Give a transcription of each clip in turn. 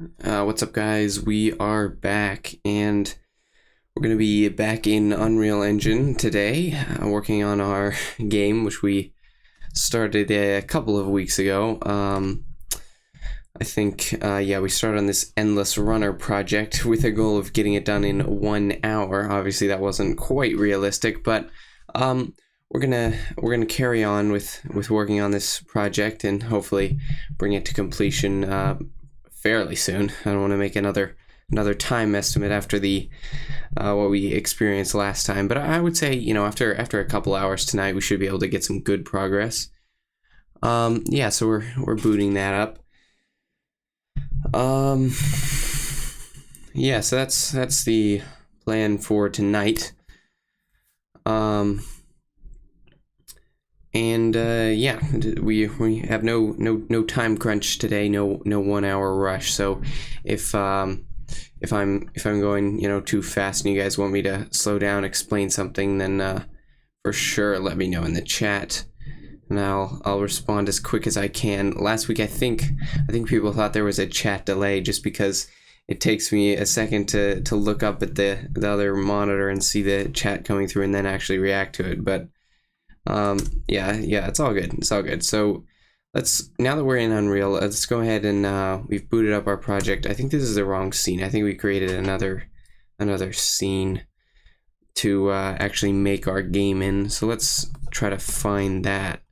What's up, guys? We are back, and we're going to be back in Unreal Engine today, working on our game, which we started a couple of weeks ago. I think, we started on this Endless Runner project with a goal of getting it done in 1 hour. Obviously, that wasn't quite realistic, but we're gonna carry on with working on this project and hopefully bring it to completion fairly soon. I don't want to make another time estimate after the what we experienced last time, but I would say, after a couple hours tonight, we should be able to get some good progress. So we're booting that up. So that's the plan for tonight. We have no time crunch today, no 1 hour rush. So if I'm going too fast and you guys want me to slow down, explain something, then for sure let me know in the chat, and I'll respond as quick as I can. Last week I think people thought there was a chat delay just because it takes me a second to look up at the other monitor and see the chat coming through and then actually react to it. But it's all good. So now that we're in Unreal, let's go ahead and we've booted up our project. I think this is the wrong scene. I think we created another scene to actually make our game in. So let's try to find that.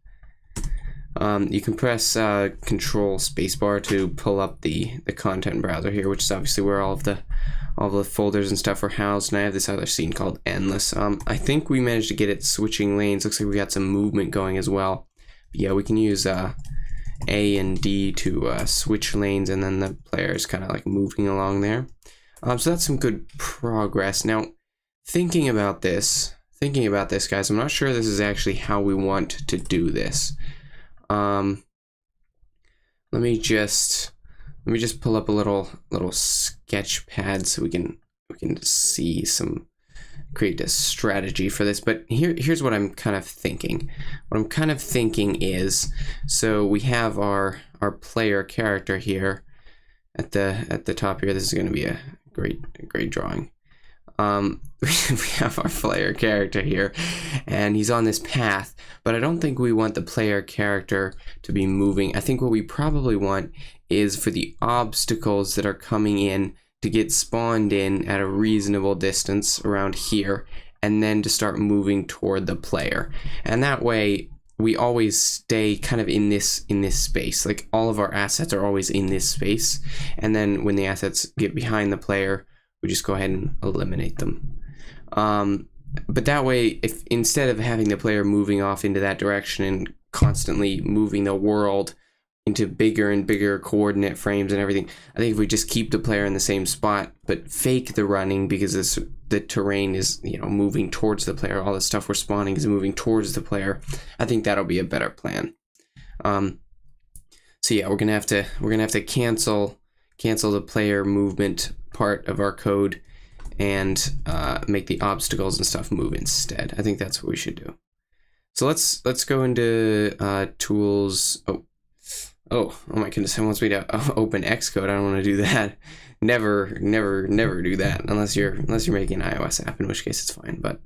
You can press Control Spacebar to pull up the content browser here, which is obviously where all the folders and stuff are housed. And I have this other scene called Endless. I think we managed to get it switching lanes. Looks like we got some movement going as well. But yeah, we can use A and D to switch lanes, and then the player is kind of like moving along there. So that's some good progress. Now, thinking about this, guys, I'm not sure this is actually how we want to do this. Let me just pull up a little sketch pad so we can see create a strategy for this. But here's what I'm kind of thinking. What I'm kind of thinking is, so we have our player character here at the top here. This is going to be a great drawing. We have our player character here, and he's on this path, but I don't think we want the player character to be moving. I think what we probably want is for the obstacles that are coming in to get spawned in at a reasonable distance around here, and then to start moving toward the player. And that way we always stay kind of in this space. Like, all of our assets are always in this space, and then when the assets get behind the player, we just go ahead and eliminate them. But that way, if instead of having the player moving off into that direction and constantly moving the world into bigger and bigger coordinate frames and everything, I think if we just keep the player in the same spot but fake the running, because the terrain is moving towards the player, all the stuff we're spawning is moving towards the player, I think that'll be a better plan. So yeah, we're gonna have to cancel the player movement part of our code and make the obstacles and stuff move instead. I think that's what we should do. So let's go into tools. Oh my goodness! It wants me to open Xcode. I don't want to do that. Never do that unless you're making an iOS app, in which case it's fine. But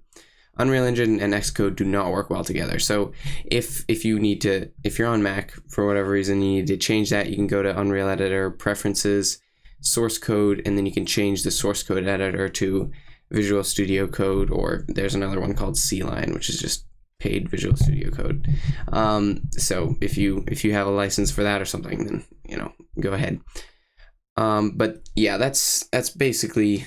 Unreal Engine and Xcode do not work well together. So if you're on Mac for whatever reason, you need to change that, you can go to Unreal Editor, Preferences, Source Code, and then you can change the source code editor to Visual Studio Code, or there's another one called CLine, which is just paid Visual Studio Code. So if you have a license for that or something, then go ahead. But yeah, that's basically,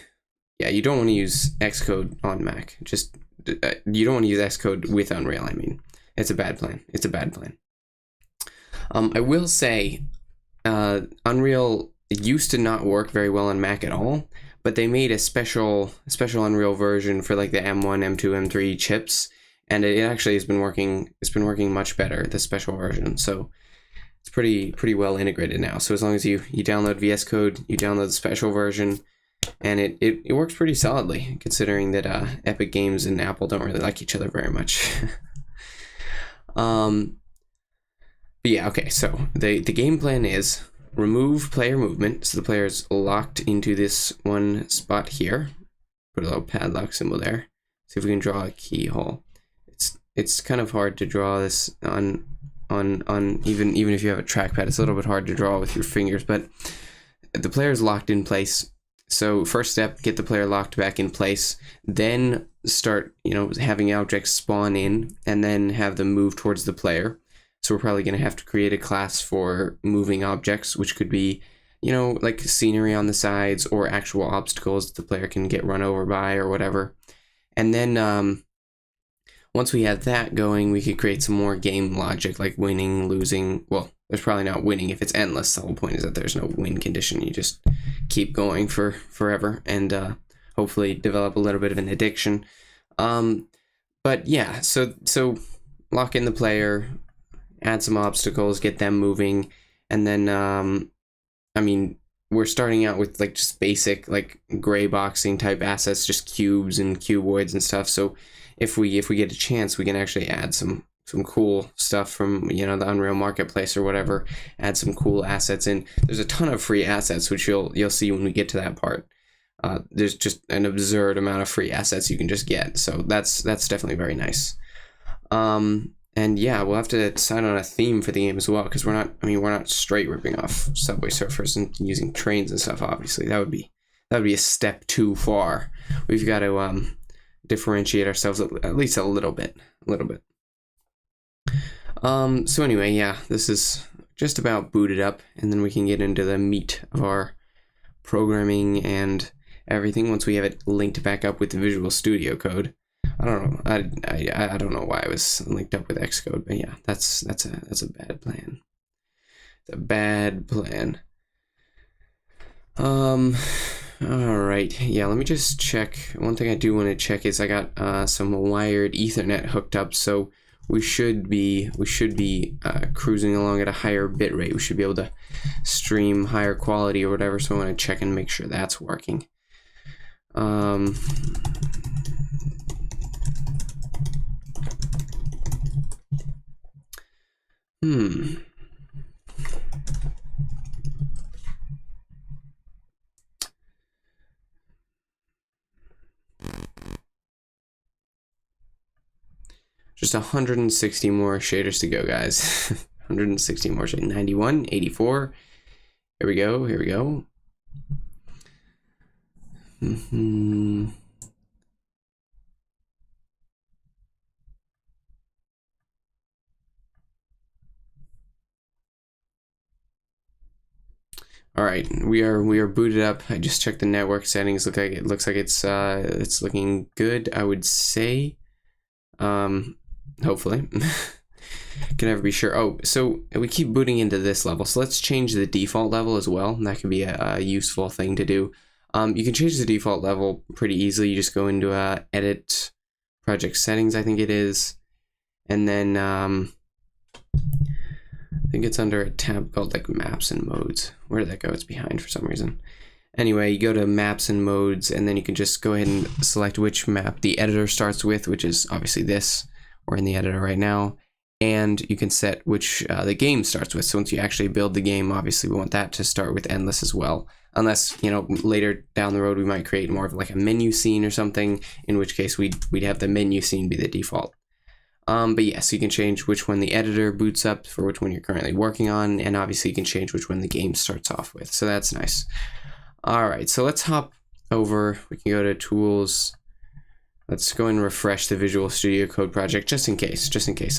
yeah, you don't want to use Xcode on Mac. Just you don't want to use Xcode with Unreal. I mean, it's a bad plan. I will say, Unreal used to not work very well on Mac at all, but they made a special Unreal version for like the M1, M2, M3 chips, and it actually has been working. It's been working much better, the special version. So it's pretty well integrated now. So as long as you download VS Code, you download the special version, and it works pretty solidly, considering that Epic Games and Apple don't really like each other very much. But yeah, okay, so the game plan is remove player movement. So the player is locked into this one spot here. Put a little padlock symbol there. See if we can draw a keyhole. It's kind of hard to draw this on even if you have a trackpad. It's a little bit hard to draw with your fingers, but the player is locked in place. So first step, get the player locked back in place, then start, having objects spawn in and then have them move towards the player. So we're probably going to have to create a class for moving objects, which could be, like scenery on the sides or actual obstacles the player can get run over by or whatever. And then once we have that going, we could create some more game logic, like winning, losing. Well, there's probably not winning if it's endless. The whole point is that there's no win condition. You just keep going for forever and hopefully develop a little bit of an addiction. But yeah, so lock in the player, add some obstacles, get them moving, and then we're starting out with like just basic like gray boxing type assets, just cubes and cuboids and stuff. So if we get a chance, we can actually add some cool stuff from the Unreal Marketplace or whatever. Add some cool assets in. There's a ton of free assets, which you'll see when we get to that part. There's just an absurd amount of free assets you can just get. So that's definitely very nice. And yeah, we'll have to decide on a theme for the game as well, because we're not straight ripping off Subway Surfers and using trains and stuff. Obviously, that would be a step too far. We've got to differentiate ourselves at least a little bit. So anyway, yeah, this is just about booted up, and then we can get into the meat of our programming and everything once we have it linked back up with the Visual Studio Code. I don't know. I don't know why it was linked up with Xcode, but yeah, that's a bad plan. It's a bad plan. All right. Yeah, let me just check. One thing I do want to check is I got some wired Ethernet hooked up, so we should be cruising along at a higher bit rate. We should be able to stream higher quality or whatever. So I want to check and make sure that's working. Just 160 more shaders to go, guys. 160 more shaders. 91, 84. Here we go. All right, we are booted up. I just checked the network settings. Looks like it's looking good, I would say. Hopefully. Can never be sure. Oh, so we keep booting into this level, so let's change the default level as well. That can be a useful thing to do. You can change the default level pretty easily. You just go into edit project settings, I think it is, and then I think it's under a tab called like maps and modes. Where did that go? It's behind for some reason. Anyway, you go to maps and modes, and then you can just go ahead and select which map the editor starts with, which is obviously this. We're in the editor right now, and you can set which the game starts with. So once you actually build the game, obviously we want that to start with endless as well. Unless, later down the road we might create more of like a menu scene or something, in which case we'd have the menu scene be the default. But yes, you can change which one the editor boots up for which one you're currently working on, and obviously you can change which one the game starts off with. So that's nice. All right, so let's hop over. We can go to Tools. Let's go and refresh the Visual Studio Code project just in case.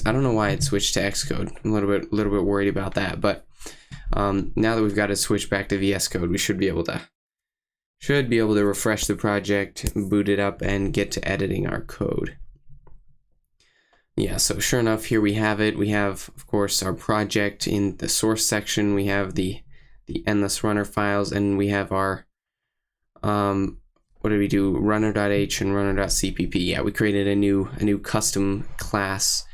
I don't know why it switched to Xcode. I'm a little bit worried about that, but now that we've got it switched back to VS Code, we should be able to refresh the project, boot it up, and get to editing our code. Yeah, so sure enough, here we have it. We have, of course, our project in the source section. We have the endless runner files, and we have our what did we do? Runner.h and runner.cpp. Yeah, we created a new custom class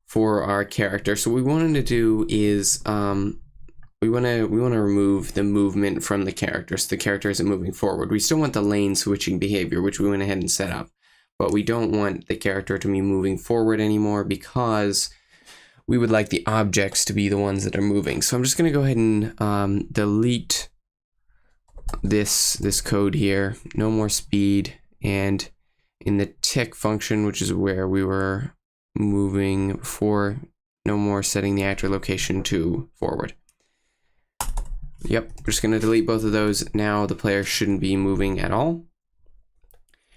for our character. So what we wanted to do is we want to remove the movement from the character, so the character isn't moving forward. We still want the lane switching behavior, which we went ahead and set up, but we don't want the character to be moving forward anymore because we would like the objects to be the ones that are moving. So I'm just going to go ahead and delete this code here, no more speed, and in the tick function, which is where we were moving before, no more setting the actor location to forward. Yep, we're just going to delete both of those. Now the player shouldn't be moving at all.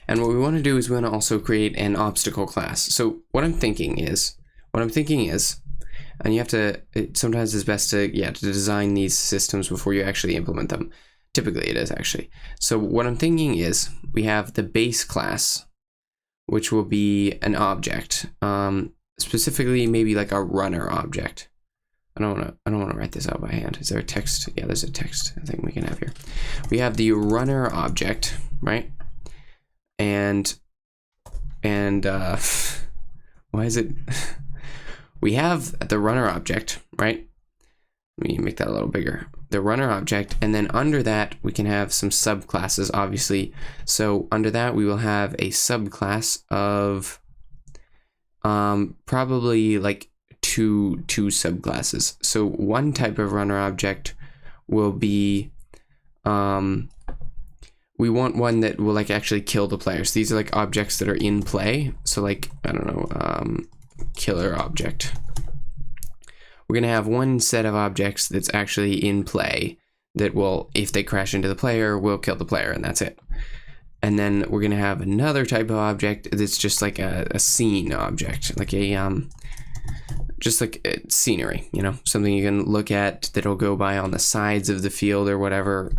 And what we want to do is we want to also create an obstacle class. So what I'm thinking is, and you have to, sometimes it's best to design these systems before you actually implement them. Typically it is actually. So what I'm thinking is we have the base class, which will be an object, specifically maybe like a runner object. I don't want to write this out by hand. Is there a text? Yeah, there's a text I think we can have here. We have the runner object, right? And why is it? We have the runner object, right? Let me make that a little bigger. The runner object, and then under that we can have some subclasses, obviously. So under that we will have a subclass of probably like two subclasses. So one type of runner object will be we want one that will like actually kill the players. These are like objects that are in play. So like, I don't know, killer object. We're gonna have one set of objects that's actually in play that will, if they crash into the player, will kill the player, and that's it. And then we're gonna have another type of object that's just like a scene object, like a just like scenery, you know, something you can look at that'll go by on the sides of the field or whatever,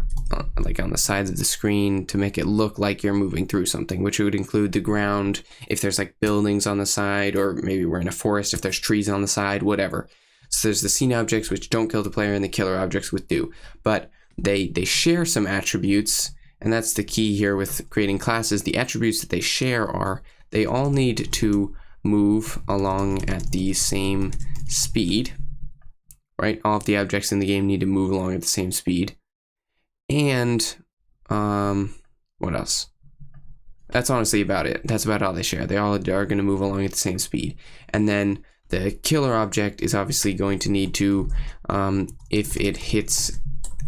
like on the sides of the screen to make it look like you're moving through something, which would include the ground, if there's like buildings on the side, or maybe we're in a forest, if there's trees on the side, whatever. So there's the scene objects which don't kill the player and the killer objects which do, but they share some attributes, and that's the key here with creating classes. The attributes that they share are they all need to move along at the same speed, right? All of the objects in the game need to move along at the same speed. And what else? That's honestly about it. That's about all they share. They all are going to move along at the same speed. And then the killer object is obviously going to need to, if it hits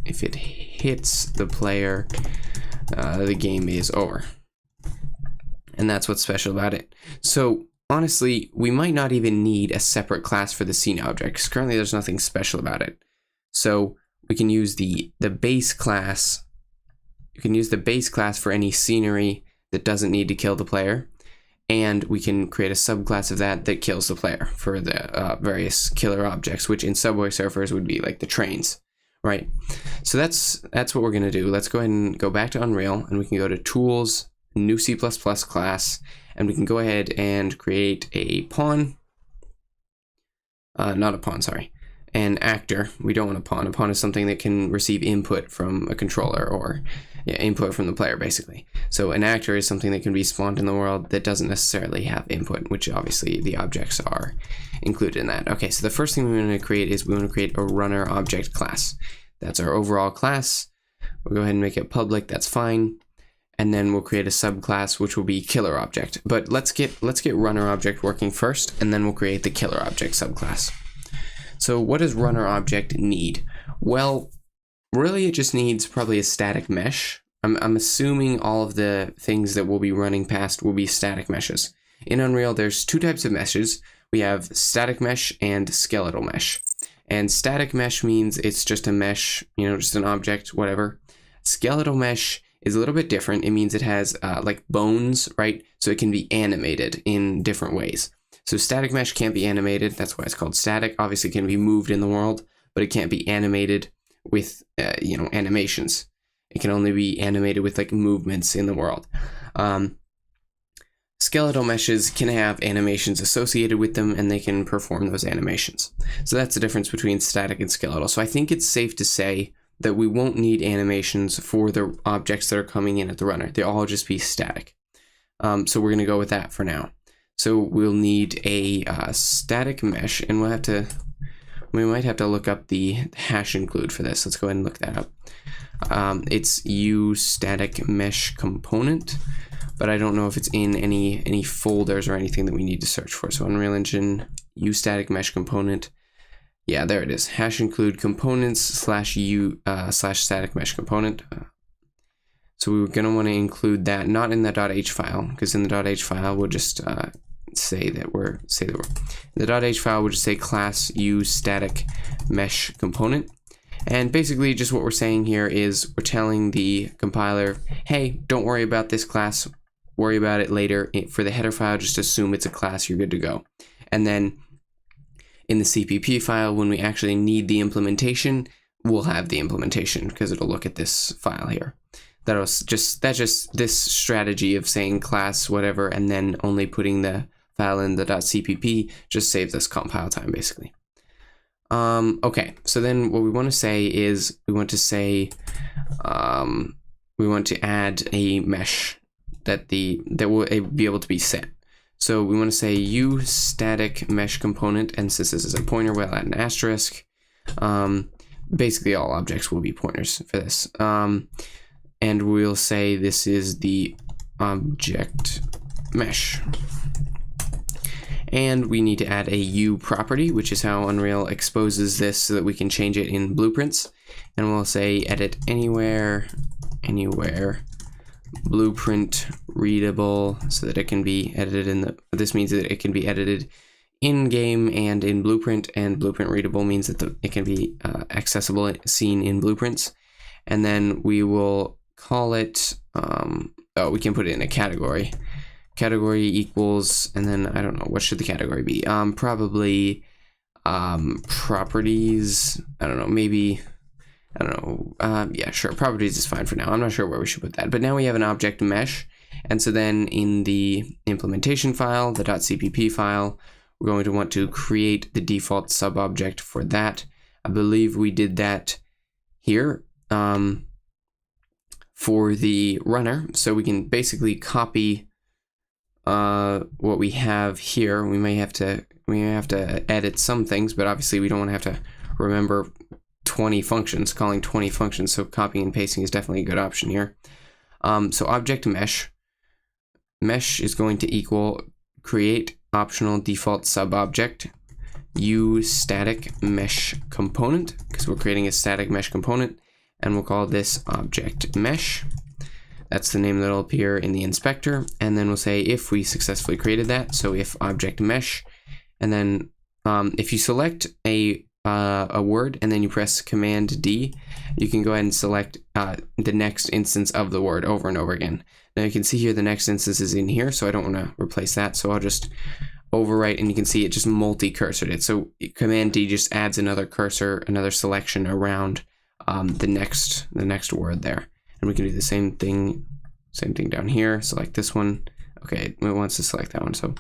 the player, the game is over. And that's what's special about it. So honestly, we might not even need a separate class for the scene object, because currently there's nothing special about it. So we can use the base class. You can use the base class for any scenery that doesn't need to kill the player, and we can create a subclass of that that kills the player for the various killer objects, which in Subway Surfers would be like the trains, right? So that's what we're gonna do. Let's go ahead and go back to Unreal, and we can go to Tools, New C++ Class, and we can go ahead and create a pawn. Not a pawn, sorry. An actor. We don't want a pawn. A pawn is something that can receive input from a controller, or input from the player, basically. So an actor is something that can be spawned in the world that doesn't necessarily have input, which obviously the objects are included in that. Okay, so the first thing we want to create is we want to create a runner object class. That's our overall class. We'll go ahead and make it public. That's fine. And then we'll create a subclass which will be killer object. But let's get runner object working first, and then we'll create the killer object subclass. So what does runner object need? Well, really it just needs probably a static mesh. I'm assuming all of the things that we'll be running past will be static meshes. In Unreal, there's two types of meshes. We have static mesh and skeletal mesh. And static mesh means it's just a mesh, you know, just an object, whatever. Skeletal mesh is a little bit different. It means it has like bones, right? So it can be animated in different ways. So static mesh can't be animated. That's why it's called static. Obviously, it can be moved in the world, but it can't be animated with, animations. It can only be animated with like movements in the world. Skeletal meshes can have animations associated with them, and they can perform those animations. So that's the difference between static and skeletal. So I think it's safe to say that we won't need animations for the objects that are coming in at the runner. They'll all just be static. So we're going to go with that for now. So we'll need a static mesh, and we might have to look up the hash include for this. Let's go ahead and look that up. It's uStatic mesh component, but I don't know if it's in any folders or anything that we need to search for. So Unreal Engine uStatic mesh component. Yeah, there it is. Hash include components slash u slash static mesh component. So we're going to want to include that not in the .h file, because in the .h file we'll just say that we're the .h file will just say class uStatic mesh component. And basically just what we're saying here is we're telling the compiler, hey, don't worry about this class, worry about it later. For the header file, just assume it's a class, you're good to go. And then in the CPP file, when we actually need the implementation, we'll have the implementation because it'll look at this file here. That's just this strategy of saying class whatever and then only putting the file in the .cpp just saves us compile time basically. Okay, so then what we want to say is we want to add a mesh that will be able to be set. So we want to say uStatic mesh component, and since this is a pointer, we'll add an asterisk. Basically all objects will be pointers for this. And we'll say this is the object mesh. And we need to add a U property, which is how Unreal exposes this so that we can change it in blueprints. And we'll say edit anywhere, blueprint readable, so that it can be edited this means that it can be edited in game and in blueprint, and blueprint readable means that it can be accessible, seen in blueprints. And then we will call it, we can put it in a category. Category equals, and then I don't know, what should the category be? Probably properties. I don't know, maybe, I don't know. Yeah, sure, properties is fine for now. I'm not sure where we should put that. But now we have an object mesh. And so then in the implementation file, the .cpp file, we're going to want to create the default subobject for that. I believe we did that here for the runner. So we can basically copy what we have here. We may have to edit some things, but obviously we don't want to have to remember 20 functions, calling 20 functions, so copying and pasting is definitely a good option here. So object mesh is going to equal create optional default subobject uStatic mesh component, because we're creating a static mesh component, and we'll call this object mesh. That's the name that'll appear in the inspector, and then we'll say if we successfully created that, so if object mesh, and then if you select a word and then you press Command D, you can go ahead and select the next instance of the word over and over again. Now you can see here the next instance is in here, so I don't want to replace that, so I'll just overwrite, and you can see it just multi-cursored it. So Command D just adds another cursor, another selection around the next word there. And we can do the same thing down here. Select this one. Okay, it wants to select that one. So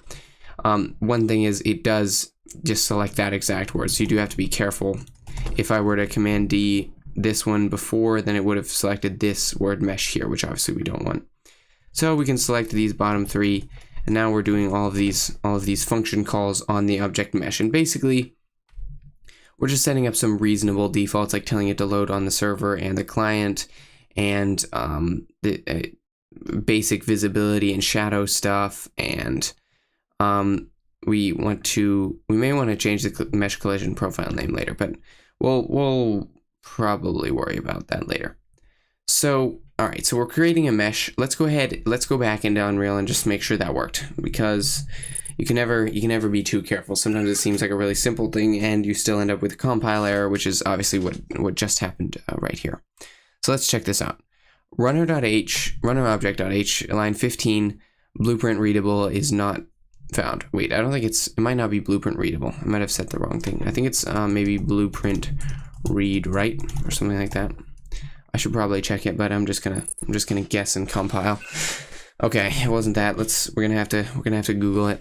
one thing is it does just select that exact word. So you do have to be careful. If I were to Command D this one before, then it would have selected this word mesh here, which obviously we don't want. So we can select these bottom three, and now we're doing all of these function calls on the object mesh. And basically, we're just setting up some reasonable defaults, like telling it to load on the server and the client, and the basic visibility and shadow stuff, and we may want to change the mesh collision profile name later, but we'll probably worry about that later. So all right, so we're creating a mesh. Let's go back into Unreal and just make sure that worked, because you can never be too careful. Sometimes it seems like a really simple thing and you still end up with a compile error, which is obviously what just happened right here. So let's check this out. Runner.h, runnerObject.h, line 15, blueprint readable is not found. Wait, I don't think it might not be blueprint readable. I might have set the wrong thing. I think it's maybe blueprint read write or something like that. I should probably check it, but I'm just gonna guess and compile. Okay, it wasn't that. We're gonna have to Google it.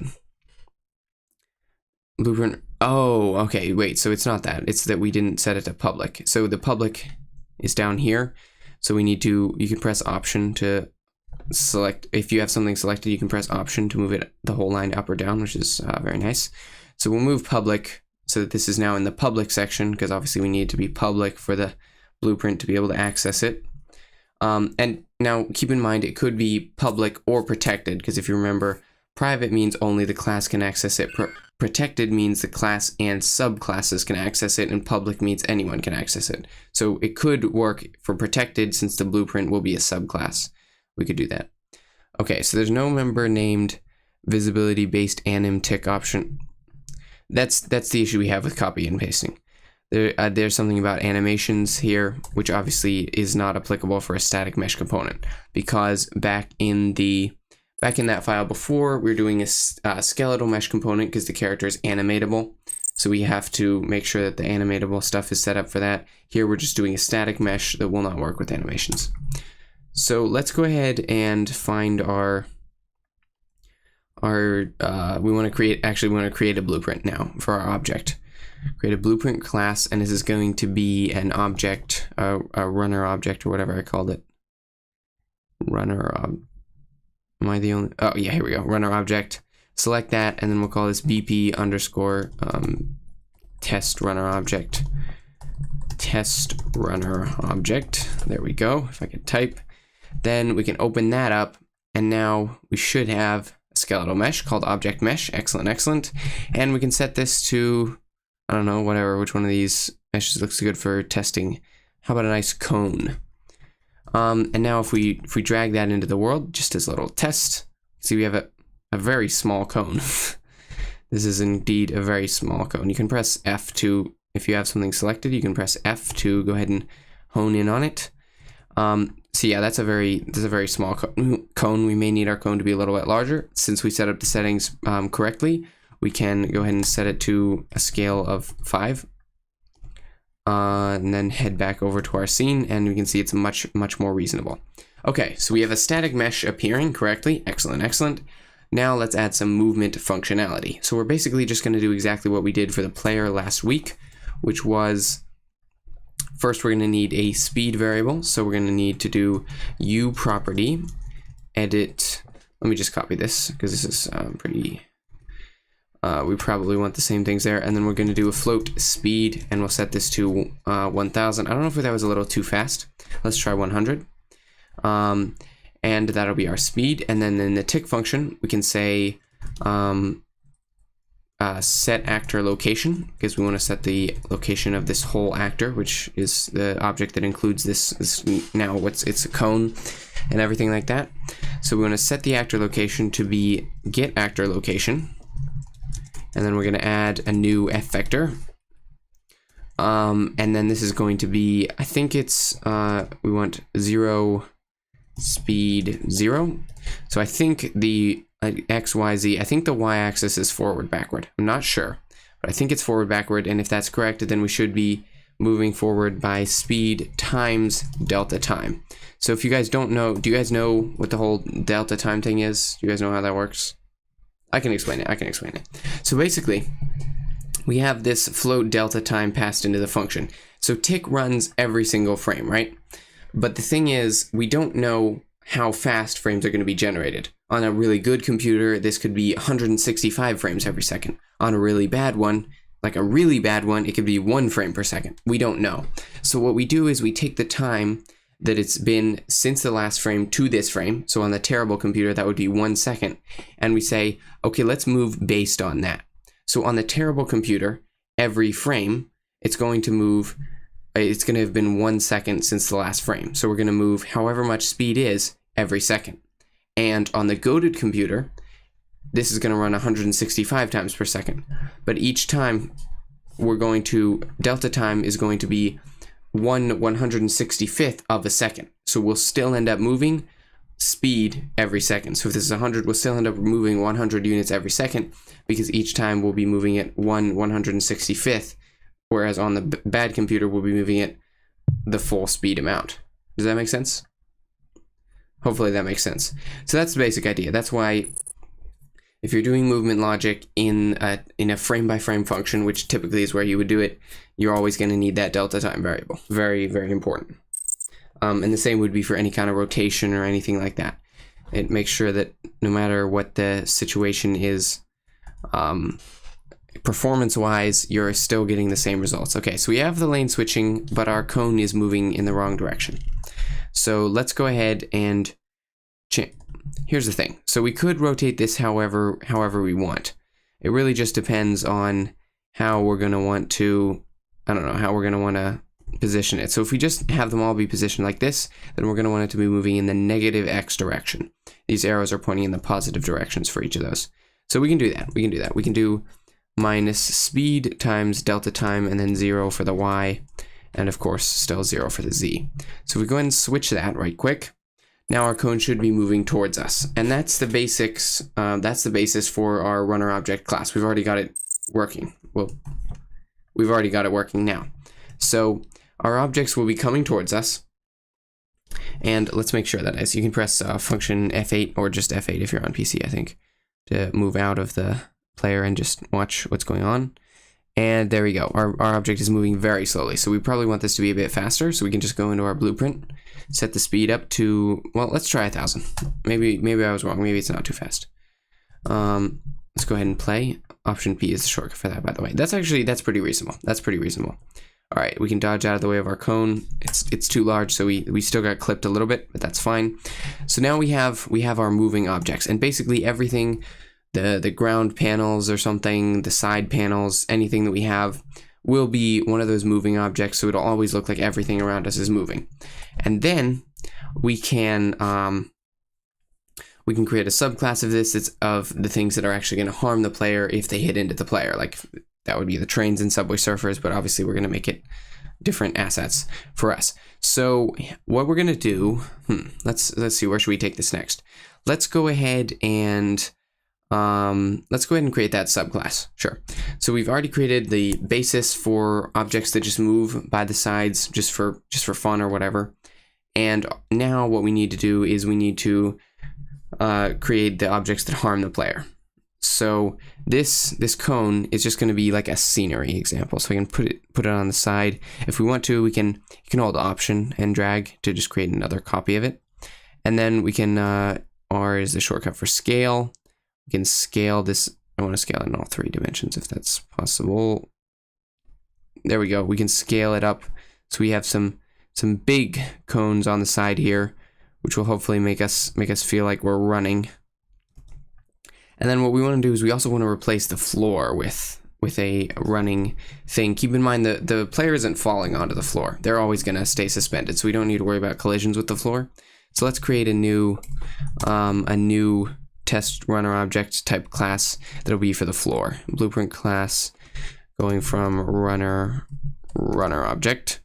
Blueprint. Oh, okay. Wait. So it's not that. It's that we didn't set it to public. So the public is down here. So we need to. You can press Option to select. If you have something selected, you can press Option to move it the whole line up or down, which is very nice. So we'll move public so that this is now in the public section, because obviously we need it to be public for the blueprint to be able to access it. And now keep in mind it could be public or protected, because if you remember, private means only the class can access it. protected means the class and subclasses can access it, and public means anyone can access it. So it could work for protected since the blueprint will be a subclass. We could do that. Okay, so there's no member named visibility based anim tick option. That's the issue we have with copy and pasting. There's something about animations here, which obviously is not applicable for a static mesh component, because back in that file before, we were doing a skeletal mesh component because the character is animatable. So we have to make sure that the animatable stuff is set up for that. Here we're just doing a static mesh that will not work with animations. So let's go ahead and find we want to create a blueprint now for our object. Create a blueprint class, and this is going to be an object, a runner object, or whatever I called it. Am I the only? Oh yeah, here we go. Runner object. Select that, and then we'll call this BP underscore test runner object. Test runner object. There we go. If I could type, then we can open that up, and now we should have a skeletal mesh called object mesh. Excellent, excellent. And we can set this to, I don't know, whatever, which one of these meshes looks good for testing. How about a nice cone? And now if we drag that into the world, just as a little test, see we have a very small cone. This is indeed a very small cone. You can press F to, if you have something selected, you can press F to go ahead and hone in on it. So yeah, this is a very small cone. We may need our cone to be a little bit larger. Since we set up the settings correctly, we can go ahead and set it to a scale of 5. And then head back over to our scene, and we can see it's much more reasonable. Okay, so we have a static mesh appearing correctly. Excellent, excellent. Now let's add some movement functionality. So we're basically just going to do exactly what we did for the player last week, which was, first we're going to need a speed variable. So we're going to need to do u property edit. Let me just copy this because this is pretty. We probably want the same things there, and then we're going to do a float speed, and we'll set this to 1000. I don't know if that was a little too fast. Let's try 100. And that'll be our speed. And then in the tick function, we can say set actor location, because we want to set the location of this whole actor, which is the object that includes this now it's a cone and everything like that. So we want to set the actor location to be get actor location. And then we're going to add a new F vector. And then this is going to be, I think it's, we want 0 speed 0. So I think the X, Y, Z, I think the Y axis is forward backward. I'm not sure, but I think it's forward backward. And if that's correct, then we should be moving forward by speed times delta time. So if you guys don't know, do you guys know what the whole delta time thing is? Do you guys know how that works? I can explain it. So basically, we have this float delta time passed into the function. So tick runs every single frame, right? But the thing is, we don't know how fast frames are going to be generated. On a really good computer, this could be 165 frames every second. On a really bad one, it could be 1 frame per second. We don't know. So what we do is we take the time that it's been since the last frame to this frame. So on the terrible computer, that would be 1 second. And we say, okay, let's move based on that. So on the terrible computer, every frame, it's going to have been 1 second since the last frame. So we're going to move however much speed is every second. And on the goated computer, this is going to run 165 times per second. But each time delta time is going to be 1/165th of a second. So we'll still end up moving speed every second. So if this is 100, we'll still end up moving 100 units every second, because each time we'll be moving it 1/165th, whereas on the bad computer, we'll be moving it the full speed amount. Does that make sense? Hopefully that makes sense. So that's the basic idea. That's why if you're doing movement logic in a frame-by-frame function, which typically is where you would do it, you're always going to need that delta time variable. Very, very important. And the same would be for any kind of rotation or anything like that. It makes sure that no matter what the situation is, performance-wise, you're still getting the same results. Okay, so we have the lane switching, but our cone is moving in the wrong direction. So let's go ahead and change. Here's the thing. So we could rotate this however we want. It really just depends on how we're going to want to, I don't know, how we're going to want to position it. So if we just have them all be positioned like this, then we're going to want it to be moving in the negative x direction. These arrows are pointing in the positive directions for each of those. So we can do that. We can do minus speed times delta time and then 0 for the y, and of course still 0 for the z. So if we go ahead and switch that right quick, now our cone should be moving towards us. And that's the basics, that's the basis for our runner object class. We've already got it working. Well, we've already got it working now. So our objects will be coming towards us. And let's make sure that is. You can press function F8 or just F8 if you're on PC, I think, to move out of the player and just watch what's going on. And there we go. Our object is moving very slowly, so we probably want this to be a bit faster, so we can just go into our blueprint, set the speed up to, well, let's try 1,000. Maybe I was wrong. Maybe it's not too fast. Let's go ahead and play. Option P is the shortcut for that, by the way. That's pretty reasonable. That's pretty reasonable. All right, we can dodge out of the way of our cone. It's too large, so we still got clipped a little bit, but that's fine. So now we have our moving objects, and basically everything, the ground panels or something, the side panels, anything that we have will be one of those moving objects, so it'll always look like everything around us is moving. And then we can create a subclass of this that's of the things that are actually going to harm the player if they hit into the player. Like that would be the trains and Subway Surfers, but obviously we're going to make it different assets for us. So what we're going to do, let's see, where should we take this next? Let's go ahead and create that subclass. Sure. So we've already created the basis for objects that just move by the sides just for fun or whatever. And now what we need to do is we need to create the objects that harm the player. So this cone is just going to be like a scenery example. So we can put it on the side. If we want to, you can hold Option and drag to just create another copy of it. And then we can R is the shortcut for scale. We can scale this. I want to scale in all 3 dimensions if that's possible. There we go. We can scale it up. So we have some big cones on the side here, which will hopefully make us feel like we're running. And then what we want to do is we also want to replace the floor with a running thing. Keep in mind the player isn't falling onto the floor. They're always going to stay suspended, so we don't need to worry about collisions with the floor. So let's create a new test runner object type class that'll be for the floor. Blueprint class going from runner object.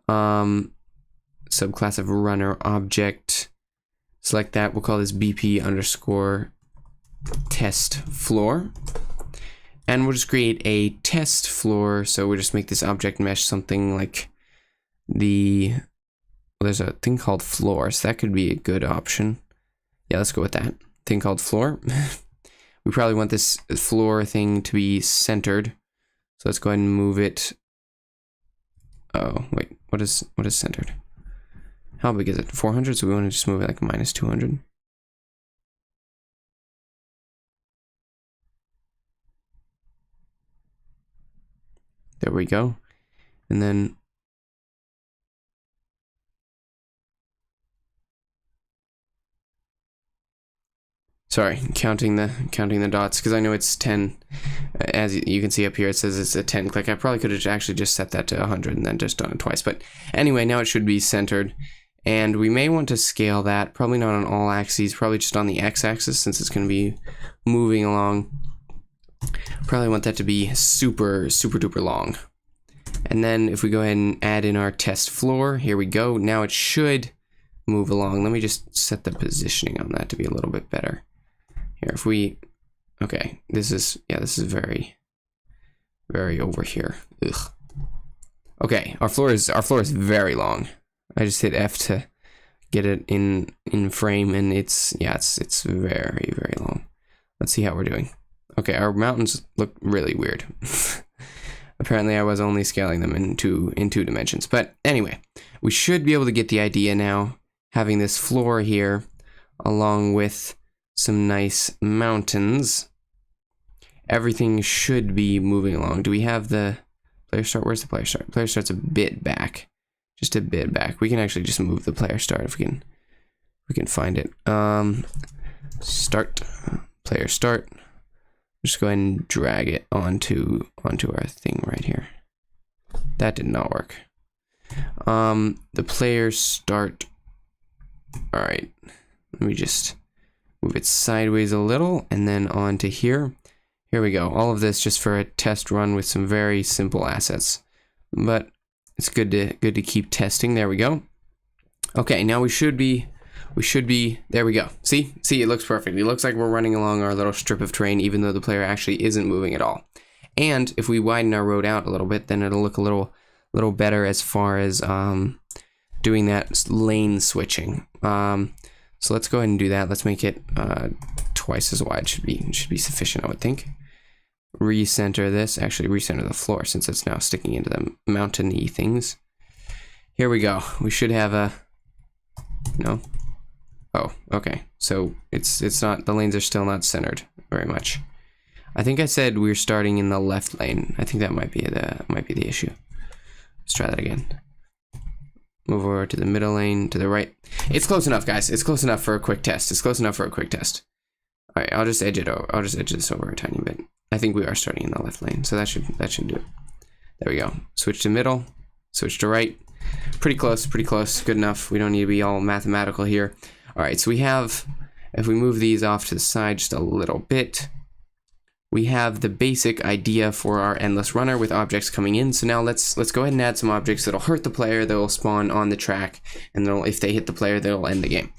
Subclass of runner object. Select that. We'll call this BP underscore test floor. And we'll just create a test floor. So we'll just make this object mesh something like there's a thing called floor, so that could be a good option. Yeah, let's go with that. Thing called floor. We probably want this floor thing to be centered. So let's go ahead and move it. Oh, wait, what is centered? How big is it? 400? So we want to just move it like minus 200. There we go. And then sorry, counting the dots, because I know it's 10. As you can see up here, it says it's a 10 click. I probably could have actually just set that to 100 and then just done it twice. But anyway, now it should be centered. And we may want to scale that, probably not on all axes, probably just on the x-axis since it's going to be moving along. Probably want that to be super duper long. And then if we go ahead and add in our test floor, here we go. Now it should move along. Let me just set the positioning on that to be a little bit better. Here, if we, okay, this is very over here. Ugh. Okay, our floor is very long. I just hit F to get it in frame, and it's very long. Let's see how we're doing. Okay, our mountains look really weird. Apparently I was only scaling them in two dimensions. But anyway, we should be able to get the idea now, having this floor here along with some nice mountains. Everything should be moving along. Do we have the player start? Where's the player start? Player start's a bit back. Just a bit back. We can actually just move the player start if we can find it. Start, player start. Just go ahead and drag it onto our thing right here. That did not work. The players start. All right, let me just move it sideways a little and then onto here. Here we go. All of this just for a test run with some very simple assets, but it's good to keep testing. There we go. Okay, now we should be, there we go. See, it looks perfect. It looks like we're running along our little strip of terrain, even though the player actually isn't moving at all. And if we widen our road out a little bit, then it'll look a little better as far as doing that lane switching. So let's go ahead and do that. Let's make it twice as wide. Should be sufficient, I would think. Recenter this. Actually, recenter the floor since it's now sticking into the mountainy things. Here we go. We should have a. No. Oh, okay. So it's not. The lanes are still not centered very much. I think I said we're starting in the left lane. I think that might be the issue. Let's try that again. Move over to the middle lane, to the right. It's close enough, guys. It's close enough for a quick test. All right, I'll just edge it over. I'll just edge this over a tiny bit. I think we are starting in the left lane, so that should do it. There we go. Switch to middle. Switch to right. Pretty close. Good enough. We don't need to be all mathematical here. All right, so we have, if we move these off to the side just a little bit, we have the basic idea for our endless runner with objects coming in. So now let's go ahead and add some objects that'll hurt the player, that'll spawn on the track, and if they hit the player, they'll end the game.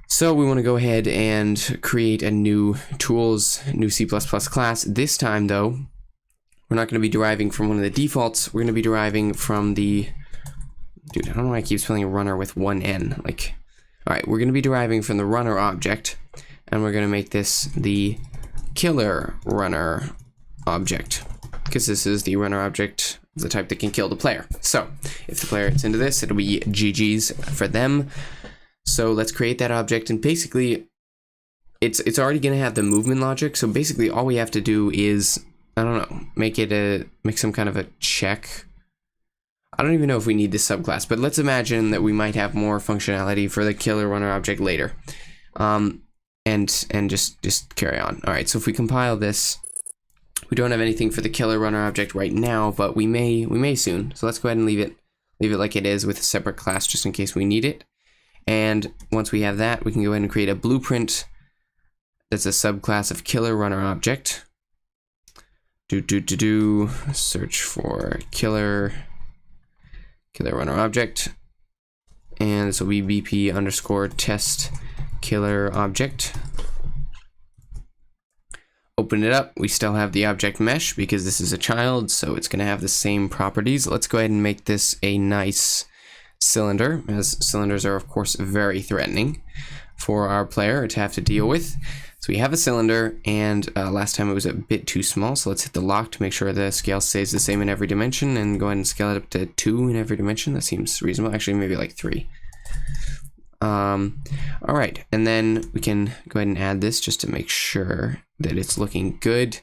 So we want to go ahead and create a new tools, new C++ class. This time though, we're not going to be deriving from one of the defaults. We're going to be deriving from the, dude, I don't know why I keep spelling runner with one N. Like, all right, we're going to be deriving from the runner object, and we're going to make this the killer runner object, because this is the runner object of the type that can kill the player. So if the player hits into this, it'll be GG's for them. So let's create that object, and basically it's already going to have the movement logic. So basically all we have to do is, I don't know, make some kind of a check. I don't even know if we need this subclass, but let's imagine that we might have more functionality for the killer runner object later. And just carry on. All right, so if we compile this, we don't have anything for the killer runner object right now, but we may soon. So let's go ahead and leave it like it is with a separate class just in case we need it. And once we have that, we can go ahead and create a blueprint that's a subclass of killer runner object. Search for killer runner object, and this will be BP underscore test killer object. Open it up. We still have the object mesh because this is a child, so it's going to have the same properties. Let's go ahead and make this a nice cylinder, as cylinders are of course very threatening for our player to have to deal with. So we have a cylinder, and last time it was a bit too small, so let's hit the lock to make sure the scale stays the same in every dimension, and go ahead and scale it up to 2 in every dimension. That seems reasonable. Actually, maybe like 3. All right, and then we can go ahead and add this just to make sure that it's looking good.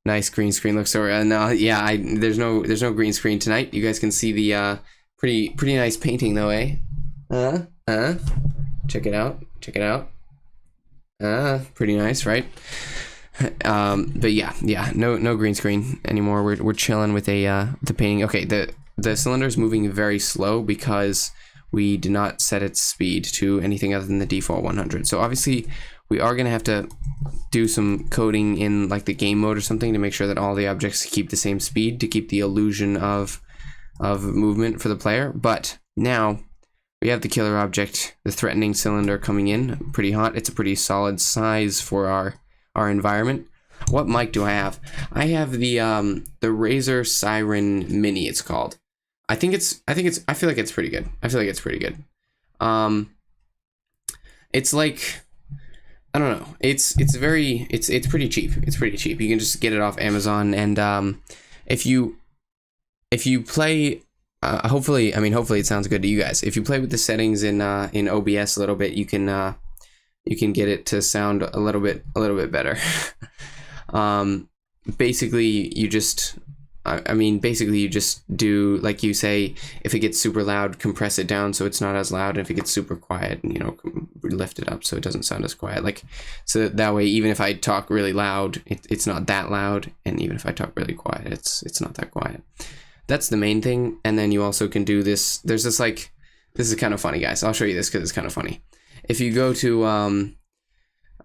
Nice green screen looks so no, yeah, there's no green screen tonight. You guys can see the pretty nice painting though, eh? Check it out. Pretty nice, right? But yeah, no green screen anymore. We're chilling with the painting. Okay, the cylinder is moving very slow because we did not set its speed to anything other than the default 100. So obviously we are going to have to do some coding in like the game mode or something to make sure that all the objects keep the same speed to keep the illusion of movement for the player. But now we have the killer object, the threatening cylinder coming in pretty hot. It's a pretty solid size for our environment. What mic do I have? I have the Razer Siren Mini, it's called. I feel like it's pretty good. It's like, I don't know. It's pretty cheap. You can just get it off Amazon, and if you play, hopefully it sounds good to you guys. If you play with the settings in OBS a little bit, you can get it to sound a little bit better. Basically you just do, like you say, if it gets super loud, compress it down so it's not as loud, and if it gets super quiet, lift it up so it doesn't sound as quiet. Like, so that way, even if I talk really loud, it's not that loud, and even if I talk really quiet, it's not that quiet. That's the main thing. And then you also can do this. There's this like, this is kind of funny, guys. I'll show you this because it's kind of funny. If you go to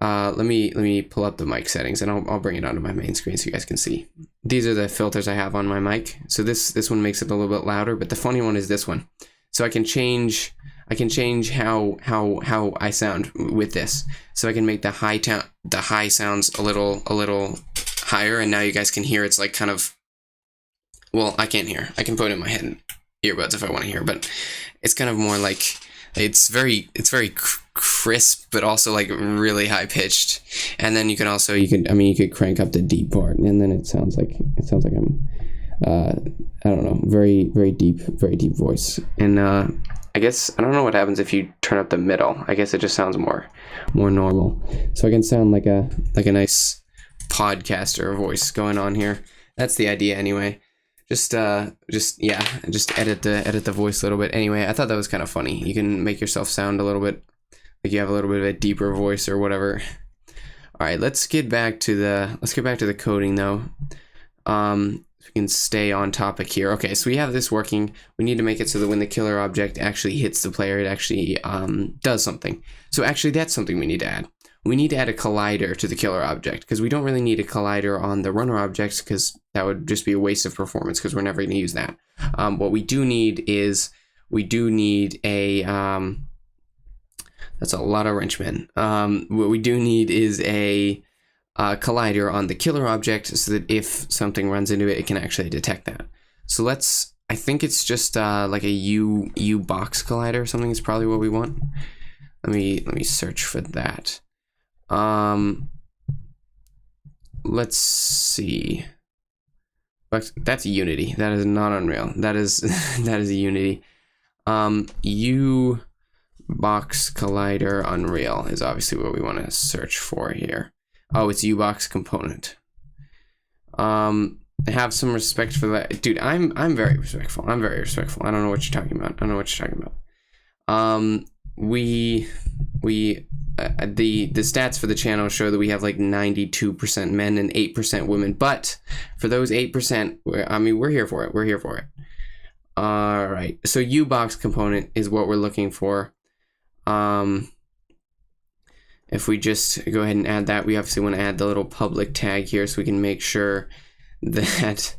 let me pull up the mic settings, and I'll bring it onto my main screen so you guys can see. These are the filters I have on my mic. So this one makes it a little bit louder, but the funny one is this one. So I can change how I sound with this. So I can make the high sounds a little higher, and now you guys can hear it's like kind of, well, I can't hear. I can put it in my head earbuds if I want to hear, but it's kind of more like, it's very crisp, but also like really high pitched. And then you could crank up the deep part, and then it sounds like I'm I don't know, very deep voice. And I guess I don't know what happens if you turn up the middle. I guess it just sounds more normal. So I can sound like a nice podcaster voice going on here. That's the idea anyway. Just edit the voice a little bit. Anyway, I thought that was kind of funny. You can make yourself sound a little bit like you have a little bit of a deeper voice or whatever. All right, let's get back to the coding though. We can stay on topic here. Okay, so we have this working. We need to make it so that when the killer object actually hits the player, it actually does something. So actually, that's something we need to add. We need to add a collider to the killer object, because we don't really need a collider on the runner objects, because that would just be a waste of performance, because we're never going to use that. What we do need is, a that's a lot of wrenchmen. What we do need is a collider on the killer object, so that if something runs into it, it can actually detect that. So I think it's just like a U box collider or something is probably what we want. Let me search for that. Let's see. That's Unity. That is not Unreal. That is a Unity. U box collider Unreal is obviously what we want to search for here. Oh, it's U-box component. Have some respect for that, dude. I'm very respectful. I don't know what you're talking about. The stats for the channel show that we have like 92% men and 8% women. But for those 8%, we're here for it. All right. So U-box component is what we're looking for. If we just go ahead and add that, we obviously want to add the little public tag here so we can make sure that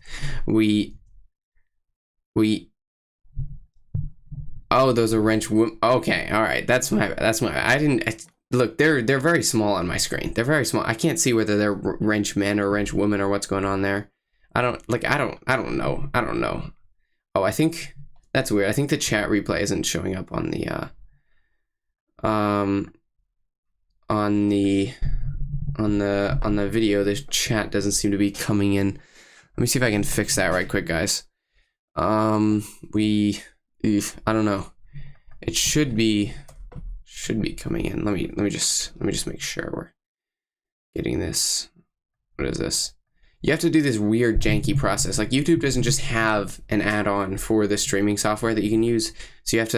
oh, those are wrench. Okay, all right, that's my. Look, they're very small on my screen. They're very small. I can't see whether they're wrench men or wrench women or what's going on there. I don't know. Oh, I think that's weird. I think the chat replay isn't showing up on the on the video. The chat doesn't seem to be coming in. Let me see if I can fix that right quick, guys. I don't know. It should be coming in. Let me just make sure we're getting this. What is this? You have to do this weird janky process. Like, YouTube doesn't just have an add-on for the streaming software that you can use. So you have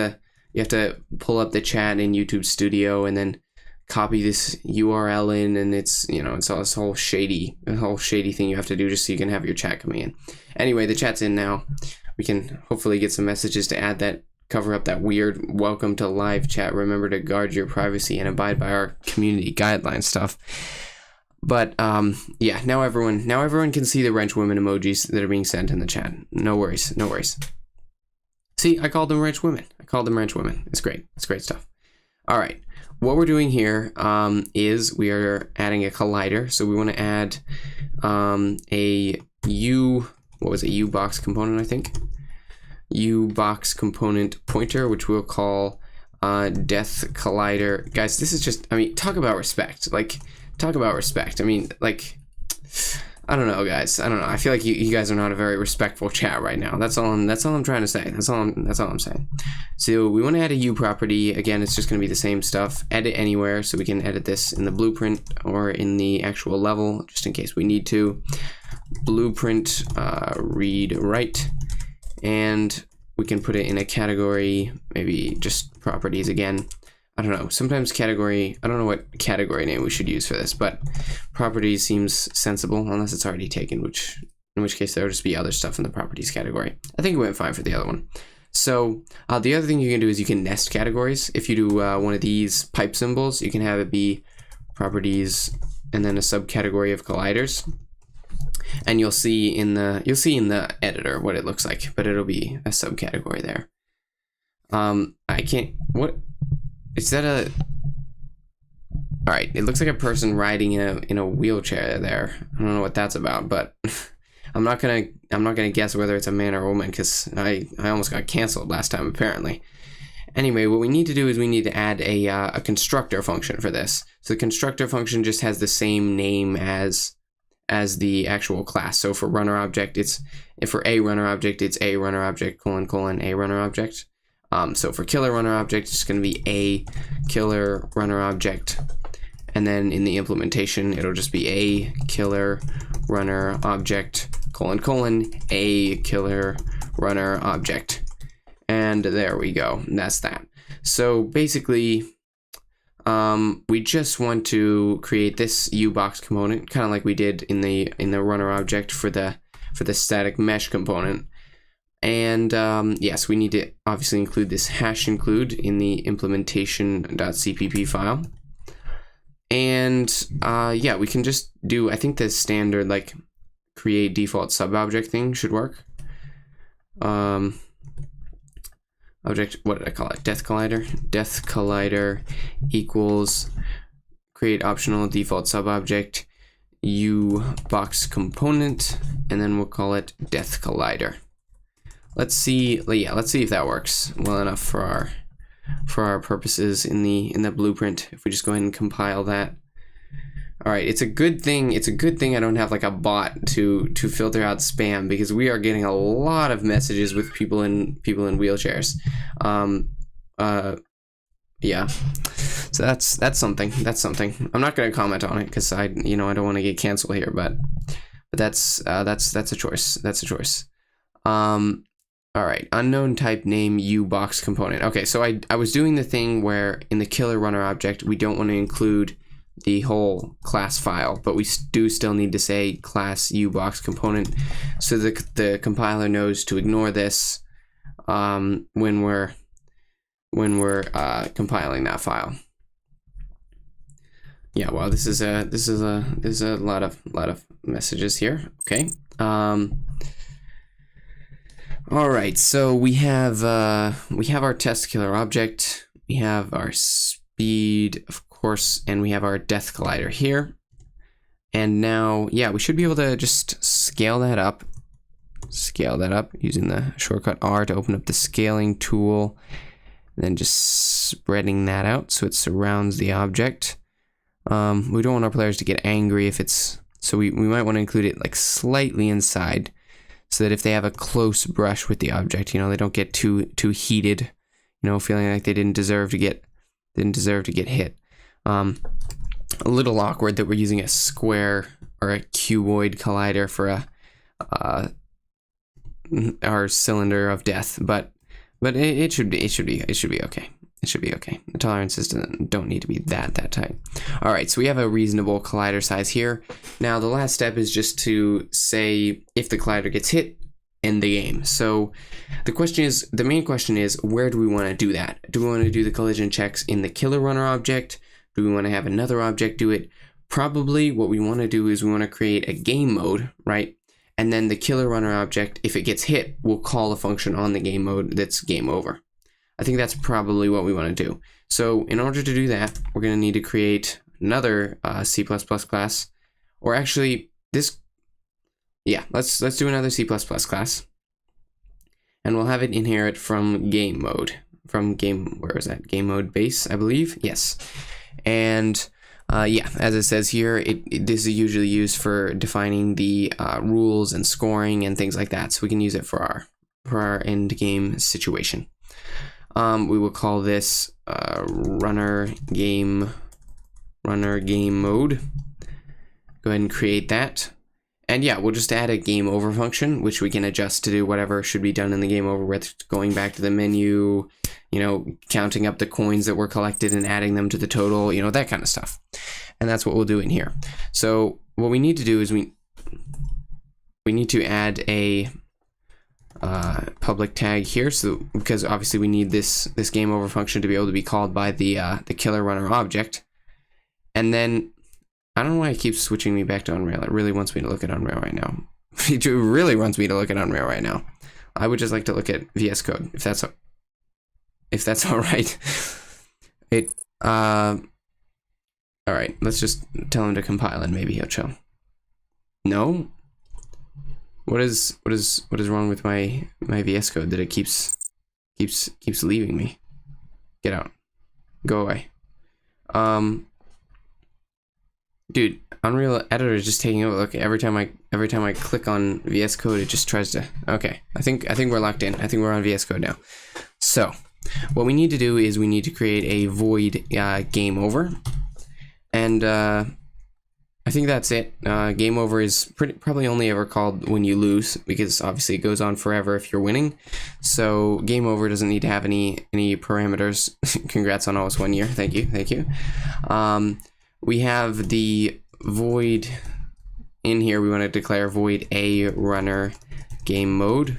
to pull up the chat in YouTube Studio and then copy this URL in, and it's all this whole shady thing you have to do just so you can have your chat coming in. Anyway, the chat's in now. We can hopefully get some messages to add that, cover up that weird welcome to live chat. Remember to guard your privacy and abide by our community guideline stuff. But yeah, now everyone can see the wrench women emojis that are being sent in the chat. No worries. See, I called them wrench women. It's great. It's great stuff. All right. What we're doing here is we are adding a collider. So we want to add a U-box component, I think. U-box component pointer, which we'll call death collider. Guys, this is just, talk about respect. I don't know, guys. I feel like you guys are not a very respectful chat right now. That's all I'm trying to say. That's all I'm saying. So we want to add a U property. Again, it's just going to be the same stuff. Edit anywhere, so we can edit this in the blueprint or in the actual level, just in case we need to. Blueprint, read write, and we can put it in a category, maybe just properties again. I don't know. Sometimes category, I don't know what category name we should use for this, but properties seems sensible unless it's already taken, in which case there will just be other stuff in the properties category. I think it went fine for the other one. So the other thing you can do is you can nest categories. If you do one of these pipe symbols, you can have it be properties and then a subcategory of colliders. And you'll see in the editor what it looks like, but it'll be a subcategory there. I can't, what is that? All right, it looks like a person riding in a wheelchair there. I don't know what that's about, but I'm not gonna guess whether it's a man or a woman, because I almost got canceled last time apparently. Anyway, what we need to do is we need to add a constructor function for this. So the constructor function just has the same name as the actual class. So for runner object, for a runner object, it's a runner object : a runner object. So for killer runner object, it's going to be a killer runner object. And then in the implementation, it'll just be a killer runner object : a killer runner object. And there we go. And that's that. So basically, we just want to create this ubox component, kind of like we did in the runner object for the static mesh component. And yes, we need to obviously include this hash include in the implementation.cpp file. And yeah, we can just do, I think the standard like create default subobject thing should work. Object, what did I call it? Death collider. Death collider equals create optional default subobject ubox component, and then we'll call it death collider. Let's see. Yeah, let's see if that works well enough for our purposes in the blueprint. If we just go ahead and compile that. All right, it's a good thing. It's a good thing I don't have like a bot to filter out spam, because we are getting a lot of messages with people in wheelchairs. Yeah. So that's something. That's something. I'm not going to comment on it because I don't want to get canceled here, but that's a choice. That's a choice. All right, unknown type name ubox component. Okay, so I was doing the thing where in the killer runner object we don't want to include the whole class file, but we do still need to say class ubox component, so the compiler knows to ignore this when we're compiling that file. Yeah, well, this is a lot of messages here. Okay. All right, so we have our test killer object, we have our speed, of course, and we have our death collider here. And now, yeah, we should be able to just scale that up using the shortcut R to open up the scaling tool, and then just spreading that out so it surrounds the object. We don't want our players to get angry if it's, so we might want to include it like slightly inside, so that if they have a close brush with the object, they don't get too heated, feeling like they didn't deserve to get hit. A little awkward that we're using a square or a cuboid collider for our cylinder of death, but it should be okay. It should be okay. The tolerances don't need to be that tight. All right, so we have a reasonable collider size here. Now the last step is just to say if the collider gets hit, end the game. So the main question is, where do we want to do that? Do we want to do the collision checks in the killer runner object? Do we want to have another object do it? Probably what we want to do is we want to create a game mode, right? And then the killer runner object, if it gets hit, will call a function on the game mode that's game over. I think that's probably what we want to do. So in order to do that, we're going to need to create another C++ class, or actually let's do another C++ class, and we'll have it inherit from game mode, where is that? Game mode base, I believe. Yes. And yeah, as it says here, this is usually used for defining the rules and scoring and things like that. So we can use it for our end game situation. We will call this runner game mode. Go ahead and create that. And yeah, we'll just add a game over function, which we can adjust to do whatever should be done in the game over, whether it's going back to the menu, you know, counting up the coins that were collected and adding them to the total, you know, that kind of stuff. And that's what we'll do in here. So what we need to do is we need to add a public tag here, so because obviously we need this game over function to be able to be called by the killer runner object. And then I don't know why it keeps switching me back to Unreal. It really wants me to look at Unreal right now. It really wants me to look at Unreal right now. I would just like to look at VS Code, if that's all right. All right, let's just tell him to compile and maybe he'll chill. No? What is wrong with my VS Code that it keeps leaving me? Get out. Go away. Dude, Unreal Editor is just taking over. Look, every time I click on VS Code, it just tries to. Okay, I think we're locked in. I think we're on VS Code now. So, what we need to do is we need to create a void game over, and I think that's it. Game over is probably only ever called when you lose, because obviously it goes on forever if you're winning. So game over doesn't need to have any parameters. Congrats on almost 1 year. Thank you. We have the void in here. We want to declare void a runner game mode :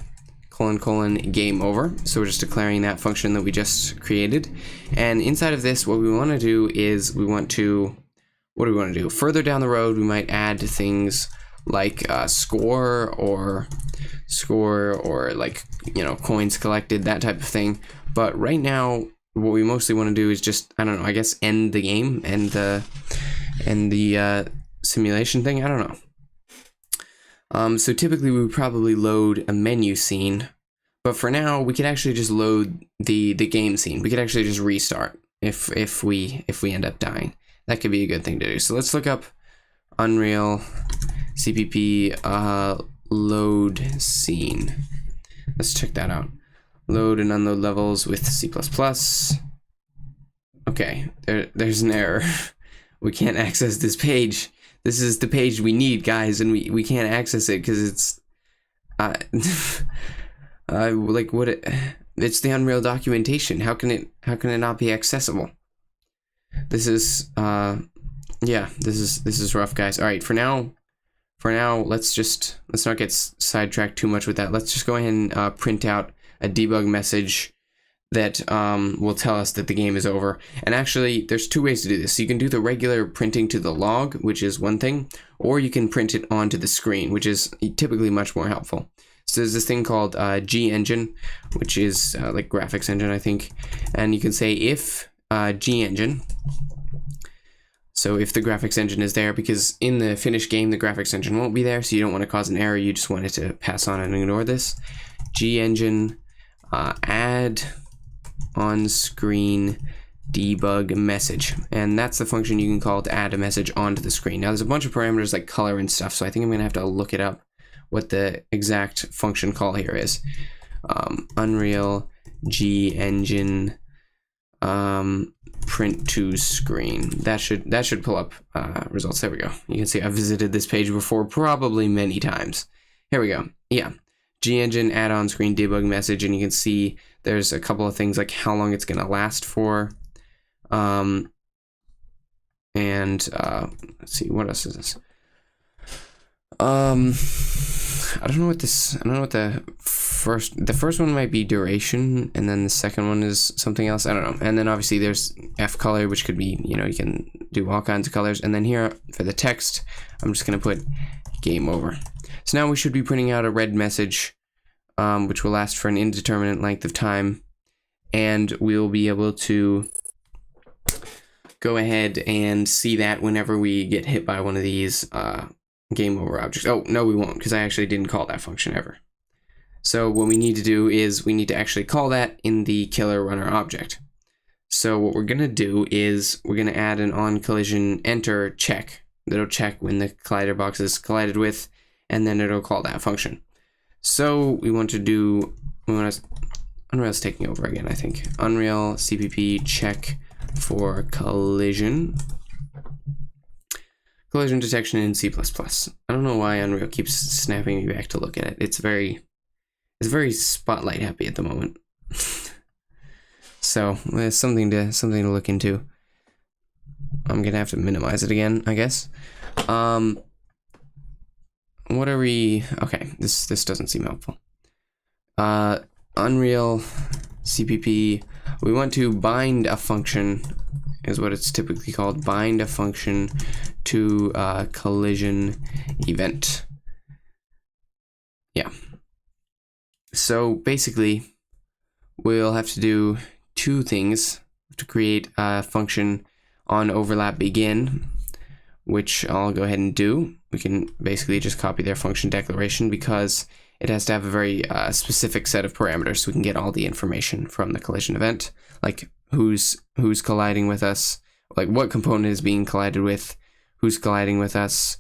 game over. So we're just declaring that function that we just created. And inside of this, what we want to do is what do we want to do? Further down the road, we might add things like score or like, you know, coins collected, that type of thing. But right now, what we mostly want to do is just, I don't know, I guess end the game and the simulation thing. I don't know. So typically we would probably load a menu scene, but for now we could actually just load the game scene. We could actually just restart if we end up dying. That could be a good thing to do. So let's look up Unreal CPP load scene. Let's check that out. Load and unload levels with C++. Okay, there's an error. We can't access this page. This is the page we need, guys, and we can't access it because it's like what it's the Unreal documentation. How can it not be accessible? This is yeah, this is rough, guys. All right, for now let's not get sidetracked too much with that. Let's just go ahead and print out a debug message that will tell us that the game is over. And actually, there's two ways to do this. So you can do the regular printing to the log, which is one thing, or you can print it onto the screen, which is typically much more helpful. So there's this thing called G-Engine, which is like graphics engine, I think. And you can say if G-Engine. So if the graphics engine is there, because in the finished game, the graphics engine won't be there, so you don't want to cause an error. You just want it to pass on and ignore this. G-Engine add on-screen debug message, and that's the function you can call to add a message onto the screen. Now there's a bunch of parameters like color and stuff, so I think I'm gonna have to look it up what the exact function call here is. Unreal G-Engine print to screen. That should pull up results. There we go. You can see I've visited this page before, probably many times. Here we go. Yeah, G-Engine add on screen debug message, and you can see there's a couple of things like how long it's gonna last for, and let's see, what else is this? I don't know what the first one might be duration, and then the second one is something else. I don't know. And then obviously there's F color, which could be, you know, you can do all kinds of colors. And then here for the text, I'm just gonna put game over. So now we should be printing out a red message, which will last for an indeterminate length of time, and we'll be able to go ahead and see that whenever we get hit by one of these game over objects. Oh, no, we won't, because I actually didn't call that function ever. So what we need to do is we need to actually call that in the killer runner object. So what we're gonna do is we're gonna add an on collision enter check that'll check when the collider box is collided with, and then it'll call that function. So Unreal's taking over again, I think. Unreal CPP check for collision detection in C++. I don't don't know why Unreal keeps snapping me back to look at it. It's very spotlight happy at the moment. So there's something to look into. I'm gonna have to minimize it again, I guess. What are we? Okay, this doesn't seem helpful. Unreal CPP. We want to bind a function, is what it's typically called. Bind a function to a collision event. Yeah. So basically, we'll have to do two things to create a function on overlap begin, which I'll go ahead and do. We can basically just copy their function declaration because it has to have a very specific set of parameters so we can get all the information from the collision event, like who's colliding with us, like what component is being collided with, who's colliding with us,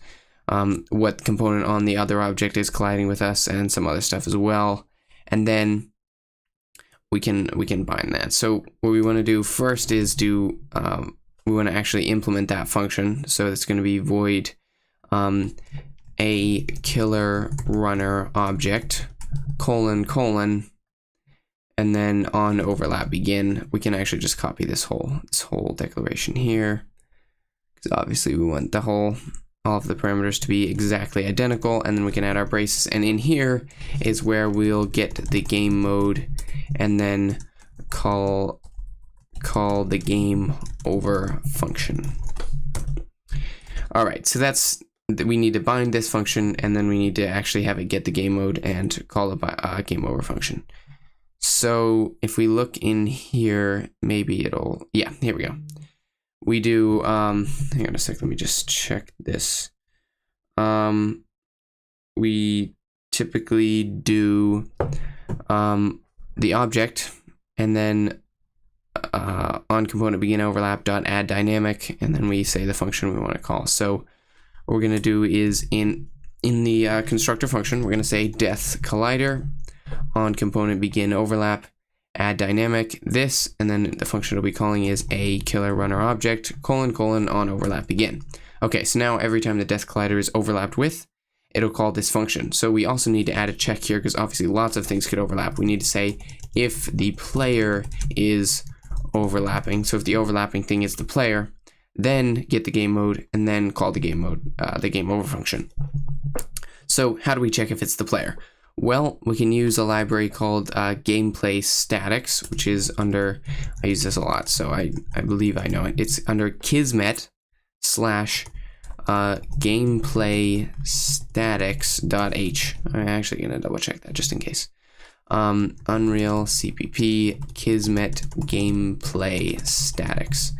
what component on the other object is colliding with us, and some other stuff as well. And then we can bind that. So what we want to do first is we want to actually implement that function. So it's going to be void a killer runner object : and then on overlap begin. We can actually just copy this whole declaration here, because obviously we want all of the parameters to be exactly identical, and then we can add our braces. And in here is where we'll get the game mode and then call the game over function. All right, so we need to bind this function, and then we need to actually have it get the game mode and call a game over function. So if we look in here, maybe yeah, here we go. We do, hang on a sec, let me just check this. We typically do the object, and then on component begin overlap dot add dynamic, and then we say the function we want to call. So what we're going to do is in the constructor function, we're going to say death collider on component begin overlap add dynamic this, and then the function we'll be calling is a killer runner object : on overlap begin. Okay, so now every time the death collider is overlapped with, it'll call this function. So we also need to add a check here, because obviously lots of things could overlap. We need to say if the player is overlapping. So if the overlapping thing is the player, then get the game mode and then call the game mode, the game over function. So how do we check if it's the player? Well, we can use a library called gameplay statics, which is under, I use this a lot, so I believe I know it. It's under Kismet / gameplaystatics.h. I'm actually going to double check that just in case. Unreal CPP Kismet gameplay statics.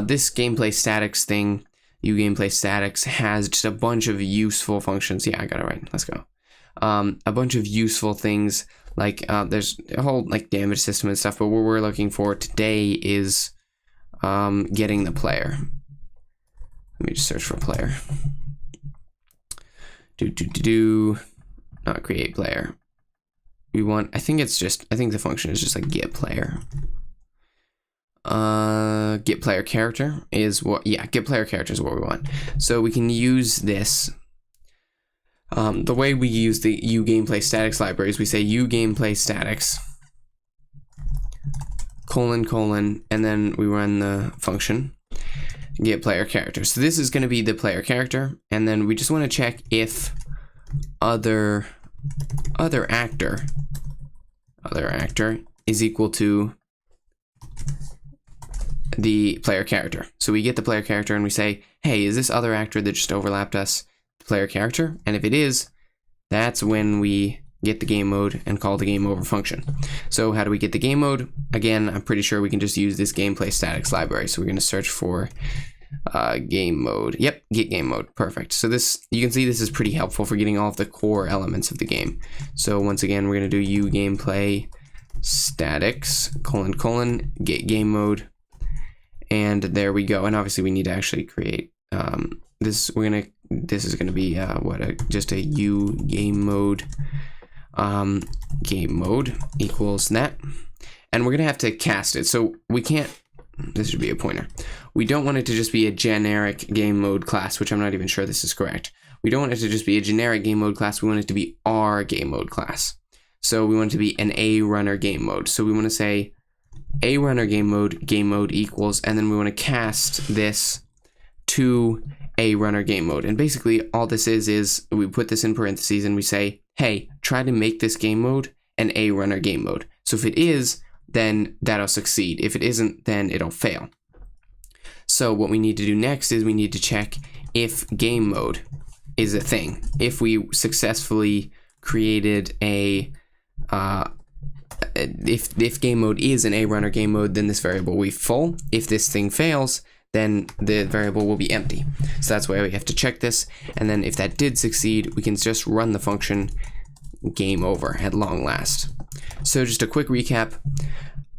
This gameplay statics thing, gameplay statics, has just a bunch of useful functions. Yeah, I got it right. Let's go. A bunch of useful things, like there's a whole like damage system and stuff, but what we're looking for today is getting the player. Let me just search for player. Not create player. We want, I think the function is just like get player. Get player character is what, yeah, get player character is what we want. So we can use this. The way we use the gameplay statics library is we say gameplay statics : and then we run the function get player character. So this is going to be the player character, and then we just want to check if other actor is equal to the player character. So we get the player character and we say, hey, is this other actor that just overlapped us the player character? And if it is, that's when we get the game mode and call the game over function. So how do we get the game mode? Again, I'm pretty sure we can just use this gameplay statics library. So we're going to search for game mode. Yep, get game mode. Perfect. So this, you can see this is pretty helpful for getting all of the core elements of the game. So once again, we're going to do gameplay statics : get game mode. And there we go. And obviously we need to actually create this. This is going to be just a game mode. Game mode equals that, and we're gonna have to cast it. So we can't, this should be a pointer. We don't want it to just be a generic game mode class, which I'm not even sure this is correct. we don't want it to just be a generic game mode class. We want it to be our game mode class. So we want it to be an A runner game mode. So we want to say A runner game mode equals, and then we want to cast this to A runner game mode. And basically all this is we put this in parentheses and we say, hey, try to make this game mode an A runner game mode. So if it is, then that'll succeed. If it isn't, then it'll fail. So what we need to do next is we need to check if game mode is a thing. If we successfully created a if game mode is an A runner game mode, then this variable will be full. If this thing fails, then the variable will be empty. So that's why we have to check this. And then if that did succeed, we can just run the function game over at long last. So just a quick recap.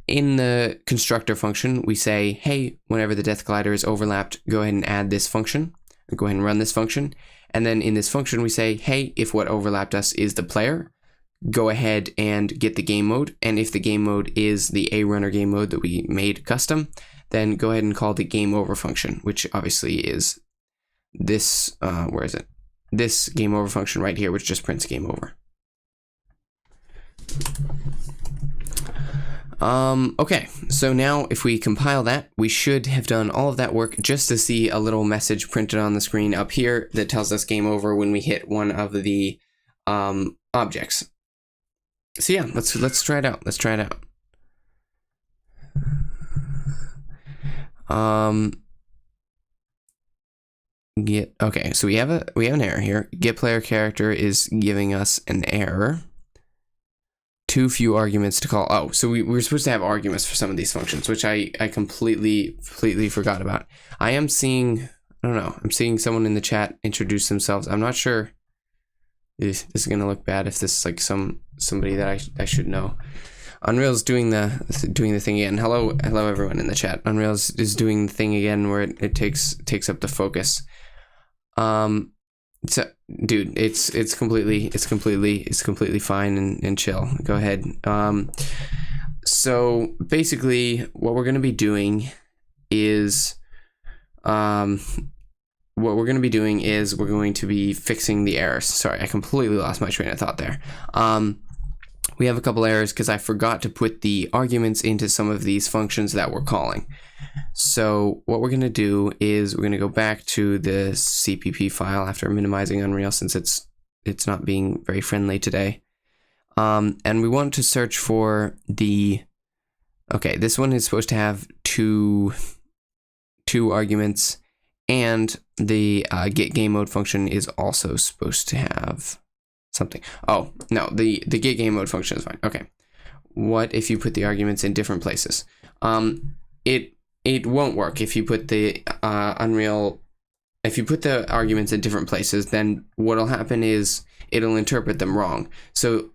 In the constructor function, we say, hey, whenever the death collider is overlapped, go ahead and add this function. Go ahead and run this function. And then in this function, we say, hey, if what overlapped us is the player, go ahead and get the game mode. And if the game mode is the A runner game mode that we made custom, then go ahead and call the game over function, which obviously is this, where is it? This game over function right here, which just prints game over. Okay, so now if we compile that, we should have done all of that work just to see a little message printed on the screen up here that tells us game over when we hit one of the objects. So yeah, let's try it out. Let's try it out. Okay, so we have an error here. Get player character is giving us an error. Too few arguments to call. Oh, so we were supposed to have arguments for some of these functions, which I completely forgot about. I am seeing, I don't know, I'm seeing someone in the chat introduce themselves. I'm not sure if this is gonna look bad if this is like somebody that I should know. Unreal's doing the thing again. Hello everyone in the chat. Unreal is doing the thing again where it takes up the focus. So, dude, it's completely fine and chill. Go ahead. So basically, what we're gonna be doing is, we're going to be fixing the errors. Sorry, I completely lost my train of thought there. We have a couple errors because I forgot to put the arguments into some of these functions that we're calling. So what we're going to do is we're going to go back to the CPP file after minimizing Unreal since it's not being very friendly today. And we want to search for the, okay, this one is supposed to have two arguments, and the get game mode function is also supposed to have something. Oh, no, the get game mode function is fine. Okay. What if you put the arguments in different places? It won't work if you put the if you put the arguments in different places, then what'll happen is it'll interpret them wrong. So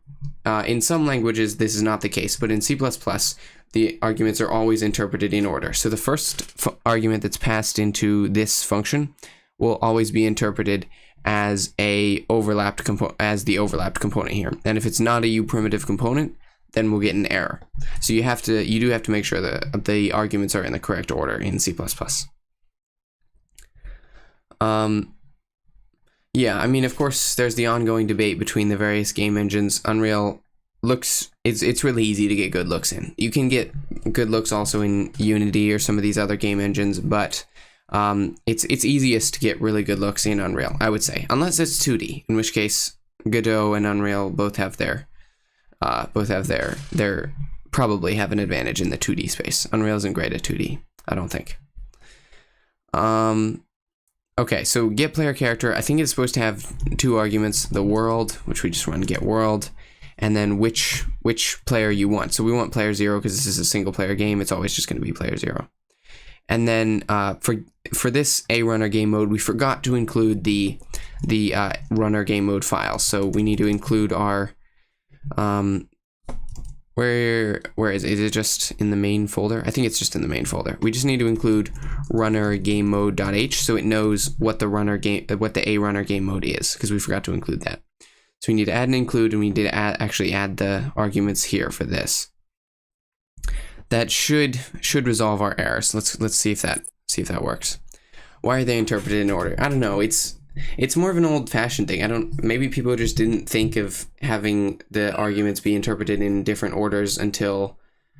in some languages, this is not the case, but in C++, the arguments are always interpreted in order. So the first argument that's passed into this function will always be interpreted as the overlapped component here. And if it's not a uprimitive component, then we'll get an error. So you do have to make sure that the arguments are in the correct order in C++. Yeah, I mean, of course, there's the ongoing debate between the various game engines. Unreal looks, it's really easy to get good looks in. You can get good looks also in Unity or some of these other game engines, but it's easiest to get really good looks in Unreal, I would say, unless it's 2D, in which case Godot and Unreal both have their probably have an advantage in the 2D space. Unreal isn't great at 2D, I don't think. Okay, so get player character, I think it's supposed to have two arguments, the world, which we just run get world, and then which player you want. So we want player 0 because this is a single player game, it's always just going to be player 0. And then for this A runner game mode, we forgot to include the runner game mode file. So we need to include our where is it? Is it just in the main folder? I think it's just in the main folder. We just need to include runner game mode.h so it knows what the A runner game mode is, because we forgot to include that. So we need to add and include, and we need to actually add the arguments here for this. That should resolve our errors. Let's see if that works. Why are they interpreted in order? I don't know. It's It's more of an old-fashioned thing. I don't. Maybe people just didn't think of having the arguments be interpreted in different orders until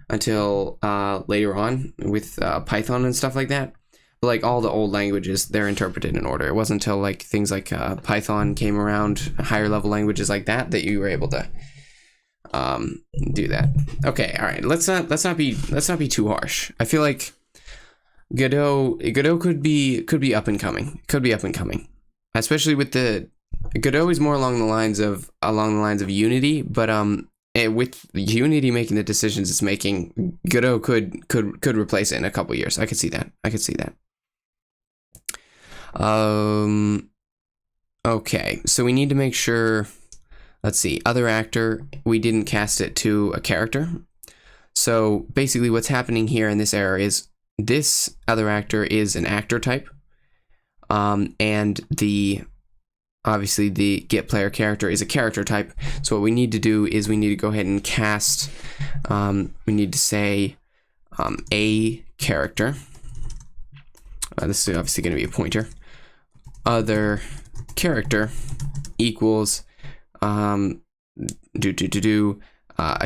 later on with Python and stuff like that. But like all the old languages, they're interpreted in order. It wasn't until like things like Python came around, higher level languages like that, that you were able to do that. Okay, all right. Let's not be too harsh. I feel like Godot could be up and coming. Could be up and coming. Especially with the Godot is more along the lines of Unity, but with Unity making the decisions it's making, Godot could replace it in a couple years. I could see that. Okay, so we need to make sure. Let's see, other actor. We didn't cast it to a character. So basically, what's happening here in this error is this other actor is an actor type. And obviously the get player character is a character type. So what we need to do is we need to go ahead and cast, we need to say a character. This is obviously going to be a pointer. Other character equals a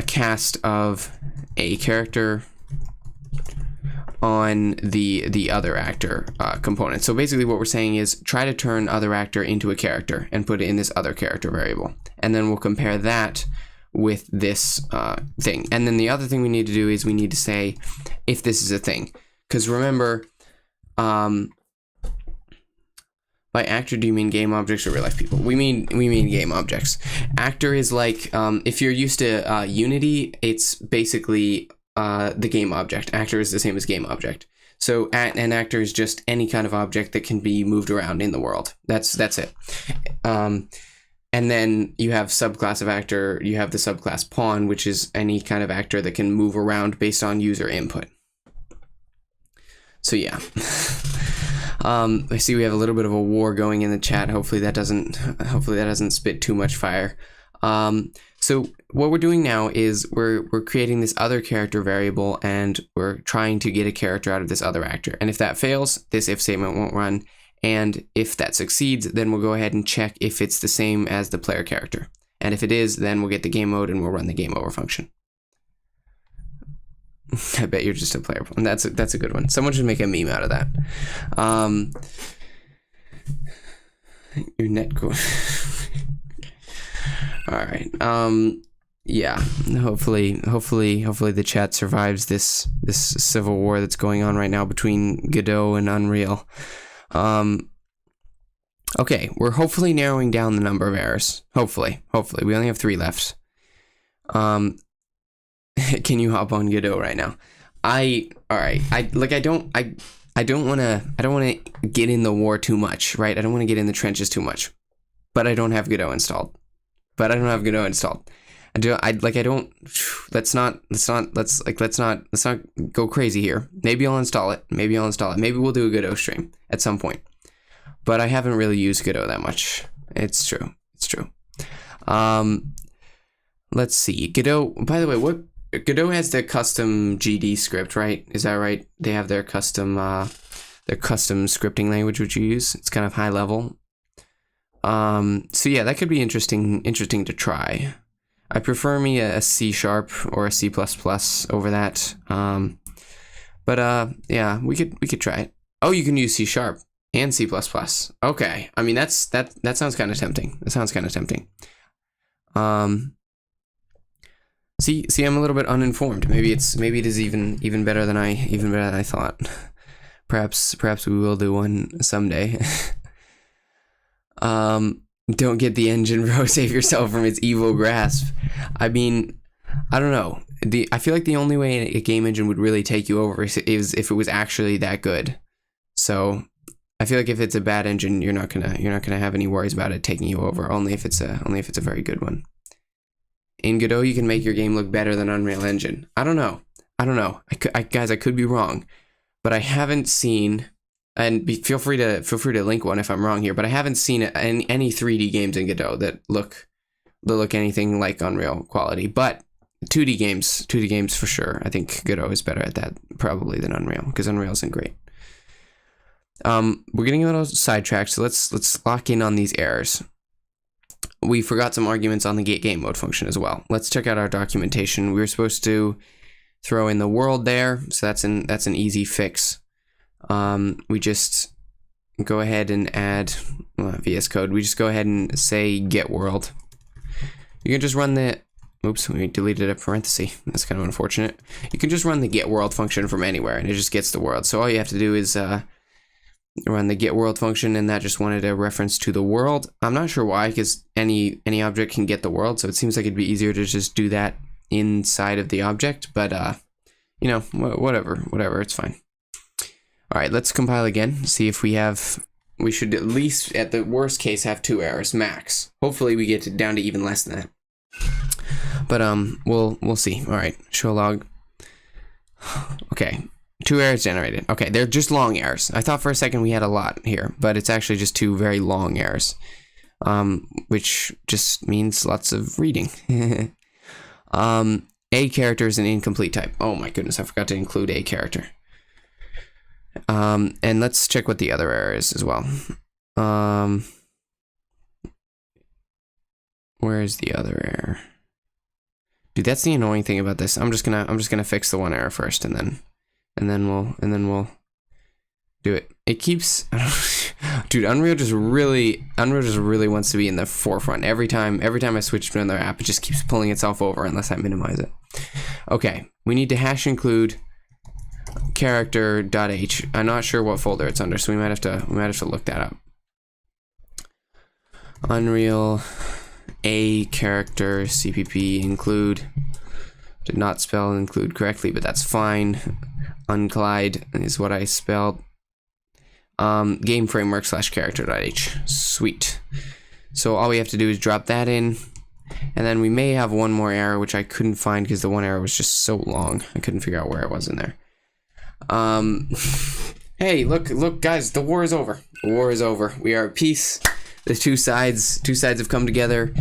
cast of a character on the other actor component. So basically what we're saying is try to turn other actor into a character and put it in this other character variable. And then we'll compare that with this thing. And then the other thing we need to do is we need to say if this is a thing. Because remember, by actor, do you mean game objects or real life people? We mean game objects. Actor is like, if you're used to Unity, it's basically the game object. Actor is the same as game object. So an actor is just any kind of object that can be moved around in the world. That's it. And then you have subclass of actor. You have the subclass pawn, which is any kind of actor that can move around based on user input. So yeah. I see we have a little bit of a war going in the chat. Hopefully that doesn't spit too much fire. So what we're doing now is we're creating this other character variable, and we're trying to get a character out of this other actor. And if that fails, this if statement won't run. And if that succeeds, then we'll go ahead and check if it's the same as the player character. And if it is, then we'll get the game mode and we'll run the game over function. I bet you're just a player. And that's a good one. Someone should make a meme out of that. Your net code. All right. Yeah. Hopefully the chat survives this civil war that's going on right now between Godot and Unreal. Okay, we're hopefully narrowing down the number of errors. Hopefully. We only have 3 left. Can you hop on Godot right now? I don't want to get in the war too much, right? I don't want to get in the trenches too much. But I don't have Godot installed. Let's not go crazy here. Maybe I'll install it. Maybe we'll do a Godot stream at some point. But I haven't really used Godot that much. It's true. Let's see. Godot, by the way, Godot has their custom GD script, right? Is that right? They have their custom scripting language which you use. It's kind of high level. So yeah, that could be interesting to try. I prefer me a C# or a C++ over that. Yeah, we could try it. Oh, you can use C# and C++. Okay. I mean, that sounds kind of tempting. See, I'm a little bit uninformed. Maybe it is even better than I thought. Perhaps we will do one someday. Don't get the engine, bro. Save yourself from its evil grasp. I mean, I don't know. I feel like the only way a game engine would really take you over is if it was actually that good. So I feel like if it's a bad engine, you're not gonna have any worries about it taking you over. Only if it's a very good one. In Godot, you can make your game look better than Unreal Engine. I don't know. Guys, I could be wrong, but I haven't seen. And feel free to link one if I'm wrong here, but I haven't seen any 3D games in Godot that look anything like Unreal quality. But 2D games for sure. I think Godot is better at that probably than Unreal, because Unreal isn't great. We're getting a little sidetracked, so let's lock in on these errors. We forgot some arguments on the getGame mode function as well. Let's check out our documentation. We were supposed to throw in the world there, so that's an easy fix. We just go ahead and add VS Code. We just go ahead and say get world. You can just run the oops, we deleted a parenthesis. That's kind of unfortunate. You can just run the get world function from anywhere, and it just gets the world. So all you have to do is run the get world function, and that just wanted a reference to the world. I'm not sure why, because any object can get the world, so it seems like it'd be easier to just do that inside of the object. But you know, whatever, it's fine. All right, let's compile again. See if we have. We should at least, at the worst case, have 2 errors max. Hopefully, we get it down to even less than that. But we'll see. All right, show log. Okay, 2 errors generated. Okay, they're just long errors. I thought for a second we had a lot here, but it's actually just 2 very long errors, which just means lots of reading. A character is an incomplete type. Oh my goodness, I forgot to include a character. And let's check what the other error is as well. Where is the other error? Dude, that's the annoying thing about this. I'm just gonna fix the one error first, and then we'll do it. It keeps dude, Unreal just really wants to be in the forefront. Every time I switch to another app, it just keeps pulling itself over unless I minimize it. Okay, we need to hash include character.h. I'm not sure what folder it's under, so we might have to look that up. Unreal a character cpp include. Did not spell include correctly, but that's fine. Unclide is what I spelled. Game framework / character.h. Sweet. So all we have to do is drop that in, and then we may have one more error, which I couldn't find because the one error was just so long. I couldn't figure out where it was in there. Hey, look, guys, the war is over. The war is over. We are at peace. The two sides have come together.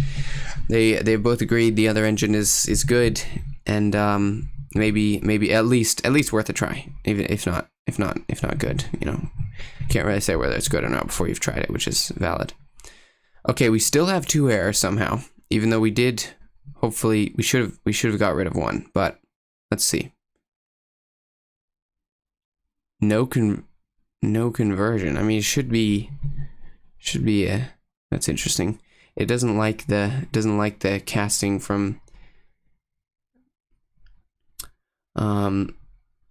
They both agreed the other engine is good, and maybe at least worth a try. Even if not good, you know. Can't really say whether it's good or not before you've tried it, which is valid. Okay, we still have 2 errors somehow, even though we did. Hopefully, we should have got rid of one, but let's see. No conversion. I mean, it should be that's interesting. It doesn't like the casting from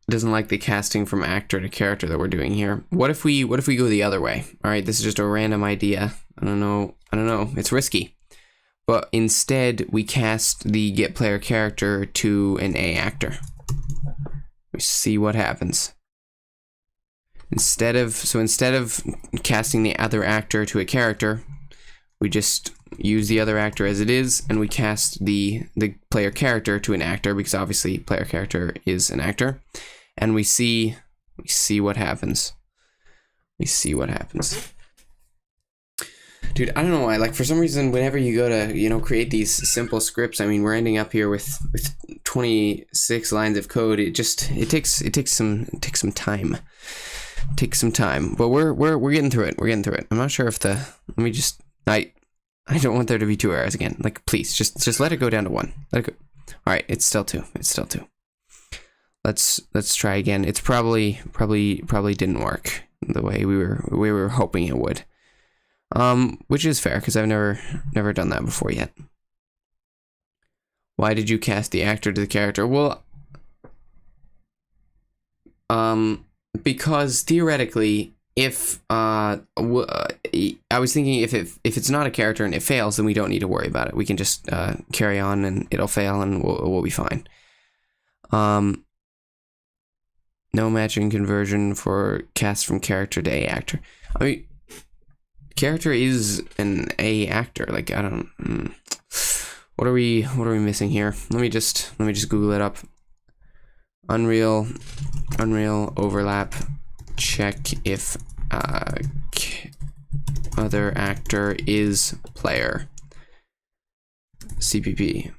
doesn't like the casting from actor to character that we're doing here. What if we go the other way? All right, this is just a random idea. I don't know. It's risky. But instead, we cast the get player character to an A actor. We see what happens. Instead of casting the other actor to a character, we just use the other actor as it is, and we cast the player character to an actor, because obviously player character is an actor, and we see what happens. We see what happens. Dude, I don't know why. Like, for some reason, whenever you go to, you know, create these simple scripts, I mean, we're ending up here with 26 lines of code. It takes some time. Take some time, but we're getting through it. We're getting through it. I'm not sure if I don't want there to be 2 errors again. Like, please, just let it go down to 1. Let it go. All right, it's still 2. It's still 2. Let's try again. It's probably didn't work the way we were hoping it would. Which is fair, because I've never done that before yet. Why did you cast the actor to the character? Well, because theoretically, if I was thinking if it's not a character and it fails, then we don't need to worry about it. We can just carry on and it'll fail and we'll be fine. No matching conversion for cast from character to A actor. I mean, character is an A actor. Like, I don't. What are we missing here? Let me just Google it up. Unreal overlap. Check if other actor is player. CPP.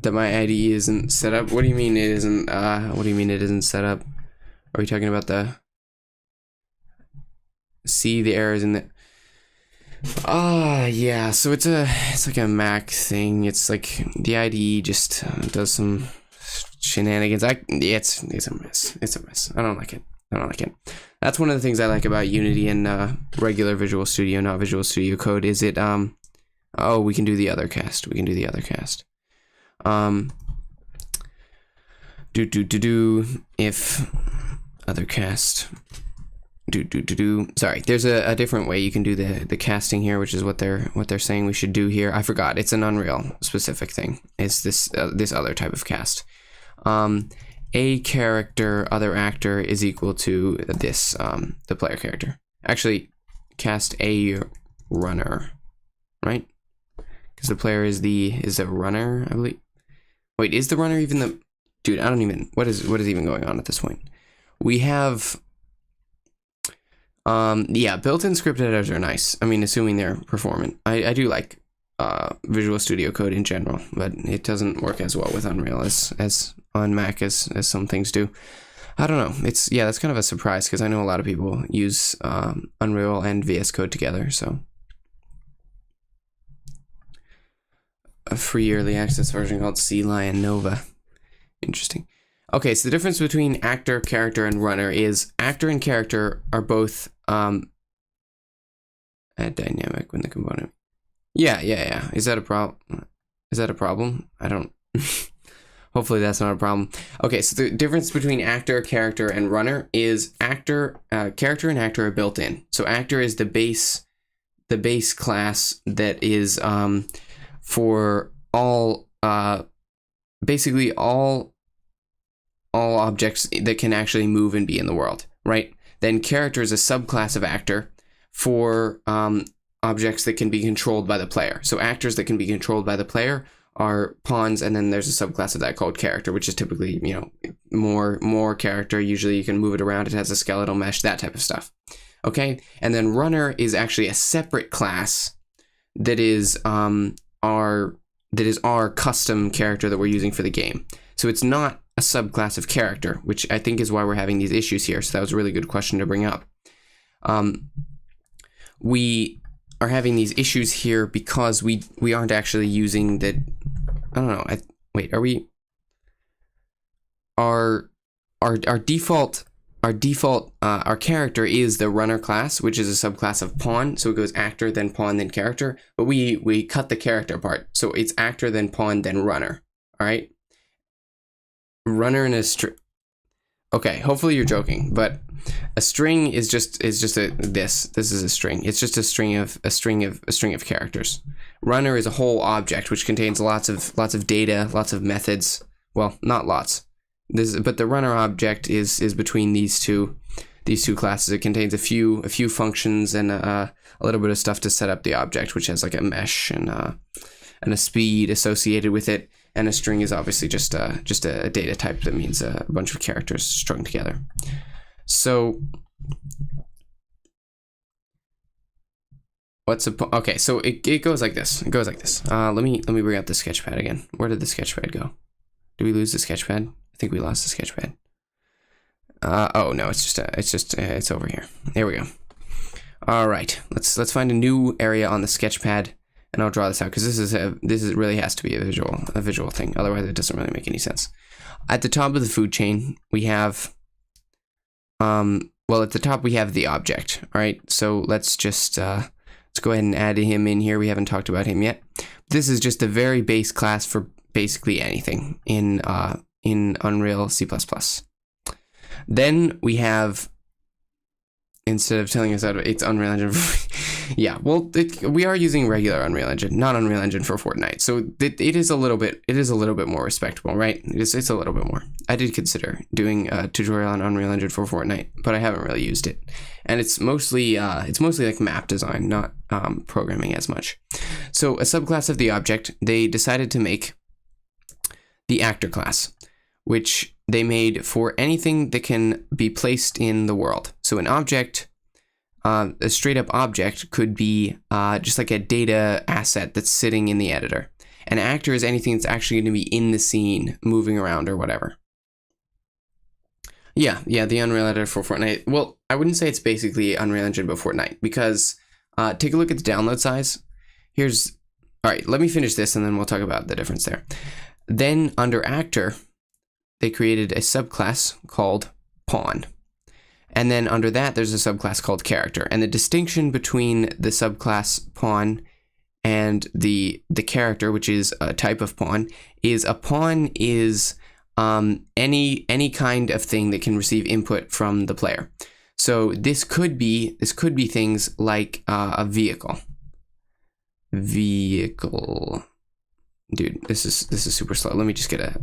That my ID isn't set up. What do you mean it isn't? What do you mean it isn't set up? Are we talking about the... See the errors in the... yeah, so it's like a Mac thing. It's like the IDE just does some shenanigans. It's a mess. It's a mess. I don't like it. I don't like it. That's one of the things I like about Unity and regular Visual Studio, not Visual Studio Code, is it, oh, we can do the other cast. We can do the other cast. If other cast... Sorry, there's a different way you can do the casting here, which is what they're saying we should do here. I forgot. It's an Unreal specific thing. It's this this other type of cast. A character other actor is equal to this the player character. Actually, cast a runner, right? Because the player is a runner, I believe. Wait, is the runner even the... Dude, I don't even... What is even going on at this point? We have... yeah, built-in script editors are nice. I mean, assuming they're performant. I do like Visual Studio Code in general, but it doesn't work as well with Unreal as on Mac as some things do. I don't know. That's kind of a surprise because I know a lot of people use Unreal and VS Code together, so. A free early access version called Sea Lion Nova. Interesting. Okay, so the difference between actor, character, and runner is actor and character are both add dynamic when the component. Yeah. Is that a problem? Is that a problem? I don't. Hopefully that's not a problem. Okay, so the difference between actor, character, and runner is character and actor are built in. So actor is the base class that is for all basically all objects that can actually move and be in the world, right? Then character is a subclass of actor for objects that can be controlled by the player. So actors that can be controlled by the player are pawns, and then there's a subclass of that called character, which is typically, you know, more character. Usually you can move it around. It has a skeletal mesh, that type of stuff. Okay, and then runner is actually a separate class that is our custom character that we're using for the game. So it's not a subclass of character, which I think is why we're having these issues here. So that was a really good question to bring up. We are having these issues here because we aren't actually using the... I don't know. Wait, are we... Our default character is the runner class, which is a subclass of pawn. So it goes actor, then pawn, then character. But we cut the character part. So it's actor, then pawn, then runner. All right. Runner in a string. Okay, hopefully you're joking, but a string is just this is a string. It's just a string of characters. Runner is a whole object which contains lots of data, lots of methods. Well, not lots. But the runner object is between these two classes. It contains a few functions and a little bit of stuff to set up the object, which has like a mesh and a speed associated with it. And a string is obviously just a data type that means a bunch of characters strung together. So okay? So it goes like this. It goes like this. Let me bring up the sketchpad again. Where did the sketchpad go? Did we lose the sketchpad? I think we lost the sketchpad. Oh no, it's over here. There we go. All right, let's find a new area on the sketchpad. And I'll draw this out because this really has to be a visual thing. Otherwise, it doesn't really make any sense. At the top of the food chain, we have, well, at the top we have the object. All right, so let's just let's go ahead and add him in here. We haven't talked about him yet. This is just a very base class for basically anything in Unreal C++. Then we have, instead of telling us that it's Unreal Engine, yeah, well, we are using regular Unreal Engine, not Unreal Engine for Fortnite. So it is a little bit more respectable, right? It's a little bit more. I did consider doing a tutorial on Unreal Engine for Fortnite, but I haven't really used it. And it's mostly like map design, not programming as much. So a subclass of the object, they decided to make the actor class, which they made for anything that can be placed in the world. So an object, a straight up object could be just like a data asset that's sitting in the editor. An actor is anything that's actually going to be in the scene, moving around or whatever. Yeah, the Unreal Editor for Fortnite. Well, I wouldn't say it's basically Unreal Engine but Fortnite, because take a look at the download size. All right, let me finish this and then we'll talk about the difference there. Then under Actor, they created a subclass called Pawn. And then under that, there's a subclass called Character. And the distinction between the subclass Pawn and the character, which is a type of pawn, is a pawn is any kind of thing that can receive input from the player. So this could be things like a vehicle. Dude, this is super slow. Let me just get a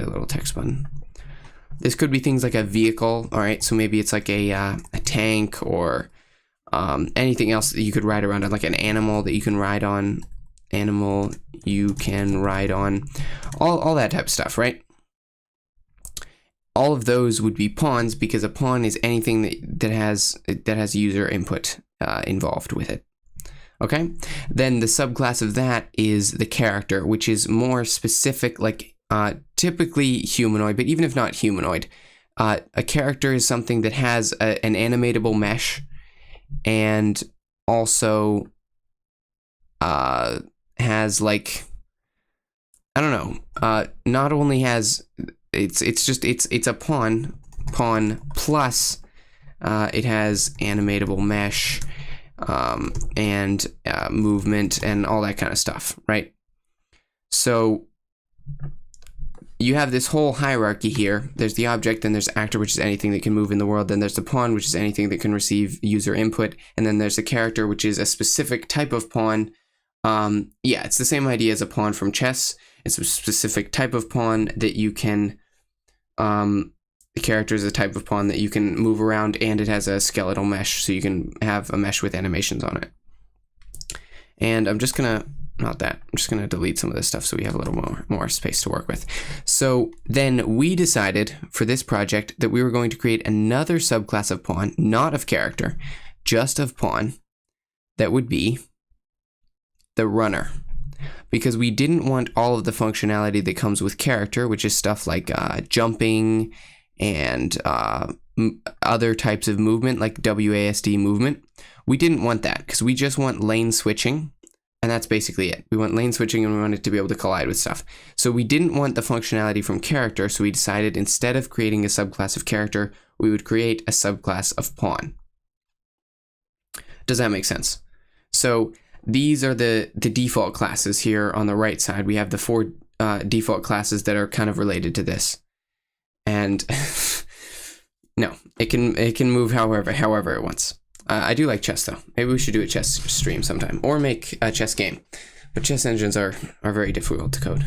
little text button. This could be things like a vehicle. All right, so maybe it's like a tank, or anything else that you could ride around on, like an animal that you can ride on. All that type of stuff, right? All of those would be pawns, because a pawn is anything that has user input involved with it. Okay, then the subclass of that is the character, which is more specific, like typically humanoid, but even if not humanoid, a character is something that has an animatable mesh, and also has, like, I don't know, not only has it's a pawn plus it has animatable mesh and movement and all that kind of stuff, right? So you have this whole hierarchy here. There's the object, then there's actor, which is anything that can move in the world, then there's the pawn, which is anything that can receive user input, and then there's the character, which is a specific type of pawn. Yeah, it's the same idea as a pawn from chess. It's a specific type of pawn that you can the character is a type of pawn that you can move around, and it has a skeletal mesh, so you can have a mesh with animations on it. And I'm just gonna delete some of this stuff so we have a little more space to work with. So then we decided for this project that we were going to create another subclass of pawn, not of character, just of pawn, that would be the runner. Because we didn't want all of the functionality that comes with character, which is stuff like jumping and other types of movement, like WASD movement. We didn't want that, because we just want lane switching, and that's basically it. We want lane switching, and we want it to be able to collide with stuff. So we didn't want the functionality from character, so we decided instead of creating a subclass of character, we would create a subclass of pawn. Does that make sense? So these are the default classes here on the right side. We have the 4 default classes that are kind of related to this. And no, it can move however it wants. I do like chess though. Maybe we should do a chess stream sometime, or make a chess game. But chess engines are very difficult to code.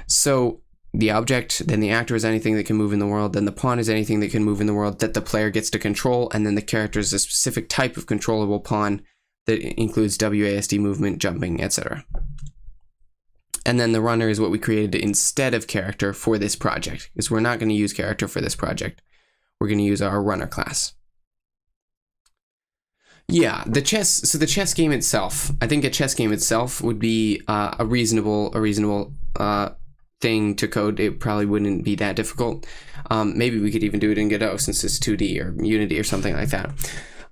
So the object, then the actor is anything that can move in the world, then the pawn is anything that can move in the world that the player gets to control, and then the character is a specific type of controllable pawn that includes WASD movement, jumping, etc. And then the runner is what we created instead of character for this project, because we're not going to use character for this project. We're going to use our runner class. Yeah, the chess game itself, I think a chess game itself would be a reasonable thing to code. It probably wouldn't be that difficult. Maybe we could even do it in Godot, since it's 2D, or Unity or something like that,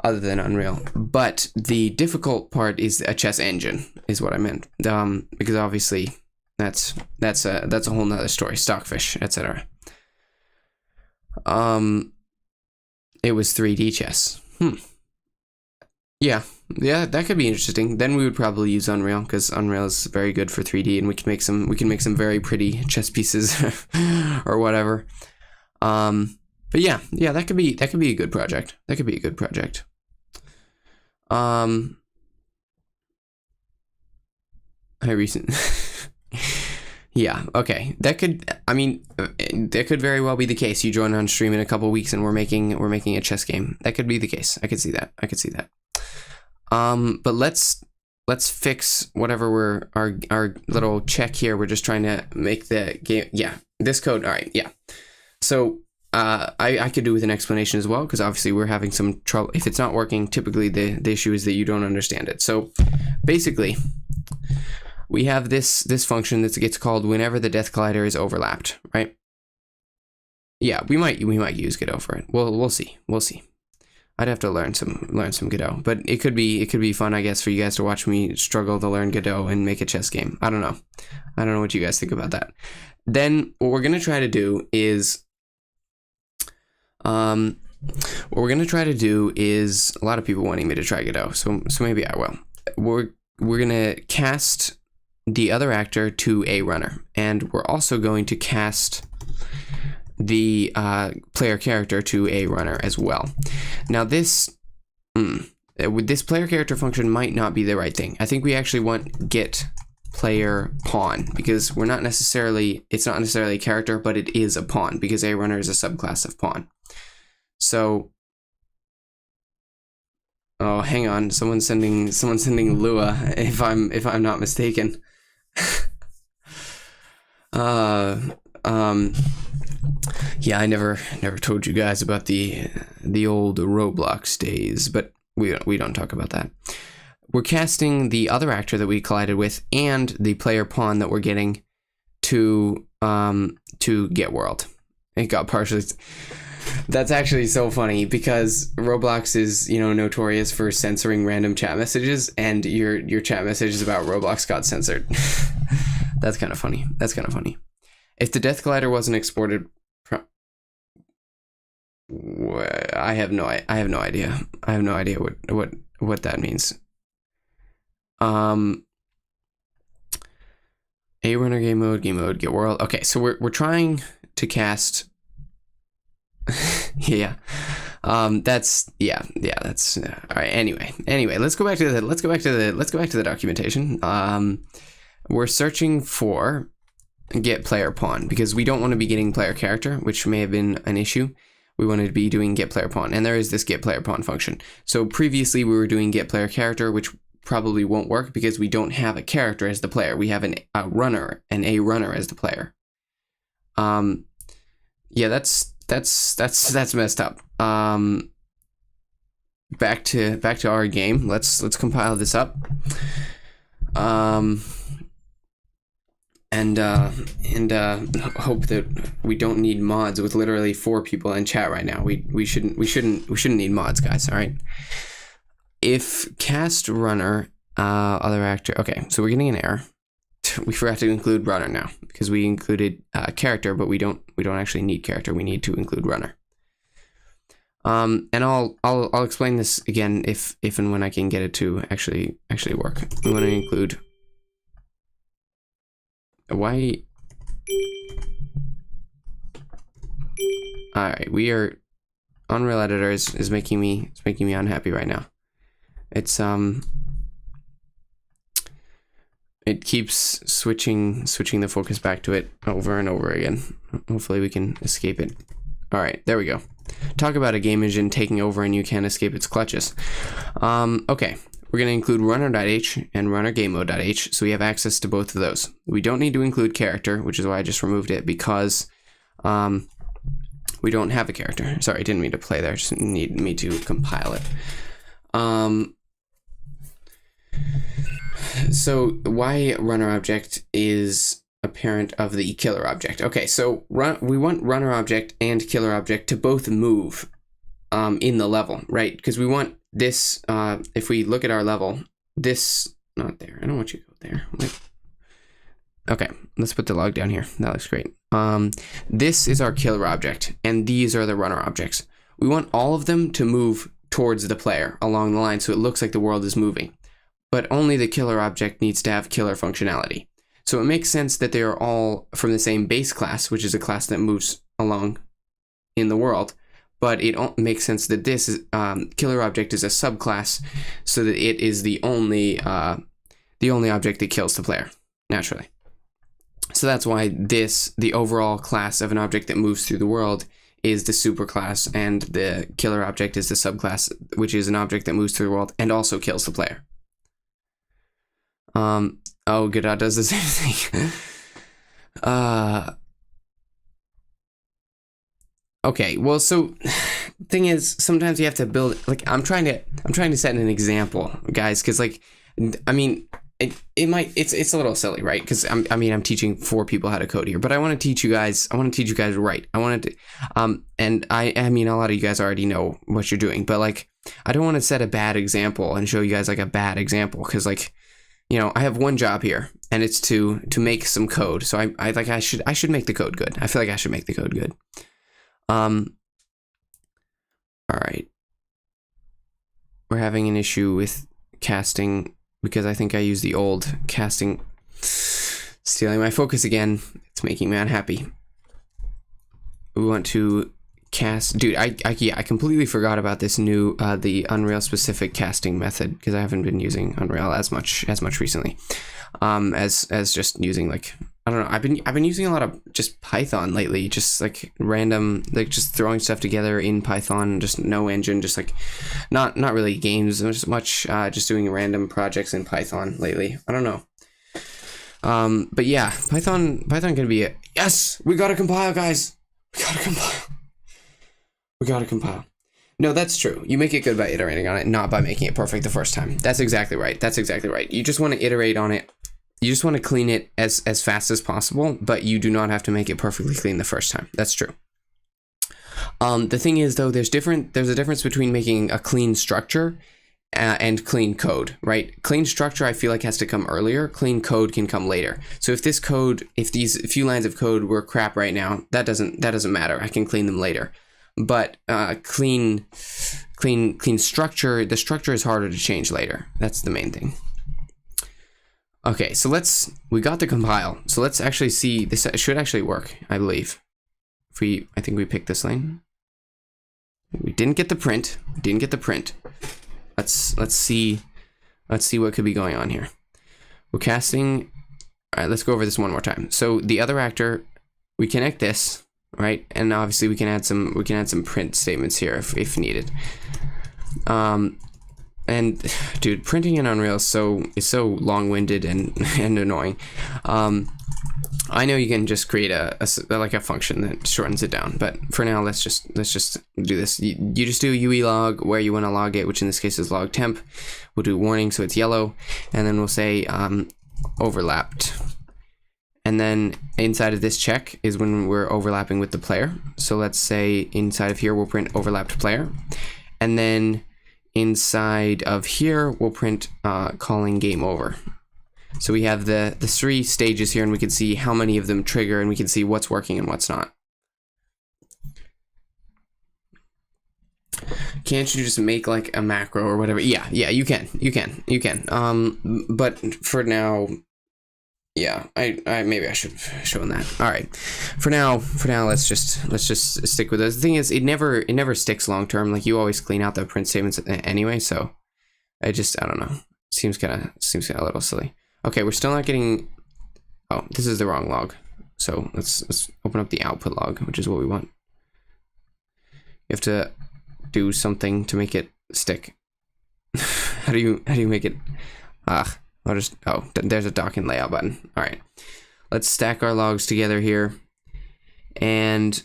other than Unreal. But the difficult part is a chess engine, is what I meant. Because obviously that's a whole nother story, Stockfish, etc. It was 3D chess. Yeah, that could be interesting. Then we would probably use Unreal, because Unreal is very good for 3D, and we can make some very pretty chess pieces or whatever. But yeah, that could be a good project. That could be a good project. Yeah, okay. That could very well be the case. You join on stream in a couple weeks and we're making a chess game. That could be the case. I could see that. But let's fix whatever our little check here. We're just trying to make the game. Yeah, this code. All right. Yeah. So I could do with an explanation as well, because obviously we're having some trouble. If it's not working, typically the issue is that you don't understand it. So basically, we have this function that gets called whenever the Death Collider is overlapped, right? Yeah, we might use Godot for it. We'll see. We'll see. I'd have to learn some Godot, but it could be fun, I guess, for you guys to watch me struggle to learn Godot and make a chess game. I don't know what you guys think about that. Then what we're gonna try to do is, a lot of people wanting me to try Godot, so maybe I will. We're gonna cast the other actor to a runner, and we're also going to cast the player character to a runner as well. Now this player character function might not be the right thing. I think we actually want get player pawn, because it's not necessarily a character, but it is a pawn, because a runner is a subclass of pawn. So, oh, hang on, someone's sending Lua, if I'm not mistaken. Yeah, I never told you guys about the old Roblox days, but we don't talk about that. We're casting the other actor that we collided with and the player pawn that we're getting to Get World. It got partially. That's actually so funny, because Roblox is, notorious for censoring random chat messages, and your chat messages about Roblox got censored. That's kind of funny. If the Death Collider wasn't exported, I have no idea. I have no idea what that means. A runner, game mode, Get World. Okay, so we're trying to cast. Yeah. That's all right. Anyway, let's go back to the documentation. We're searching for get player pawn, because we don't want to be getting player character, which may have been an issue. We wanted to be doing get player pawn, and there is this get player pawn function. So previously we were doing get player character, which probably won't work because we don't have a character as the player. We have a runner as the player. Yeah, that's messed up. Back to our game. Let's compile this up. And hope that we don't need mods with literally 4 people in chat right now. We shouldn't need mods, guys. All right. If cast runner, other actor. Okay, so we're getting an error. We forgot to include runner now, because we included character, but we don't actually need character. We need to include runner. And I'll explain this again if and when I can get it to actually work. We want to include. Why? All right, we are. Unreal Editor is making me unhappy right now. It's it keeps switching the focus back to it over and over again. Hopefully we can escape it. All right, there we go. Talk about a game engine taking over and you can't escape its clutches. Okay. We're going to include runner.h and runnergamemode.h, so we have access to both of those. We don't need to include character, which is why I just removed it, because we don't have a character. Sorry, I didn't mean to play there. I just need me to compile it. So why runner object is a parent of the killer object. Okay, so we want runner object and killer object to both move in the level, right? Because we want this, if we look at our level, this, not there. I don't want you to go there. Wait. Okay, let's put the log down here. That looks great. This is our killer object, and these are the runner objects. We want all of them to move towards the player along the line, so it looks like the world is moving. But only the killer object needs to have killer functionality. So it makes sense that they are all from the same base class, which is a class that moves along in the world. But it makes sense that this is, killer object is a subclass, so that it is the only object that kills the player naturally. So that's why the overall class of an object that moves through the world is the superclass, and the killer object is the subclass, which is an object that moves through the world and also kills the player. Oh, Godot does the same thing. Okay, well, so thing is, sometimes you have to build, like, I'm trying to set an example, guys, because, like, I mean, it's a little silly, right? Because I'm teaching 4 people how to code here, but I want to teach you guys right. I wanted to and I mean a lot of you guys already know what you're doing, but like I don't want to set a bad example and show you guys like a bad example, because like, you know, I have one job here and it's to make some code. So I should make the code good. I feel like I should make the code good. All right. We're having an issue with casting because I think I used the old casting, stealing my focus again. It's making me unhappy. We want to cast, dude. I completely forgot about this new the Unreal specific casting method, because I haven't been using Unreal as much recently, as just using like, I don't know. I've been using a lot of just Python lately, just like random, like just throwing stuff together in Python, just no engine, just like not really games as much, just doing random projects in Python lately. I don't know. But yeah, Python can be a, yes, we gotta compile, guys. We gotta compile. No, that's true. You make it good by iterating on it, not by making it perfect the first time. That's exactly right. You just want to iterate on it. You just want to clean it as fast as possible, but you do not have to make it perfectly clean the first time. That's true. The thing is, though, there's a difference between making a clean structure and clean code, right? Clean structure, I feel like, has to come earlier. Clean code can come later. So if this code, if these few lines of code were crap right now, that doesn't matter. I can clean them later. But clean structure, the structure is harder to change later. That's the main thing. Okay, so we got the compile. So let's actually see, this should actually work, I believe. I think we picked this lane. We didn't get the print. Let's see what could be going on here. We're casting. All right, let's go over this one more time. So the other actor, we connect this, right? And obviously we can add some print statements here if needed. And dude, printing in Unreal is so long-winded and annoying. I know you can just create a function that shortens it down, but for now let's just do this. You just do UE log where you want to log it, which in this case is log temp. We'll do warning, so it's yellow, and then we'll say overlapped. And then inside of this check is when we're overlapping with the player. So let's say inside of here we'll print overlapped player, and then inside of here we'll print calling game over. So we have the 3 stages here, and we can see how many of them trigger, and we can see what's working and what's not. Can't you just make like a macro or whatever? Yeah, you can. But for now, yeah, I maybe I should have shown that. All right, for now, let's just stick with this. The thing is, it never sticks long term. Like, you always clean out the print statements anyway. So I don't know. Seems kind of a little silly. Okay, we're still not getting. Oh, this is the wrong log. So let's open up the output log, which is what we want. You have to do something to make it stick. How do you make it? There's a dock and layout button. All right, let's stack our logs together here. And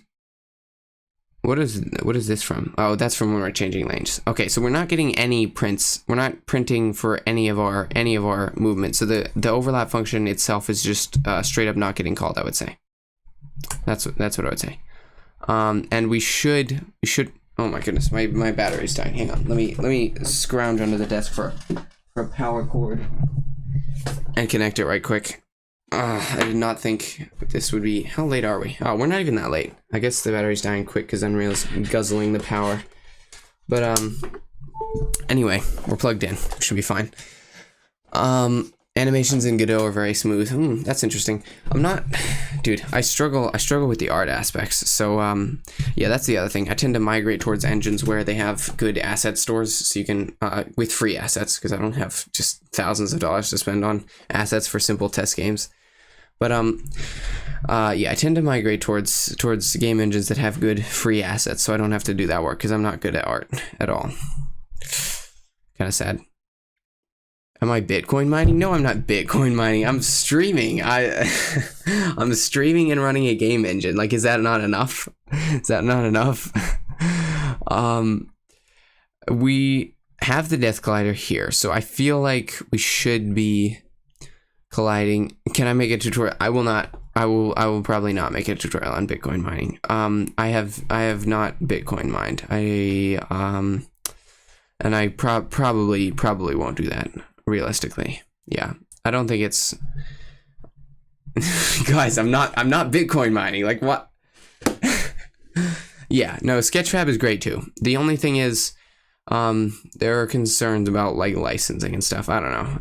what is this from? Oh, that's from when we're changing lanes. Okay, so we're not getting any prints. We're not printing for any of our movements. So the overlap function itself is just straight up not getting called, I would say. That's what I would say. And we should. Oh my goodness, my battery's dying. Hang on. Let me scrounge under the desk for a power cord and connect it right quick. I did not think this would be. How late are we? Oh, we're not even that late. I guess the battery's dying quick because Unreal's guzzling the power. But anyway, we're plugged in. Should be fine. Animations in Godot are very smooth. That's interesting. Dude, I struggle with the art aspects. So yeah, that's the other thing. I tend to migrate towards engines where they have good asset stores, so you can with free assets, because I don't have just thousands of dollars to spend on assets for simple test games. But yeah, I tend to migrate towards game engines that have good free assets, so I don't have to do that work, because I'm not good at art at all. Kind of sad. Am I Bitcoin mining? No, I'm not Bitcoin mining. I'm streaming. I'm streaming and running a game engine. Like, is that not enough? We have the Death Collider here, so I feel like we should be colliding. Can I make a tutorial? I will not. I will probably not make a tutorial on Bitcoin mining. I have not Bitcoin mined. And I probably won't do that realistically. Yeah. I don't think it's guys, I'm not Bitcoin mining. Like what? Yeah, no, Sketchfab is great too. The only thing is there are concerns about like licensing and stuff. I don't know.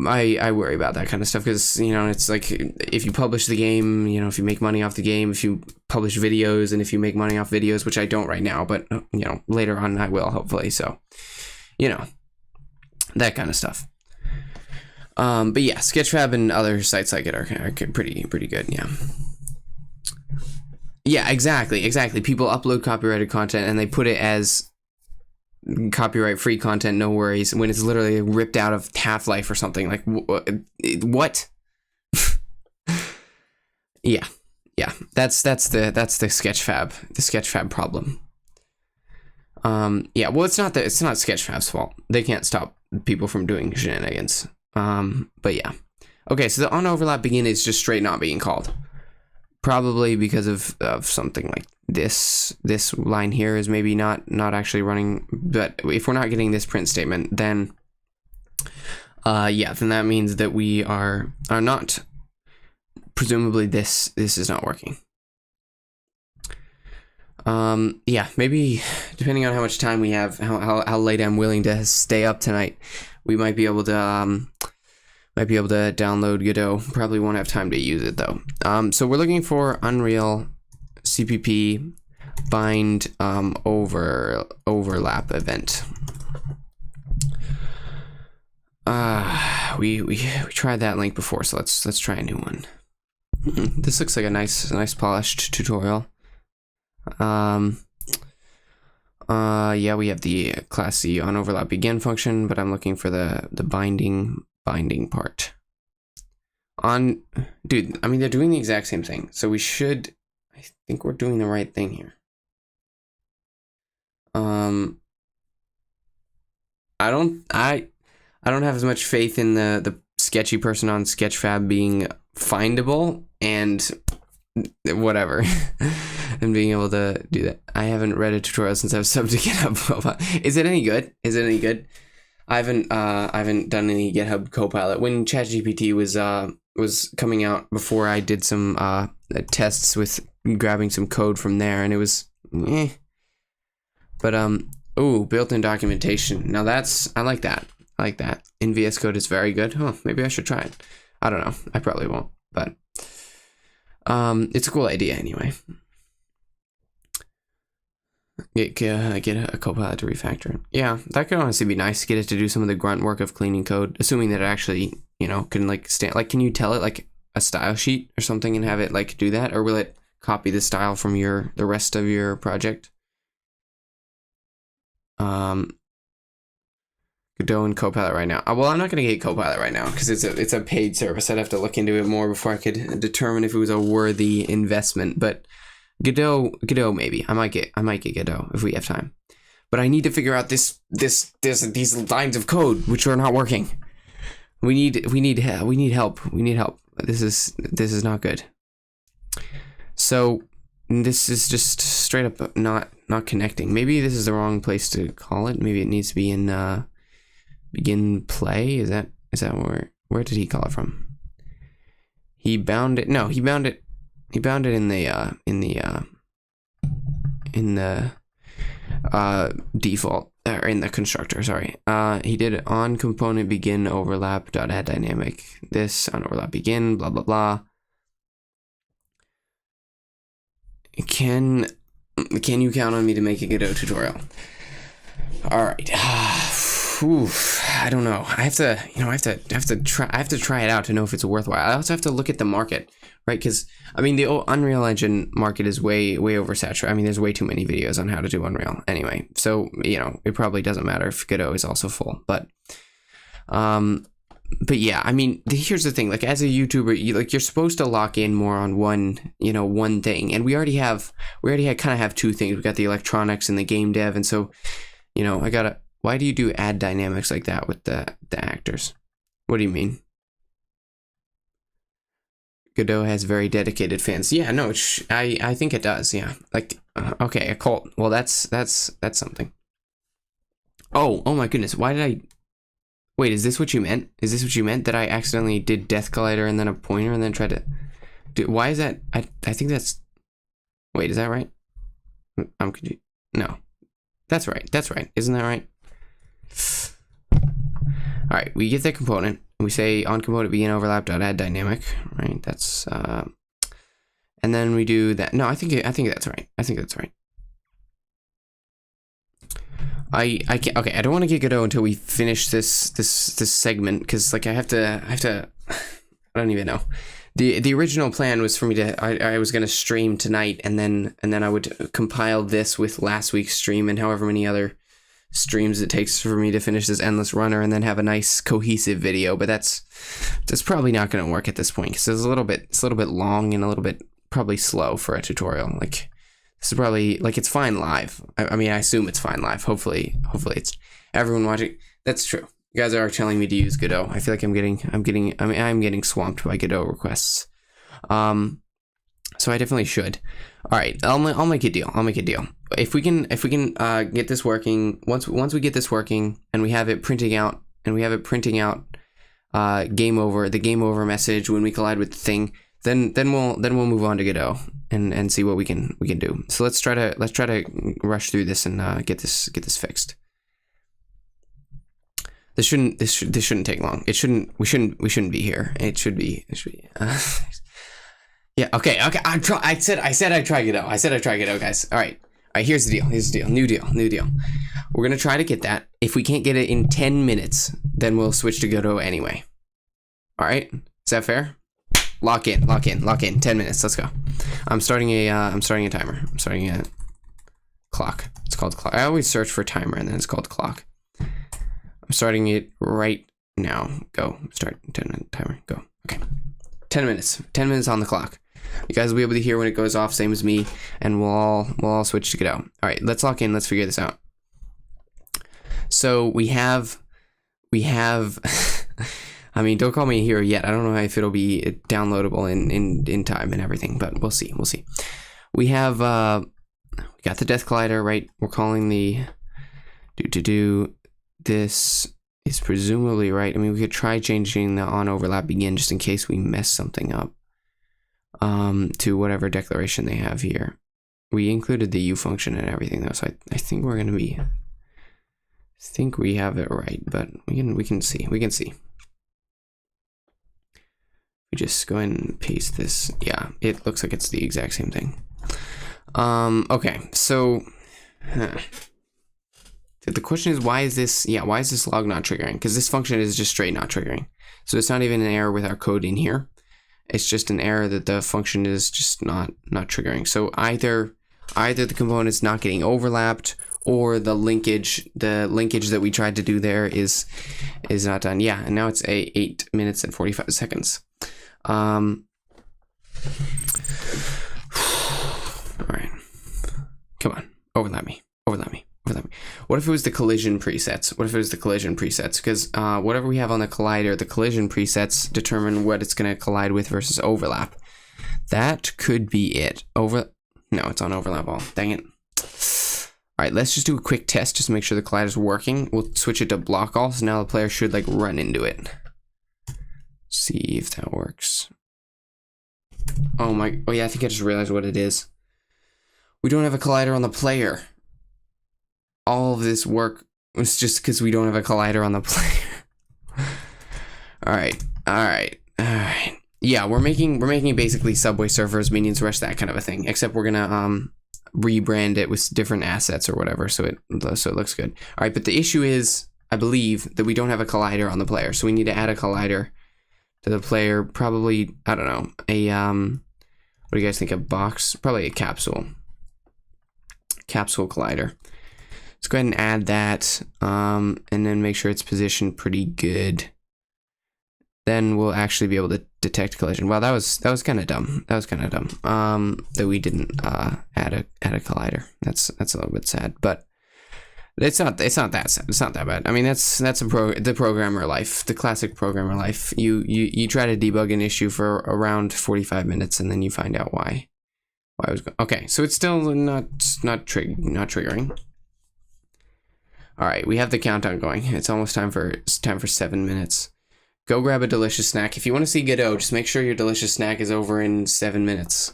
I worry about that kind of stuff because, you know, it's like if you publish the game, you know, if you make money off the game, if you publish videos, and if you make money off videos, which I don't right now, but, you know, later on I will, hopefully. So, you know, that kind of stuff. But yeah, Sketchfab and other sites like it are pretty good, yeah. Yeah, exactly. People upload copyrighted content and they put it as copyright free content, no worries, when it's literally ripped out of Half-Life or something. Like what? yeah, that's the Sketchfab problem. Yeah, well, it's not Sketchfab's fault. They can't stop people from doing shenanigans. But yeah, okay, so the on overlap begin is just straight not being called, probably because of something like this line here is maybe not actually running. But if we're not getting this print statement, then yeah, then that means that we are not, presumably this is not working. Yeah, maybe depending on how much time we have, how late I'm willing to stay up tonight, we might be able to download Godot. Probably won't have time to use it though. So we're looking for Unreal CPP bind overlap event. We tried that link before, so let's try a new one. This looks like a nice polished tutorial. Yeah, we have the class C on overlap begin function, but I'm looking for the binding part. Dude, I mean, they're doing the exact same thing, so I think we're doing the right thing here. I don't have as much faith in the sketchy person on Sketchfab being findable and whatever and being able to do that. I haven't read a tutorial since I've subbed to GitHub. Is it any good? I haven't done any GitHub Copilot. When ChatGPT was coming out, before I did some tests with grabbing some code from there, and it was But built-in documentation. Now I like that. In VS Code is very good. Oh, maybe I should try it. I don't know. I probably won't, but it's a cool idea anyway. Get a Copilot to refactor it. Yeah, that could honestly be nice. Get it to do some of the grunt work of cleaning code, assuming that it actually, you know, can like stand. Like, can you tell it like a style sheet or something and have it like do that, or will it copy the style from the rest of your project? Godot and Copilot right now. Well, I'm not gonna get Copilot right now because it's a paid service. I'd have to look into it more before I could determine if it was a worthy investment. But Godot maybe. I might get Godot if we have time. But I need to figure out these lines of code which are not working. We need help. This is not good. So this is just straight up not connecting. Maybe this is the wrong place to call it. Maybe it needs to be in begin play. Is that where did he call it from? He bound it in the default, or in the constructor, sorry. He did it on component begin overlap dot add dynamic, this on overlap begin, blah blah blah. Can you count on me to make a Godot tutorial? All right. I don't know. I have to try it out to know if it's worthwhile. I also have to look at the market, right? Because I mean, the Unreal Engine market is way oversaturated. I mean, there's way too many videos on how to do Unreal anyway. So, you know, it probably doesn't matter if Godot is also full. But yeah, I mean, here's the thing. Like, as a YouTuber, you're supposed to lock in more on one thing, and we already kind of have two things. We got the electronics and the game dev, and so, you know, why do you do add dynamics like that with the actors? What do you mean? Godot has very dedicated fans. Yeah, no, I think it does. Yeah, like okay, a cult. Well, that's something. Oh my goodness, why did I? Wait, is this what you meant? Is this what you meant, that I accidentally did Death Collider and then a pointer and then tried to do? Why is that? I think that's. Wait, is that right? I'm confused. No, that's right. That's right. Isn't that right? All right, we get the component. We say on component begin overlap dot add dynamic. Right. That's and then we do that. No, I think that's right. I think that's right. I can't. Okay, I don't want to get Godot until we finish this segment, because like I have to. I don't even know. The original plan was for me to. I was gonna stream tonight, and then I would compile this with last week's stream and however many other streams it takes for me to finish this endless runner, and then have a nice cohesive video. But that's probably not going to work at this point, because it's a little bit long and a little bit probably slow for a tutorial. Like this is probably like it's fine live. I mean, I assume it's fine live. Hopefully it's everyone watching. That's true. You guys are telling me to use Godot. I feel like I'm getting swamped by Godot requests. So I definitely should. All right, I'll make a deal. If we can get this working, once we get this working and we have it printing out game over, the game over message when we collide with the thing, then we'll move on to Godot and see what we can do. So let's try to rush through this and get this fixed. This shouldn't take long. We shouldn't be here. It should be. Yeah. Okay. I said I'd try Godot. Guys. All right. Here's the deal. New deal. We're gonna try to get that. If we can't get it in 10 minutes, then we'll switch to Godot anyway. All right. Is that fair? Lock in. 10 minutes. Let's go. I'm starting a timer. I'm starting a clock. It's called clock. I always search for timer and then it's called clock. I'm starting it right now. Go. Start 10-minute timer. Go. Okay. 10 minutes. 10 minutes on the clock. You guys will be able to hear when it goes off, same as me, and we'll all switch to Godot. All right, let's lock in. Let's figure this out. So we have. I mean, don't call me a hero yet. I don't know if it'll be downloadable in time and everything, but we'll see. We have we got the Death Collider, right? We're calling the this is presumably right. I mean, we could try changing the on overlap begin just in case we mess something up. To whatever declaration they have here. We included the U function and everything though, so I think we're gonna be. I think we have it right, but we can see. We just go ahead and paste this. Yeah, it looks like it's the exact same thing. Okay, so the question is, why is this log not triggering? Because this function is just straight not triggering. So it's not even an error with our code in here. It's just an error that the function is just not triggering. So either the component's not getting overlapped, or the linkage that we tried to do there is not done. Yeah, and now it's 8 minutes and 45 seconds. All right, come on, overlap me. What if it was the collision presets? Because whatever we have on the collider, the collision presets determine what it's going to collide with versus overlap. That could be it. No, it's on overlap all. Dang it. All right, let's just do a quick test just to make sure the collider's working. We'll switch it to block all, so now the player should like run into it. See if that works. Oh yeah, I think I just realized what it is. We don't have a collider on the player. All of this work was just because we don't have a collider on the player. All right. Yeah, we're making basically Subway Surfers, Minions Rush, that kind of a thing. Except we're gonna rebrand it with different assets or whatever, so it looks good. All right, but the issue is, I believe, that we don't have a collider on the player, so we need to add a collider to the player. Probably, I don't know, a what do you guys think? A box? Probably a capsule collider. Let's go ahead and add that, and then make sure it's positioned pretty good. Then we'll actually be able to detect collision. Wow, that was kind of dumb. That we didn't add a collider. That's a little bit sad, but It's not that sad. It's not that bad. I mean, that's the programmer life, the classic programmer life. You try to debug an issue for around 45 minutes, and then you find out why it was going. Okay, so it's still not triggering. All right, we have the countdown going. It's almost time for 7 minutes. Go grab a delicious snack. If you want to see Godot, just make sure your delicious snack is over in 7 minutes.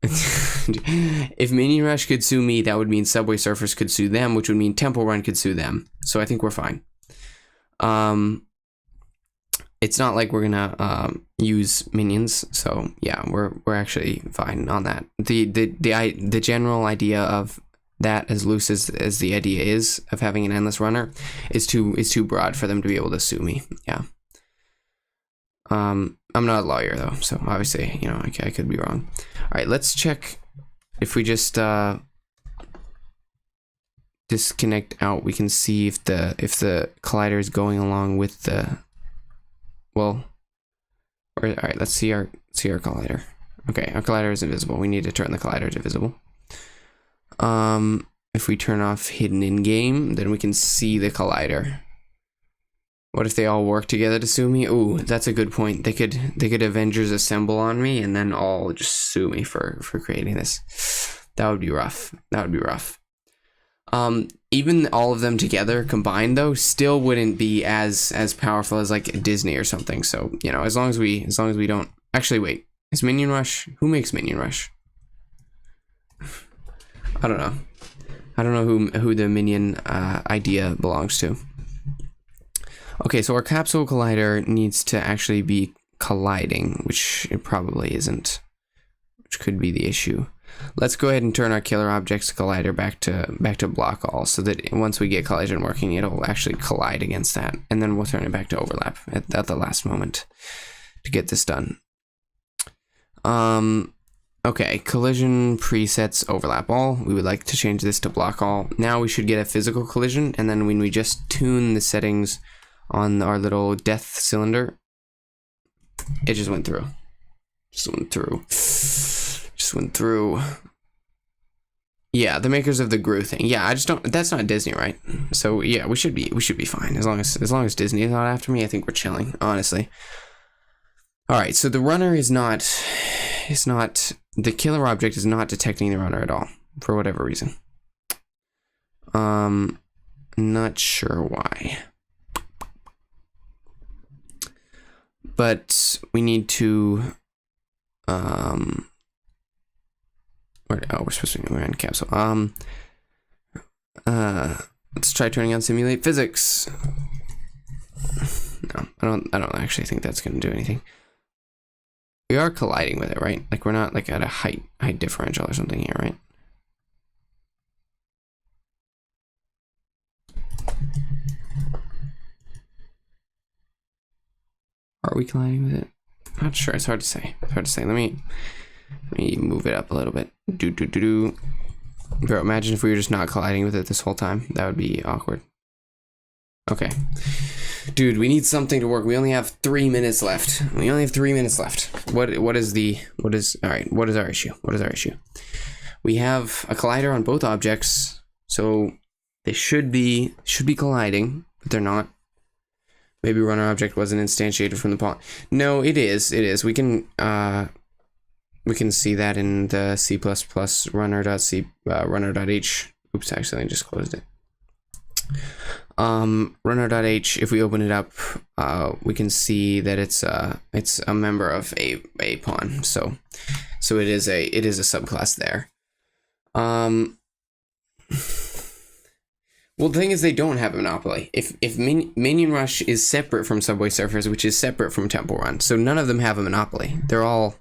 If Minion Rush could sue me, that would mean Subway Surfers could sue them, which would mean Temple Run could sue them. So I think we're fine. It's not like we're gonna use minions, so yeah, we're actually fine on that. The general idea of that, as loose as the idea is of having an endless runner, is too broad for them to be able to sue me. Yeah. I'm not a lawyer though, so obviously, you know, I could be wrong. All right, let's check if we just disconnect out. We can see if the collider is going along with the. Well, all right. Let's see our collider. Okay, our collider is invisible. We need to turn the collider to visible. If we turn off hidden in game, then we can see the collider. What if they all work together to sue me? Ooh, that's a good point. They could Avengers assemble on me and then all just sue me for creating this. That would be rough. That would be rough. Even all of them together combined though still wouldn't be as powerful as like Disney or something. So, you know, as long as we don't actually wait. Is Minion Rush? Who makes Minion Rush? I don't know. I don't know who the Minion idea belongs to. Okay, so our capsule collider needs to actually be colliding, which it probably isn't, which could be the issue. Let's go ahead and turn our killer objects collider back to block all, so that once we get collision working, it'll actually collide against that, and then we'll turn it back to overlap at the last moment to get this done. Okay, collision presets overlap all. We would like to change this to block all. Now we should get a physical collision, and then when we just tune the settings on our little death cylinder, it just went through. Just went through. Yeah, the makers of the Gru thing. Yeah, I just don't. That's not Disney, right? So yeah, we should be fine as long as Disney is not after me. I think we're chilling, honestly. All right, so the runner is not. The killer object is not detecting the runner at all for whatever reason. Not sure why. But we need to, we're supposed to be in capsule. Let's try turning on simulate physics. No, I don't actually think that's going to do anything. We are colliding with it, right? Like we're not like at a height differential or something here, right? Are we colliding with it? Not sure. It's hard to say. Let me move it up a little bit. Bro, imagine if we were just not colliding with it this whole time. That would be awkward. Okay. Dude, we need something to work. We only have 3 minutes left. What is our issue? We have a collider on both objects, so they should be colliding, but they're not. Maybe runner object wasn't instantiated from the pawn. No, it is. We can see that in the C++ runner.h. Oops, actually I just closed it. Runner.h, if we open it up, we can see that it's a member of a pawn. So it is a subclass there. Well, the thing is, they don't have a monopoly. If Minion Rush is separate from Subway Surfers, which is separate from Temple Run, so none of them have a monopoly. They're all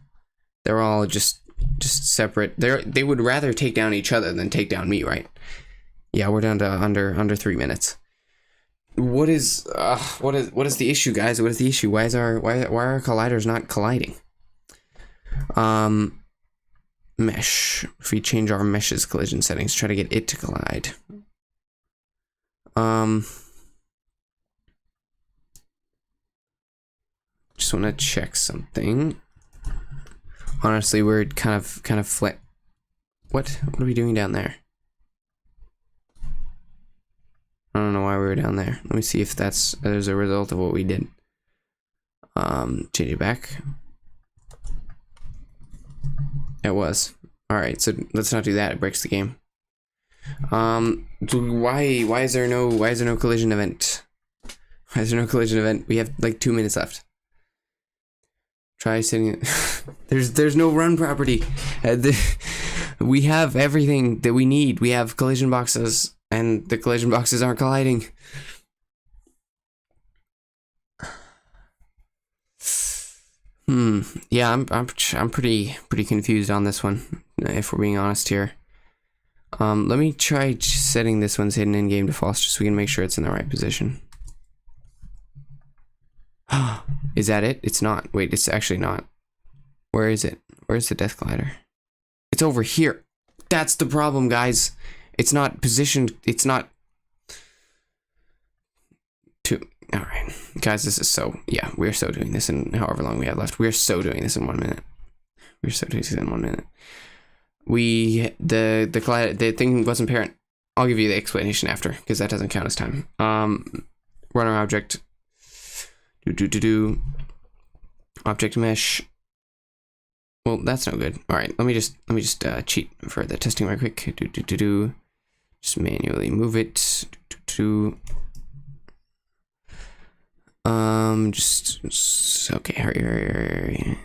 just separate. They would rather take down each other than take down me, right? Yeah, we're down to under 3 minutes. What is the issue, guys? What is the issue? Why are our colliders not colliding? Mesh. If we change our mesh's collision settings, try to get it to collide. Just want to check something. Honestly, we're kind of flat. What are we doing down there? I don't know why we were down there. Let me see if there's a result of what we did. Change it back. It was. Alright, so let's not do that. It breaks the game. Why is there no collision event? Why is there no collision event? We have like 2 minutes left. Try sitting. There's no run property. We have everything that we need. We have collision boxes, and the collision boxes aren't colliding. Yeah, I'm pretty confused on this one, if we're being honest here. Let me try setting this one's hidden in-game defaults just so we can make sure it's in the right position. Is that it? It's not. Wait, it's actually not. Where is it? Where's the death glider? It's over here. That's the problem, guys. It's not positioned. It's not. All right, guys. This is so. Yeah, we're so doing this in however long we have left. We're so doing this in 1 minute. We're so doing this in 1 minute. The thing wasn't parent. I'll give you the explanation after because that doesn't count as time. Runner object. Object mesh. Well, that's no good. All right, let me just cheat for the testing right quick. Just manually move it. Just okay. Hurry.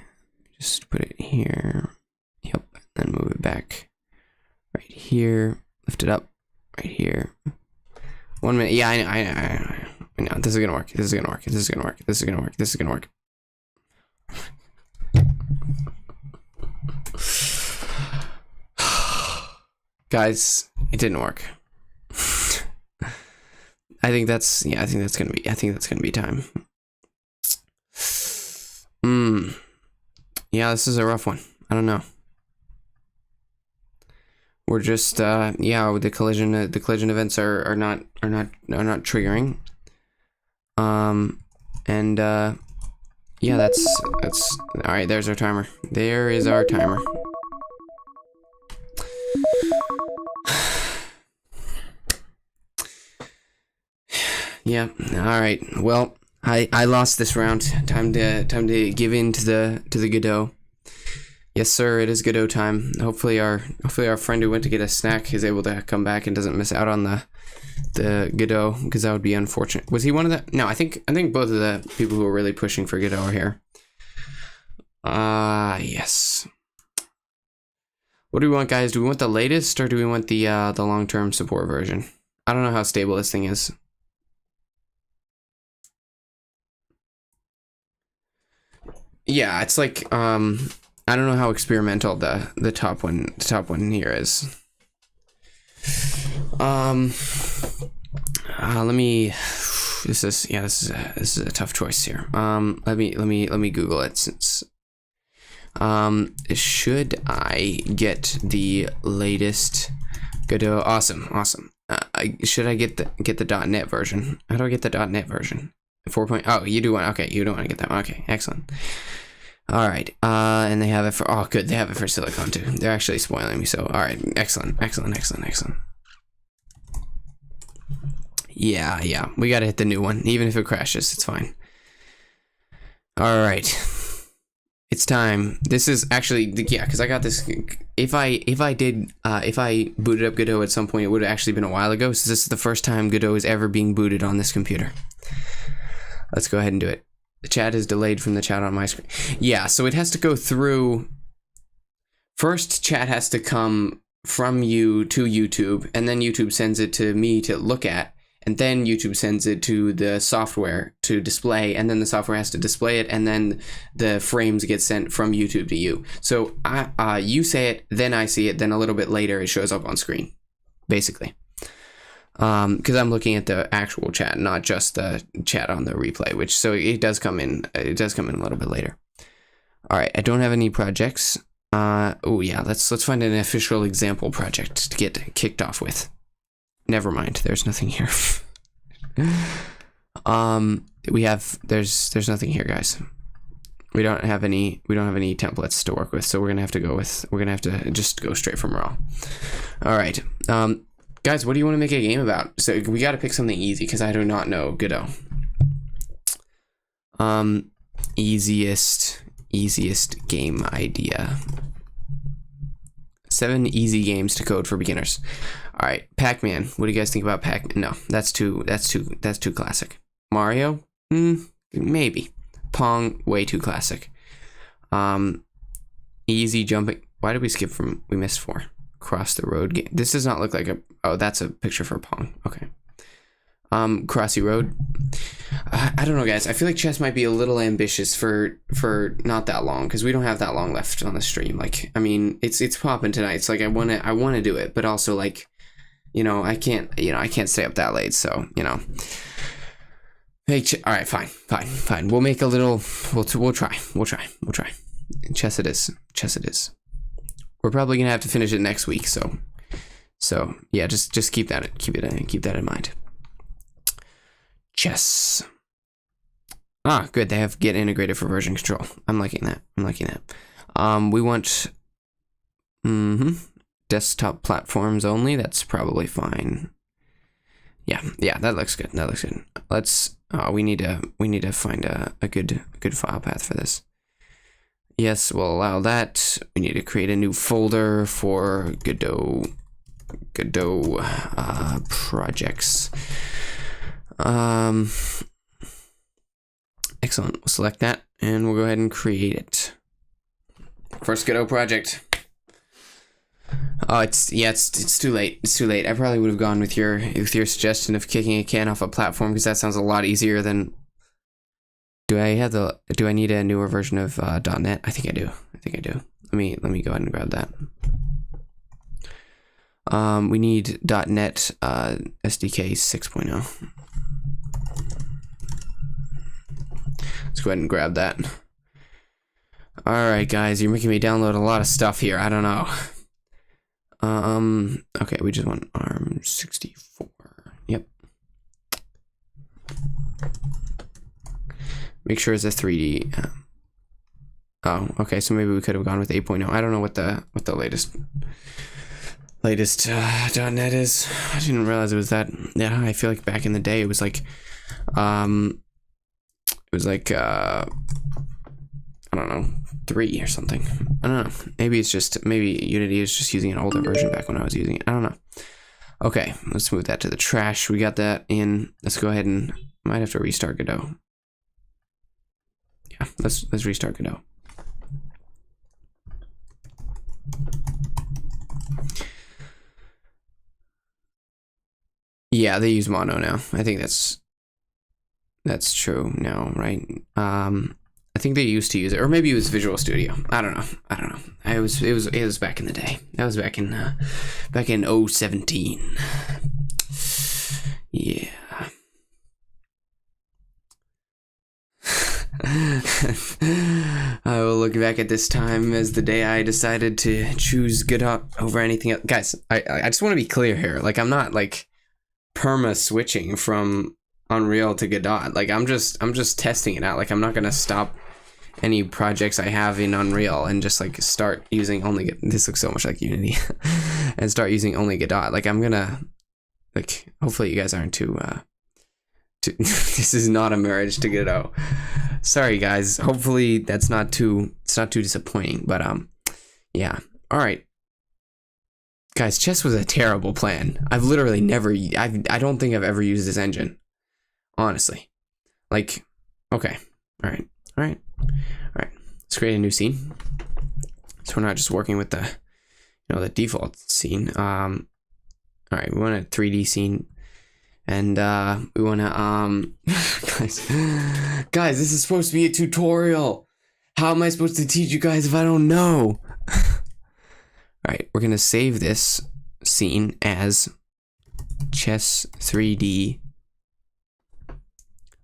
Just put it here. Yep. Then move it back. Right here. Lift it up. Right here. 1 minute. Yeah, I know. This is gonna work. This is gonna work. This is gonna work. This is gonna work. This is gonna work. Guys, it didn't work. I think that's gonna be time. Yeah, this is a rough one. I don't know. We're just yeah, the collision events are not triggering. Yeah, that's all right. There's our timer. There is our timer. Yeah. All right. Well, I lost this round. Time to give in to the Godot. Yes, sir. It is Godot time. Hopefully our friend who went to get a snack is able to come back and doesn't miss out on the Godot, because that would be unfortunate. Was he one of the? No, I think both of the people who are really pushing for Godot are here. Yes. What do we want, guys? Do we want the latest or do we want the long-term support version? I don't know how stable this thing is. Yeah, it's like I don't know how experimental the top one here is. Let me. This is a tough choice here. Let me Google it since. Should I get the latest Godot? Awesome. Should I get the .NET version? How do I get the .NET version? 4. Oh, you do want. Okay, you don't want to get that one. Okay, excellent. All right. And they have it for. Oh, good. They have it for Silicon too. They're actually spoiling me. So, all right. Excellent. Yeah. We gotta hit the new one, even if it crashes. It's fine. All right. It's time. This is actually because I got this. If I booted up Godot at some point, it would have actually been a while ago. So this is the first time Godot is ever being booted on this computer. Let's go ahead and do it. The chat is delayed from the chat on my screen. Yeah, so it has to go through. First, chat has to come from you to YouTube, and then YouTube sends it to me to look at, and then YouTube sends it to the software to display, and then the software has to display it, and then the frames get sent from YouTube to you. So you say it, then I see it, then a little bit later it shows up on screen, basically. Because I'm looking at the actual chat, not just the chat on the replay, which so it does come in. It does come in a little bit later. All right, I don't have any projects. Oh yeah, let's find an official example project to get kicked off with. Never mind, there's nothing here. There's nothing here, guys. We don't have any templates to work with, so we're gonna have to just go straight from raw. All right. Guys, what do you want to make a game about? So we got to pick something easy because I do not know Godot. Easiest game idea. 7 easy games to code for beginners. All right, Pac-Man. What do you guys think about Pac-Man? No, that's too classic. Mario? Maybe. Pong, way too classic. Easy jumping. Why did we skip from? We missed 4. Cross the road game. This does not look like a. Oh, that's a picture for Pong. Okay. Crossy Road. I don't know, guys. I feel like chess might be a little ambitious for not that long because we don't have that long left on the stream. Like, I mean, it's popping tonight. It's like I want to do it, but also like, I can't stay up that late. So hey, all right, fine. We'll make a little. We'll try. Chess it is. We're probably gonna have to finish it next week. So yeah, just keep that in mind. Chess. Ah, good. They have Git integrated for version control. I'm liking that. We want desktop platforms only. That's probably fine. Yeah, that looks good. Let's we need to find a good file path for this. Yes, we'll allow that. We need to create a new folder for Godot projects. Excellent. We'll select that and we'll go ahead and create it. First Godot project. Oh, it's too late. I probably would have gone with your suggestion of kicking a can off a platform because that sounds a lot easier than. Do I need a newer version of .NET? I think I do. Let me go ahead and grab that. We need .NET SDK 6.0. Let's go ahead and grab that. All right, guys, you're making me download a lot of stuff here. I don't know. Okay, we just want ARM64. Yep. Make sure it's a 3D. Oh, okay, so maybe we could have gone with 8.0. I don't know what the latest .NET is. I didn't realize it was that. Yeah, I feel like back in the day it was like I don't know, 3 or something. I don't know. Maybe Unity is just using an older version back when I was using it. I don't know. Okay, let's move that to the trash. We got that in. Let's go ahead and might have to restart Godot. Yeah, let's restart Godot. Yeah, they use Mono now. I think that's true now, right? I think they used to use it, or maybe it was Visual Studio. I don't know. It was back in the day. That was back in 2017. Yeah. I will look back at this time as the day I decided to choose Godot over anything else. Guys, I just want to be clear here. Like, I'm not like perma switching from Unreal to Godot. Like, I'm just testing it out. Like, I'm not gonna stop any projects I have in Unreal and just like start using only. This looks so much like Unity, and start using only Godot. Like, I'm gonna, like, hopefully you guys aren't too. This is not a marriage to Godot. Sorry, guys. Hopefully that's not too. It's not too disappointing. But yeah. All right. Guys, chess was a terrible plan. I've literally never. I don't think I've ever used this engine. Honestly, like, okay, all right. Let's create a new scene. So we're not just working with the, the default scene. All right, we want a 3D scene, and we want to guys, this is supposed to be a tutorial. How am I supposed to teach you guys if I don't know? All right, we're gonna save this scene as chess 3D.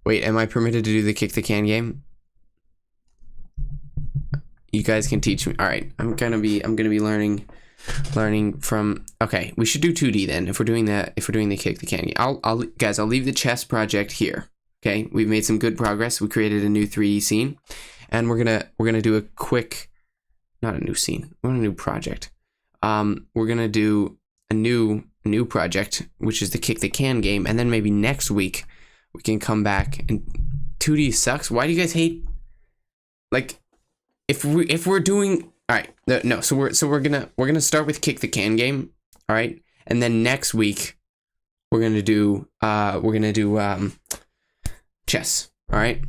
Wait, am I permitted to do the kick the can game? You guys can teach me. All right, I'm gonna be learning from. Okay, we should do 2D then. If we're doing that, if we're doing the kick the can game, I'll leave the chess project here. Okay, we've made some good progress. We created a new 3D scene, and we're gonna do a quick, not a new scene. We're on a new project. We're gonna do a new new project, which is the Kick the Can game, and then maybe next week we can come back. And 2D sucks. Why do you guys hate? Like, if we're doing all right, no. So we're gonna start with Kick the Can game, all right, and then next week we're gonna do chess, all right.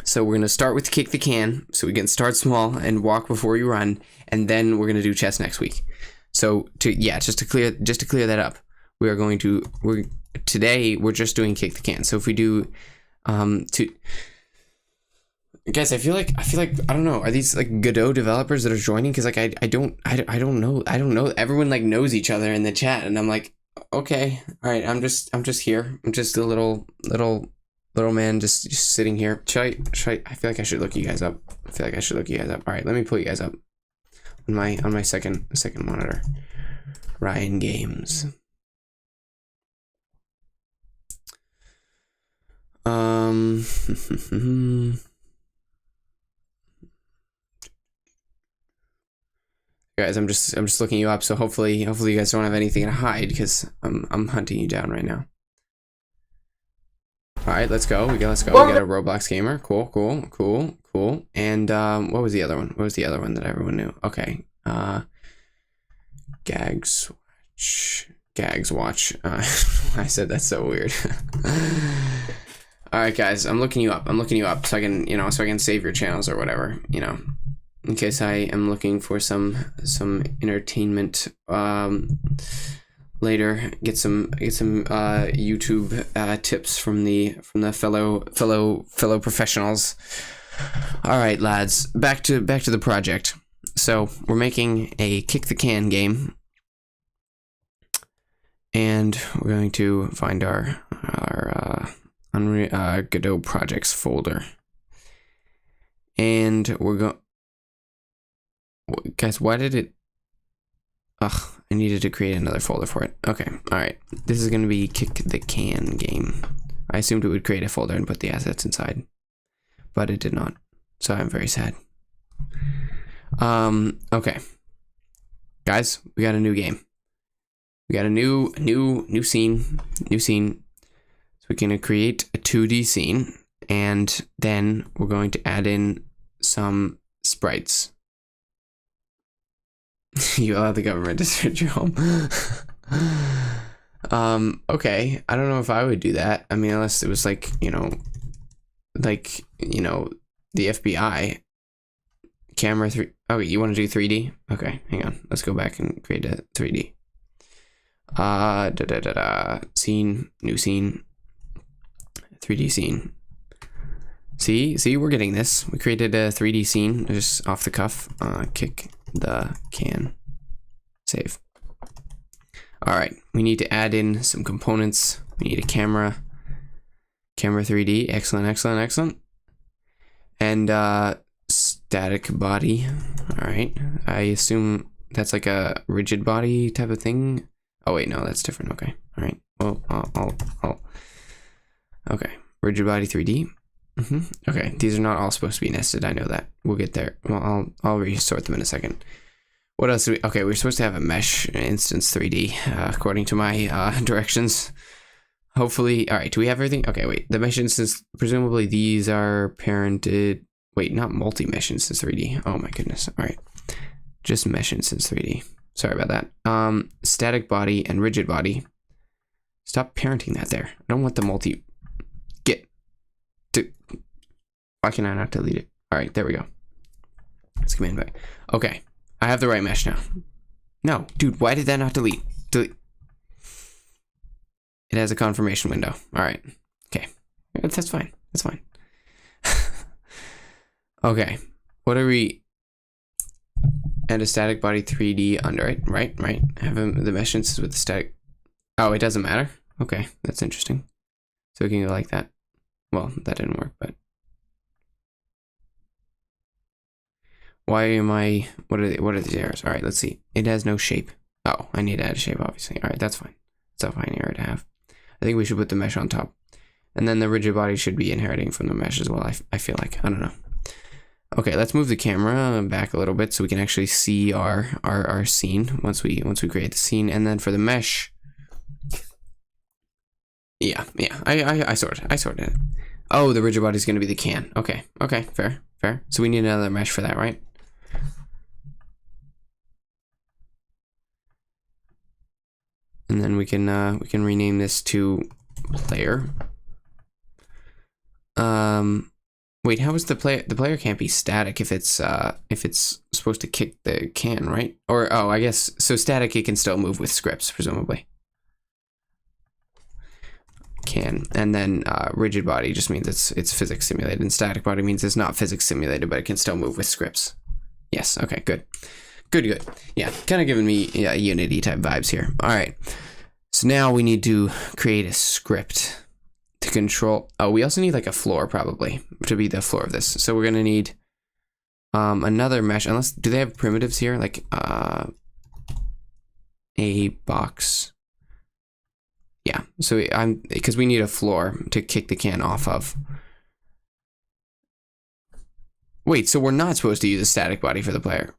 So we're gonna start with Kick the Can, so we can start small and walk before you run, and then we're gonna do chess next week. So just to clear that up, today we're just doing Kick the Can. So if we do guys, I feel like I don't know, are these like Godot developers that are joining? Because like I don't know, everyone like knows each other in the chat, and I'm like, okay, all right, I'm just here, I'm just a little man just sitting here. Should I feel like I should look you guys up. All right, let me pull you guys up on my second monitor. Ryan Games. Guys, I'm just looking you up, so hopefully you guys don't have anything to hide, because I'm hunting you down right now. All right, let's go. We got a Roblox gamer. Cool. And what was the other one? What was the other one that everyone knew? Okay. Gags watch. I said that's so weird. All right, guys, I'm looking you up so I can save your channels or whatever, in case I am looking for some entertainment later. Get some YouTube tips from the fellow professionals. All right, lads, back to the project. So we're making a Kick the Can game, and we're going to find our Godot projects folder, and we're going. Guys, why did it? Ugh, I needed to create another folder for it. Okay, all right. This is going to be Kick the Can game. I assumed it would create a folder and put the assets inside, but it did not. So I'm very sad. Okay. Guys, we got a new game. We got a new scene. So we're going to create a 2D scene, and then we're going to add in some sprites. You allow the government to search your home. Okay. I don't know if I would do that. I mean, unless it was like, the FBI. Camera 3. Oh, you want to do 3D? Okay, hang on. Let's go back and create a 3D. Scene, new scene. 3D scene. See, we're getting this. We created a 3D scene just off the cuff. Kick the can. Save. All right, we need to add in some components. We need a camera 3D. Excellent. And static body. All right, I assume that's like a rigid body type of thing. Oh wait, no, that's different. Okay, all right. Well, I'll okay, rigid body 3D. Okay, these are not all supposed to be nested. I know that. We'll get there. Well, I'll resort them in a second. What else do we? Okay, we're supposed to have a mesh instance 3D according to my directions. Hopefully, all right. Do we have everything? Okay, wait. The mesh instance. Presumably, these are parented. Wait, not multi-mesh instance 3D. Oh my goodness. All right, just mesh instance 3D. Sorry about that. Static body and rigid body. Stop parenting that there. I don't want the multi. Why can I not delete it? All right, there we go. Let's command back. Okay, I have the right mesh now. No, dude, why did that not delete? Delete. It has a confirmation window. All right. Okay, that's fine. That's fine. Okay, what are we? And a static body 3D under it. Right. Have the mesh instance with the static. Oh, it doesn't matter. Okay, that's interesting. So we can go like that. Well, that didn't work, but. Why am I? What are these errors? All right, let's see. It has no shape. Oh, I need to add a shape, obviously. All right, that's fine. It's a fine error to have. I think we should put the mesh on top, and then the rigid body should be inheriting from the mesh as well. I feel like, I don't know. Okay, let's move the camera back a little bit so we can actually see our scene once we create the scene. And then for the mesh, yeah, I sorted it. Oh, the rigid body is going to be the can. Okay, fair. So we need another mesh for that, right? And then we can rename this to player. Wait, how is the player? The player can't be static if it's supposed to kick the can, right? Or oh, I guess so. Static, it can still move with scripts, presumably. Can, and then rigid body just means it's physics simulated, and static body means it's not physics simulated, but it can still move with scripts. Yes. Okay. Good. Yeah, kind of giving me Unity type vibes here. All right. So now we need to create a script to control. Oh, we also need like a floor probably to be the floor of this. So we're gonna need another mesh. Unless do they have primitives here like a box? Yeah. So because we need a floor to kick the can off of. Wait, so we're not supposed to use a static body for the player.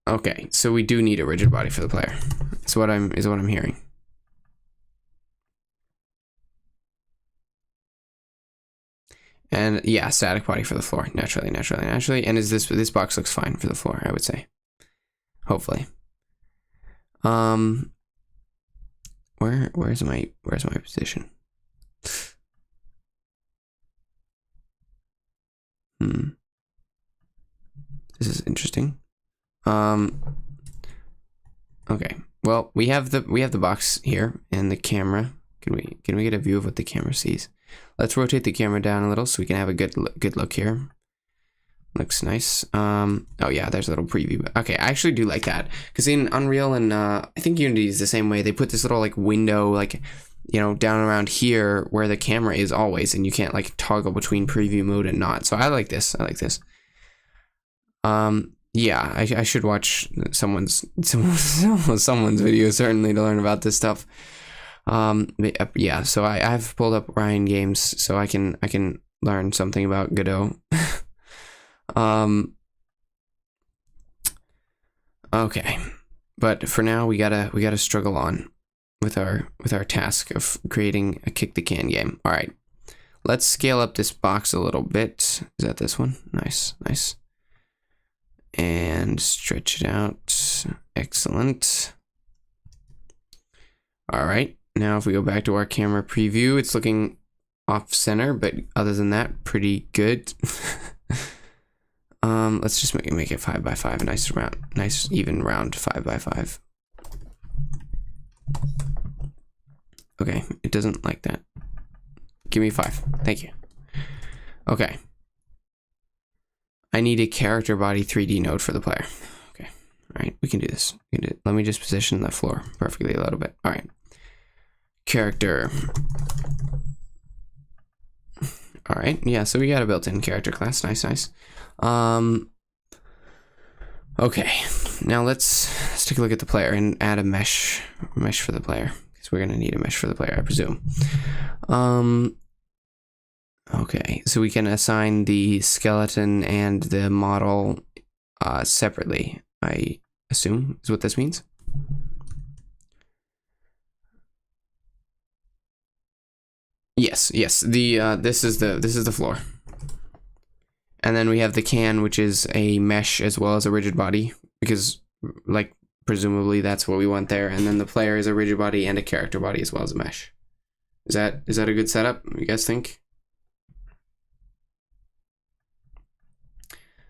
Okay, so we do need a rigid body for the player. Is what I'm hearing. And yeah, static body for the floor, naturally. And is this box looks fine for the floor, I would say. Hopefully. Where's my position? This is interesting. Okay. Well, we have the box here and the camera. Can we get a view of what the camera sees? Let's rotate the camera down a little so we can have a good look here. Looks nice. Oh yeah, there's a little preview. Okay, I actually do like that because in Unreal and I think Unity is the same way. They put this little like window like down around here where the camera is always, and you can't like toggle between preview mode and not. So I like this. Yeah, I should watch someone's video certainly to learn about this stuff. Yeah, so I've pulled up Ryan Games so I can learn something about Godot. Okay, but for now we gotta struggle on with our task of creating a kick the can game. All right, let's scale up this box a little bit. Is that this one? Nice. And stretch it out. Excellent. All right. Now if we go back to our camera preview, it's looking off center, but other than that, pretty good. Let's just make it 5 by 5, nice even round 5 by 5. Okay, it doesn't like that. Give me 5. Thank you. Okay. I need a character body 3D node for the player. Okay. All right, we can do this. Let me just position the floor perfectly a little bit. All right. Character. All right. Yeah, so we got a built-in character class. Nice. Okay. Now let's take a look at the player and add a mesh for the player because we're going to need a mesh for the player, I presume. Okay, so we can assign the skeleton and the model separately, I assume is what this means. Yes. This is the floor. And then we have the can, which is a mesh as well as a rigid body, because like presumably that's what we want there. And then the player is a rigid body and a character body as well as a mesh. Is that a good setup, you guys think?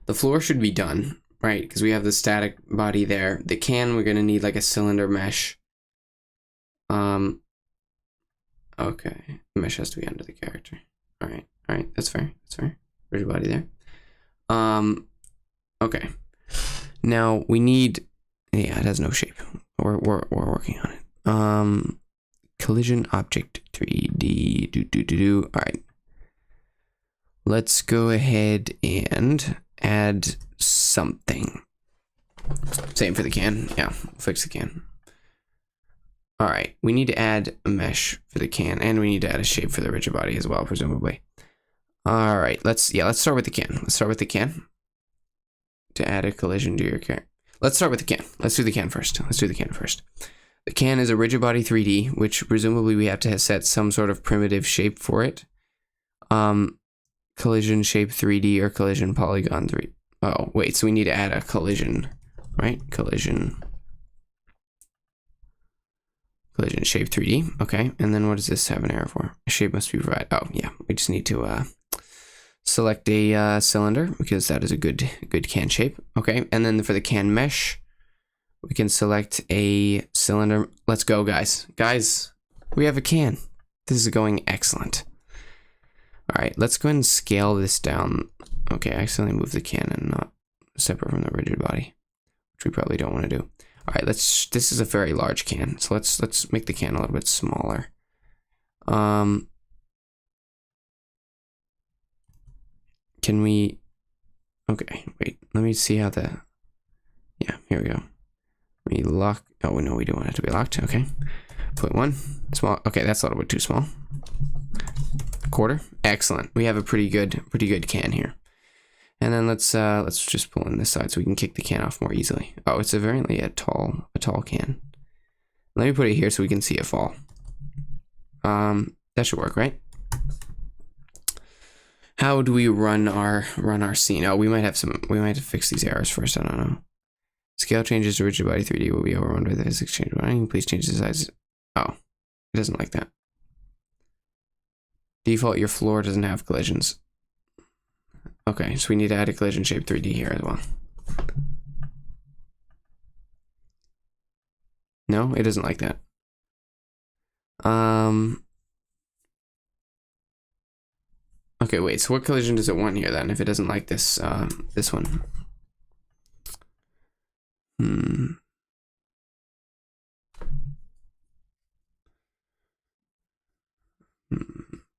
The floor should be done, right? Because we have the static body there. The can, we're gonna need like a cylinder mesh. Okay, the mesh has to be under the character. All right, that's fair. Rigid body there. Okay. Now we need. Yeah, it has no shape. We're working on it. Collision object 3D. Do. All right. Let's go ahead and add something. Same for the can. Yeah, fix the can. All right, we need to add a mesh for the can, and we need to add a shape for the rigid body as well, presumably. All right, let's start with the can. Let's start with the can to add a collision to your can. Let's start with the can. Let's do the can first. The can is a rigid body 3D, which presumably we have to set some sort of primitive shape for it. Collision shape 3D or collision polygon 3. Oh, wait, so we need to add a collision, right? Collision shape 3D. Okay, and then what does this have an error for? A shape must be provided. Oh, yeah, we just need to select a cylinder because that is a good can shape. Okay, and then for the can mesh, we can select a cylinder. Let's go, guys. Guys, we have a can. This is going excellent. All right, let's go ahead and scale this down. Okay, I accidentally moved the can and not separate from the rigid body, which we probably don't want to do. All right, this is a very large can, so let's make the can a little bit smaller. Can we? Okay, wait. Let me see how the. Yeah, here we go. We lock. Oh no, we don't want it to be locked. Okay, 0.1 small. Okay, that's a little bit too small. A quarter. Excellent. We have a pretty good can here. And then let's just pull in this side so we can kick the can off more easily. Oh, it's apparently a tall can. Let me put it here so we can see it fall. That should work, right? How do we run our scene? Oh, we might have to fix these errors first. I don't know. Scale changes to rigid body 3D will be overrun by the physics change. Please change the size. Oh, it doesn't like that. Default, your floor doesn't have collisions. Okay, so we need to add a collision shape 3D here as well. No, it doesn't like that. Okay, wait, so what collision does it want here then if it doesn't like this this one?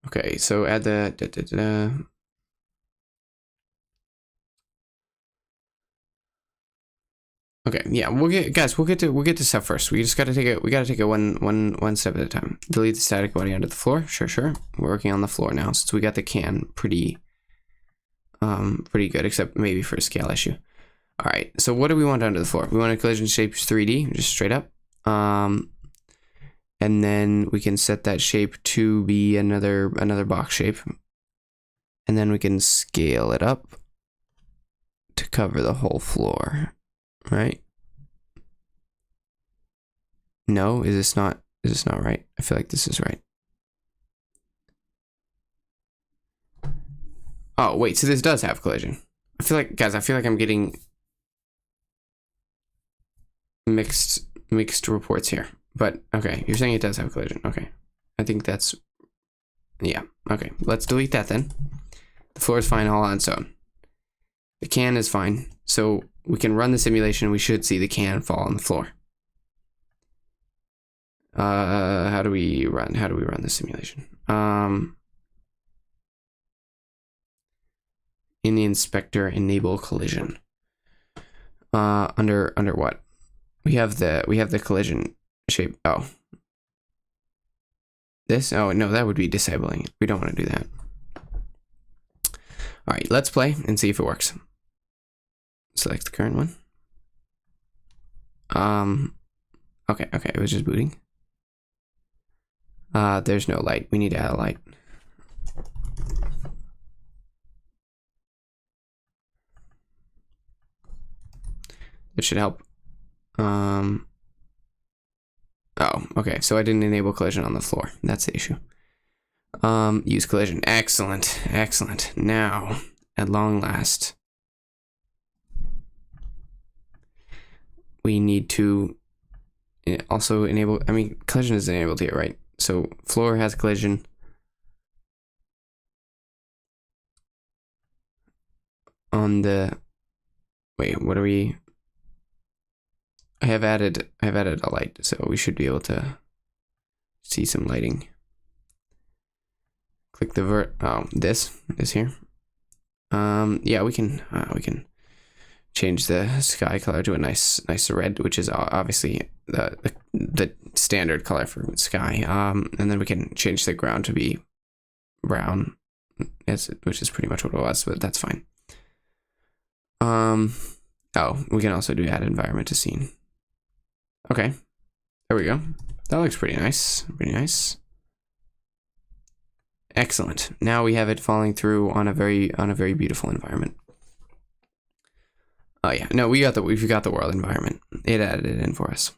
Okay, so add the Okay, yeah, we'll get to stuff first. We just gotta take it one step at a time. Delete the static body under the floor. Sure. We're working on the floor now since we got the can pretty good, except maybe for a scale issue. All right, so what do we want under the floor? We want a collision shape 3D, just straight up. And then we can set that shape to be another box shape. And then we can scale it up to cover the whole floor. Right? No, is this not right? I feel like this is right. Oh, wait, so this does have collision. I feel like I'm getting mixed reports here. But okay, you're saying it does have collision. Okay. I think that's yeah. Okay, let's delete that then. The floor is fine all on its own. The can is fine. So we can run the simulation. We should see the can fall on the floor. How do we run the simulation? In the inspector, enable collision. Under what? We have the collision shape. Oh. This? Oh no, that would be disabling it. We don't want to do that. All right, let's play and see if it works. Select the current one. Okay, it was just booting. There's no light. We need to add a light. It should help. Oh, okay, so I didn't enable collision on the floor. That's the issue. Use collision. Excellent. Now, at long last, we need to also enable, I mean, collision is enabled here, right? So floor has collision. On the, wait, what are we? I have added a light, so we should be able to see some lighting. Click the this here. Yeah, we can change the sky color to a nice red, which is obviously the standard color for sky. And then we can change the ground to be brown, which is pretty much what it was, but that's fine. Oh, we can also do add environment to scene. Okay, there we go. That looks pretty nice. Pretty nice. Excellent. Now we have it falling through on a very beautiful environment. Oh yeah, no, we got the world environment. It added it in for us.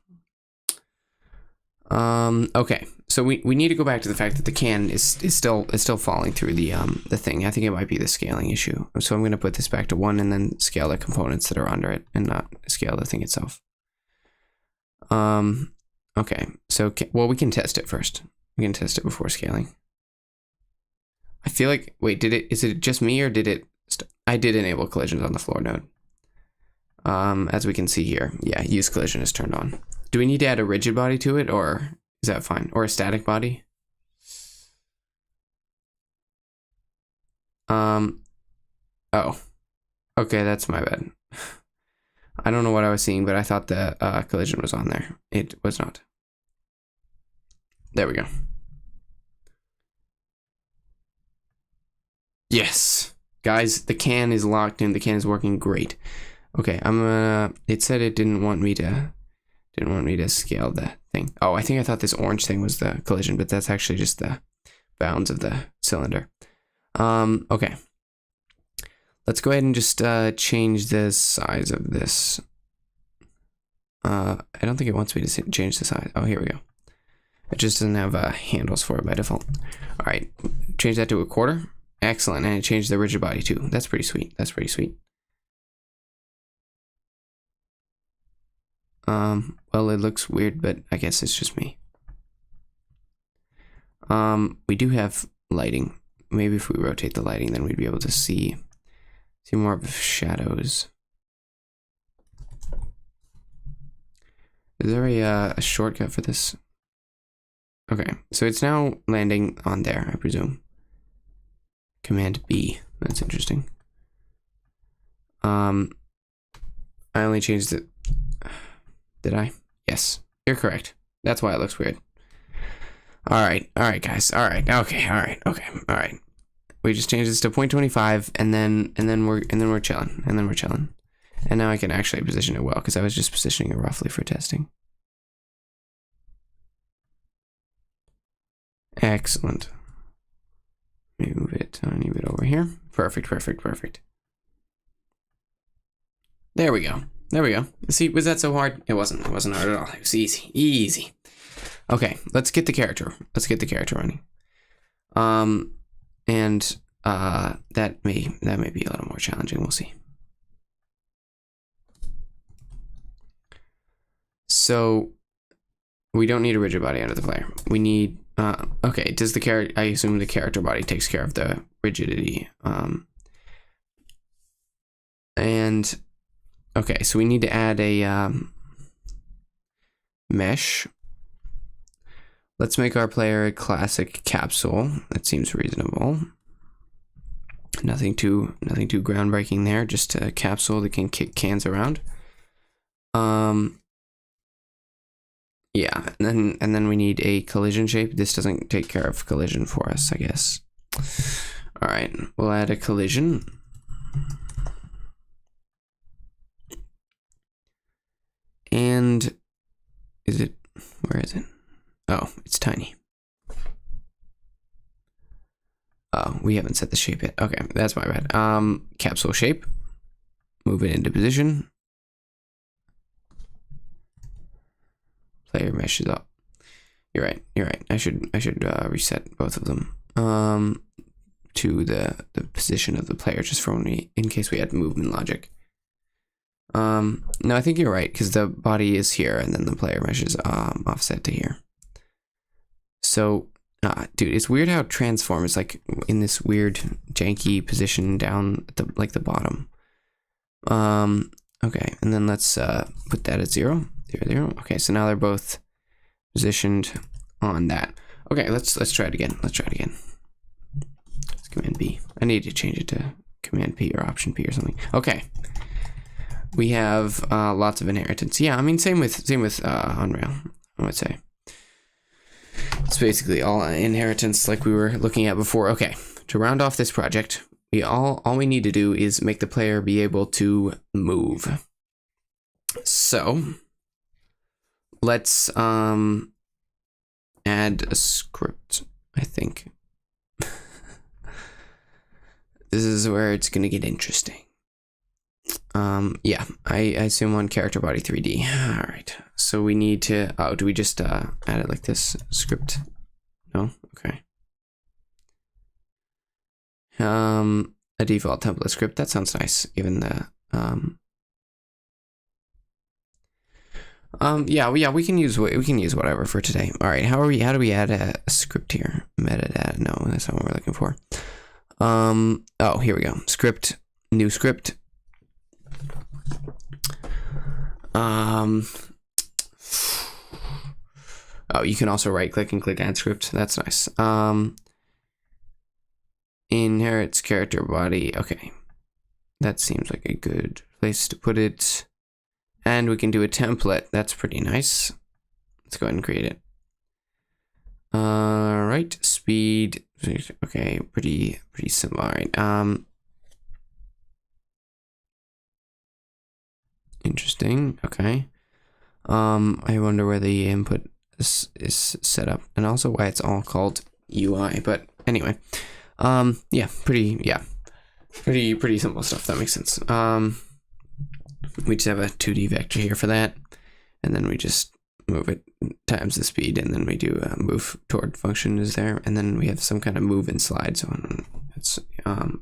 Okay, so we need to go back to the fact that the can is still falling through the thing. I think it might be the scaling issue. So I'm going to put this back to 1 and then scale the components that are under it and not scale the thing itself. Okay, so well, we can test it first. We can test it before scaling. I feel like, wait, is it just me or did it, I did enable collisions on the floor node. As we can see here, yeah, use collision is turned on. Do we need to add a rigid body to it, or is that fine? Or a static body? Oh, okay, that's my bad. I don't know what I was seeing, but I thought the collision was on there. It was not. There we go. Yes, guys, the can is locked in. The can is working great. Okay, it said it didn't want me to scale the thing. Oh, I thought this orange thing was the collision, but that's actually just the bounds of the cylinder. Okay. Let's go ahead and just change the size of this. I don't think it wants me to change the size. Oh, here we go. It just doesn't have handles for it by default. All right, change that to 1/4. Excellent, and it changed the rigid body too. That's pretty sweet. That's pretty sweet. Well, it looks weird, but I guess it's just me. We do have lighting. Maybe if we rotate the lighting, then we'd be able to see more of the shadows. Is there a shortcut for this? Okay, so it's now landing on there, I presume. Command B. That's interesting. I only changed it. Did I? Yes, you're correct. That's why it looks weird. All right, guys. All right, okay, all right. We just changed this to 0.25, and then we're chilling, and now I can actually position it well because I was just positioning it roughly for testing. Excellent. Maybe move it a tiny bit over here. Perfect. There we go. See, was that so hard? It wasn't hard at all. It was easy. Okay, let's get the character running. And that may be a little more challenging. We'll see. So we don't need a rigid body under the player. We need okay, does the character, I assume the character body takes care of the rigidity. And okay, so we need to add a mesh. Let's make our player a classic capsule. That seems reasonable. Nothing too groundbreaking there. Just a capsule that can kick cans around. Yeah, and then we need a collision shape. This doesn't take care of collision for us, I guess. All right, we'll add a collision. And where is it? Oh, it's tiny. Oh, we haven't set the shape yet. Okay, that's my bad. Capsule shape. Move it into position. Player meshes up. You're right. I should reset both of them to the position of the player, just for in case we had movement logic. No, I think you're right, because the body is here and then the player meshes offset to here. So dude, it's weird how transform is like in this weird janky position down at the bottom. Okay, and then let's put that at 0. Okay, so now they're both positioned on that. Okay, let's try it again. It's Command B. I need to change it to Command P or Option P or something. Okay. we have lots of inheritance. Yeah, I mean, same with Unreal, I would say. It's basically all inheritance like we were looking at before. Okay, to round off this project, all we need to do is make the player be able to move. So let's add a script, I think. This is where it's gonna get interesting. Yeah, I assume on character body 3D. All right, so we need to, oh, do we just add it like this script? No, okay. A default template script, that sounds nice, given the, yeah, we can use whatever for today. All right, how do we add a script here? Metadata, no, that's not what we're looking for. Oh, here we go, script, new script. Oh, you can also right click and click add script. That's nice. Inherits character body. Okay. That seems like a good place to put it. And we can do a template. That's pretty nice. Let's go ahead and create it. All right. Speed. Okay. Pretty simple. All right. Interesting. Okay. I wonder where the input is set up, and also why it's all called UI. But anyway, yeah, pretty simple stuff. That makes sense. We just have a 2D vector here for that, and then we just move it times the speed, and then we do a move toward function is there, and then we have some kind of move and slide. So it's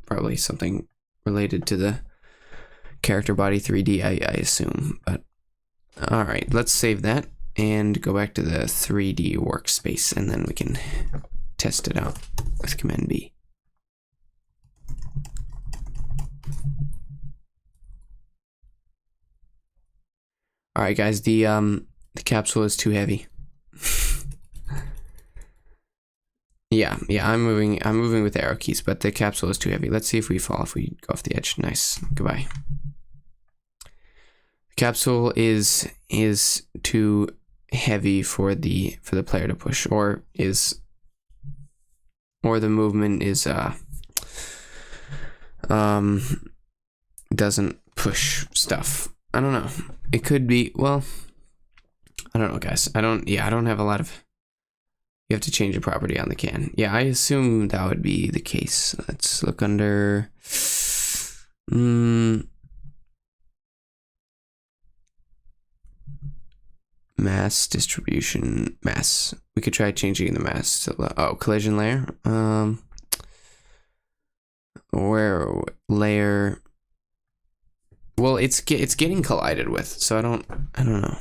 probably something related to the character body 3D, I assume. But all right, let's save that and go back to the 3D workspace, and then we can test it out with Command B. All right, guys, the capsule is too heavy. yeah, I'm moving with arrow keys, but the capsule is too heavy. Let's see if we fall if we go off the edge. Nice. Goodbye. Capsule is too heavy for the player to push, or the movement is doesn't push stuff. I don't know. It could be, well, I don't know, guys. I don't have a lot of, you have to change a property on the can. Yeah, I assume that would be the case. Let's look under mass distribution, mass. We could try changing the mass to collision layer. Where layer? Well, it's getting collided with, so I don't know.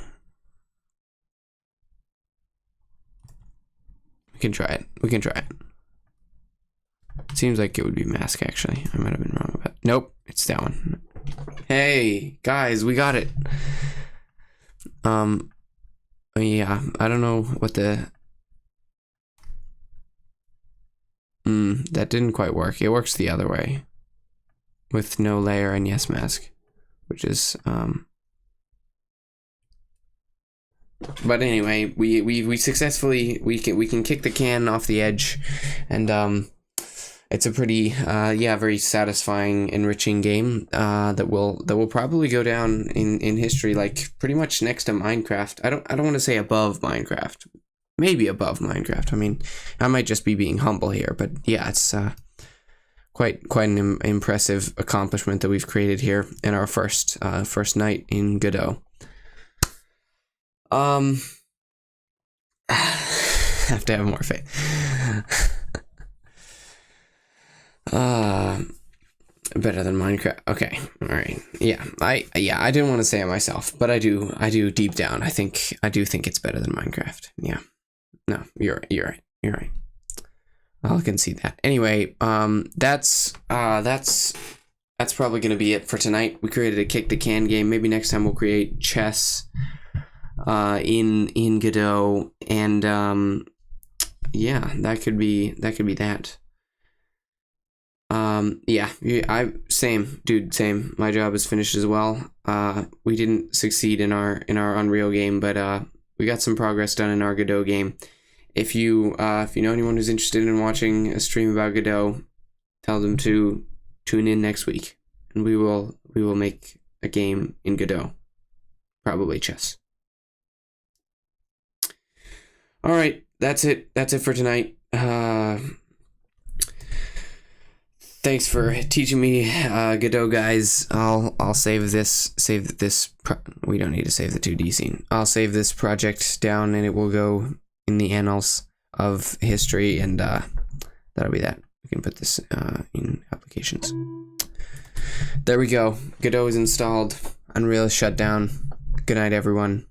We can try it. Seems like it would be mask, actually. I might have been wrong about it. Nope, it's that one. Hey guys, we got it. Yeah, I don't know what the that didn't quite work. It works the other way with no layer and yes mask, which is but anyway, we successfully we can kick the can off the edge, and it's a pretty very satisfying, enriching game that will probably go down in history, like pretty much next to Minecraft. I don't want to say above Minecraft, maybe above Minecraft. I mean, I might just be being humble here, but yeah, it's quite an impressive accomplishment that we've created here in our first night in Godot. Have to have more faith. Better than Minecraft. Okay, all right. Yeah, I didn't want to say it myself, but I do deep down. I do think it's better than Minecraft. Yeah. No, you're right. I'll concede that. Anyway, that's probably gonna be it for tonight. We created a kick the can game. Maybe next time we'll create chess in Godot, and yeah, that could be that. Yeah, I same, dude, same. My job is finished as well. We didn't succeed in our Unreal game, but we got some progress done in our Godot game. If you know anyone who's interested in watching a stream about Godot, tell them to tune in next week, and we will make a game in Godot, probably chess. All right, that's it. That's it for tonight. Thanks for teaching me Godot, guys. I'll save this. We don't need to save the 2D scene. I'll save this project down, and it will go in the annals of history, and that'll be that. We can put this in applications. There we go. Godot is installed. Unreal is shut down. Good night, everyone.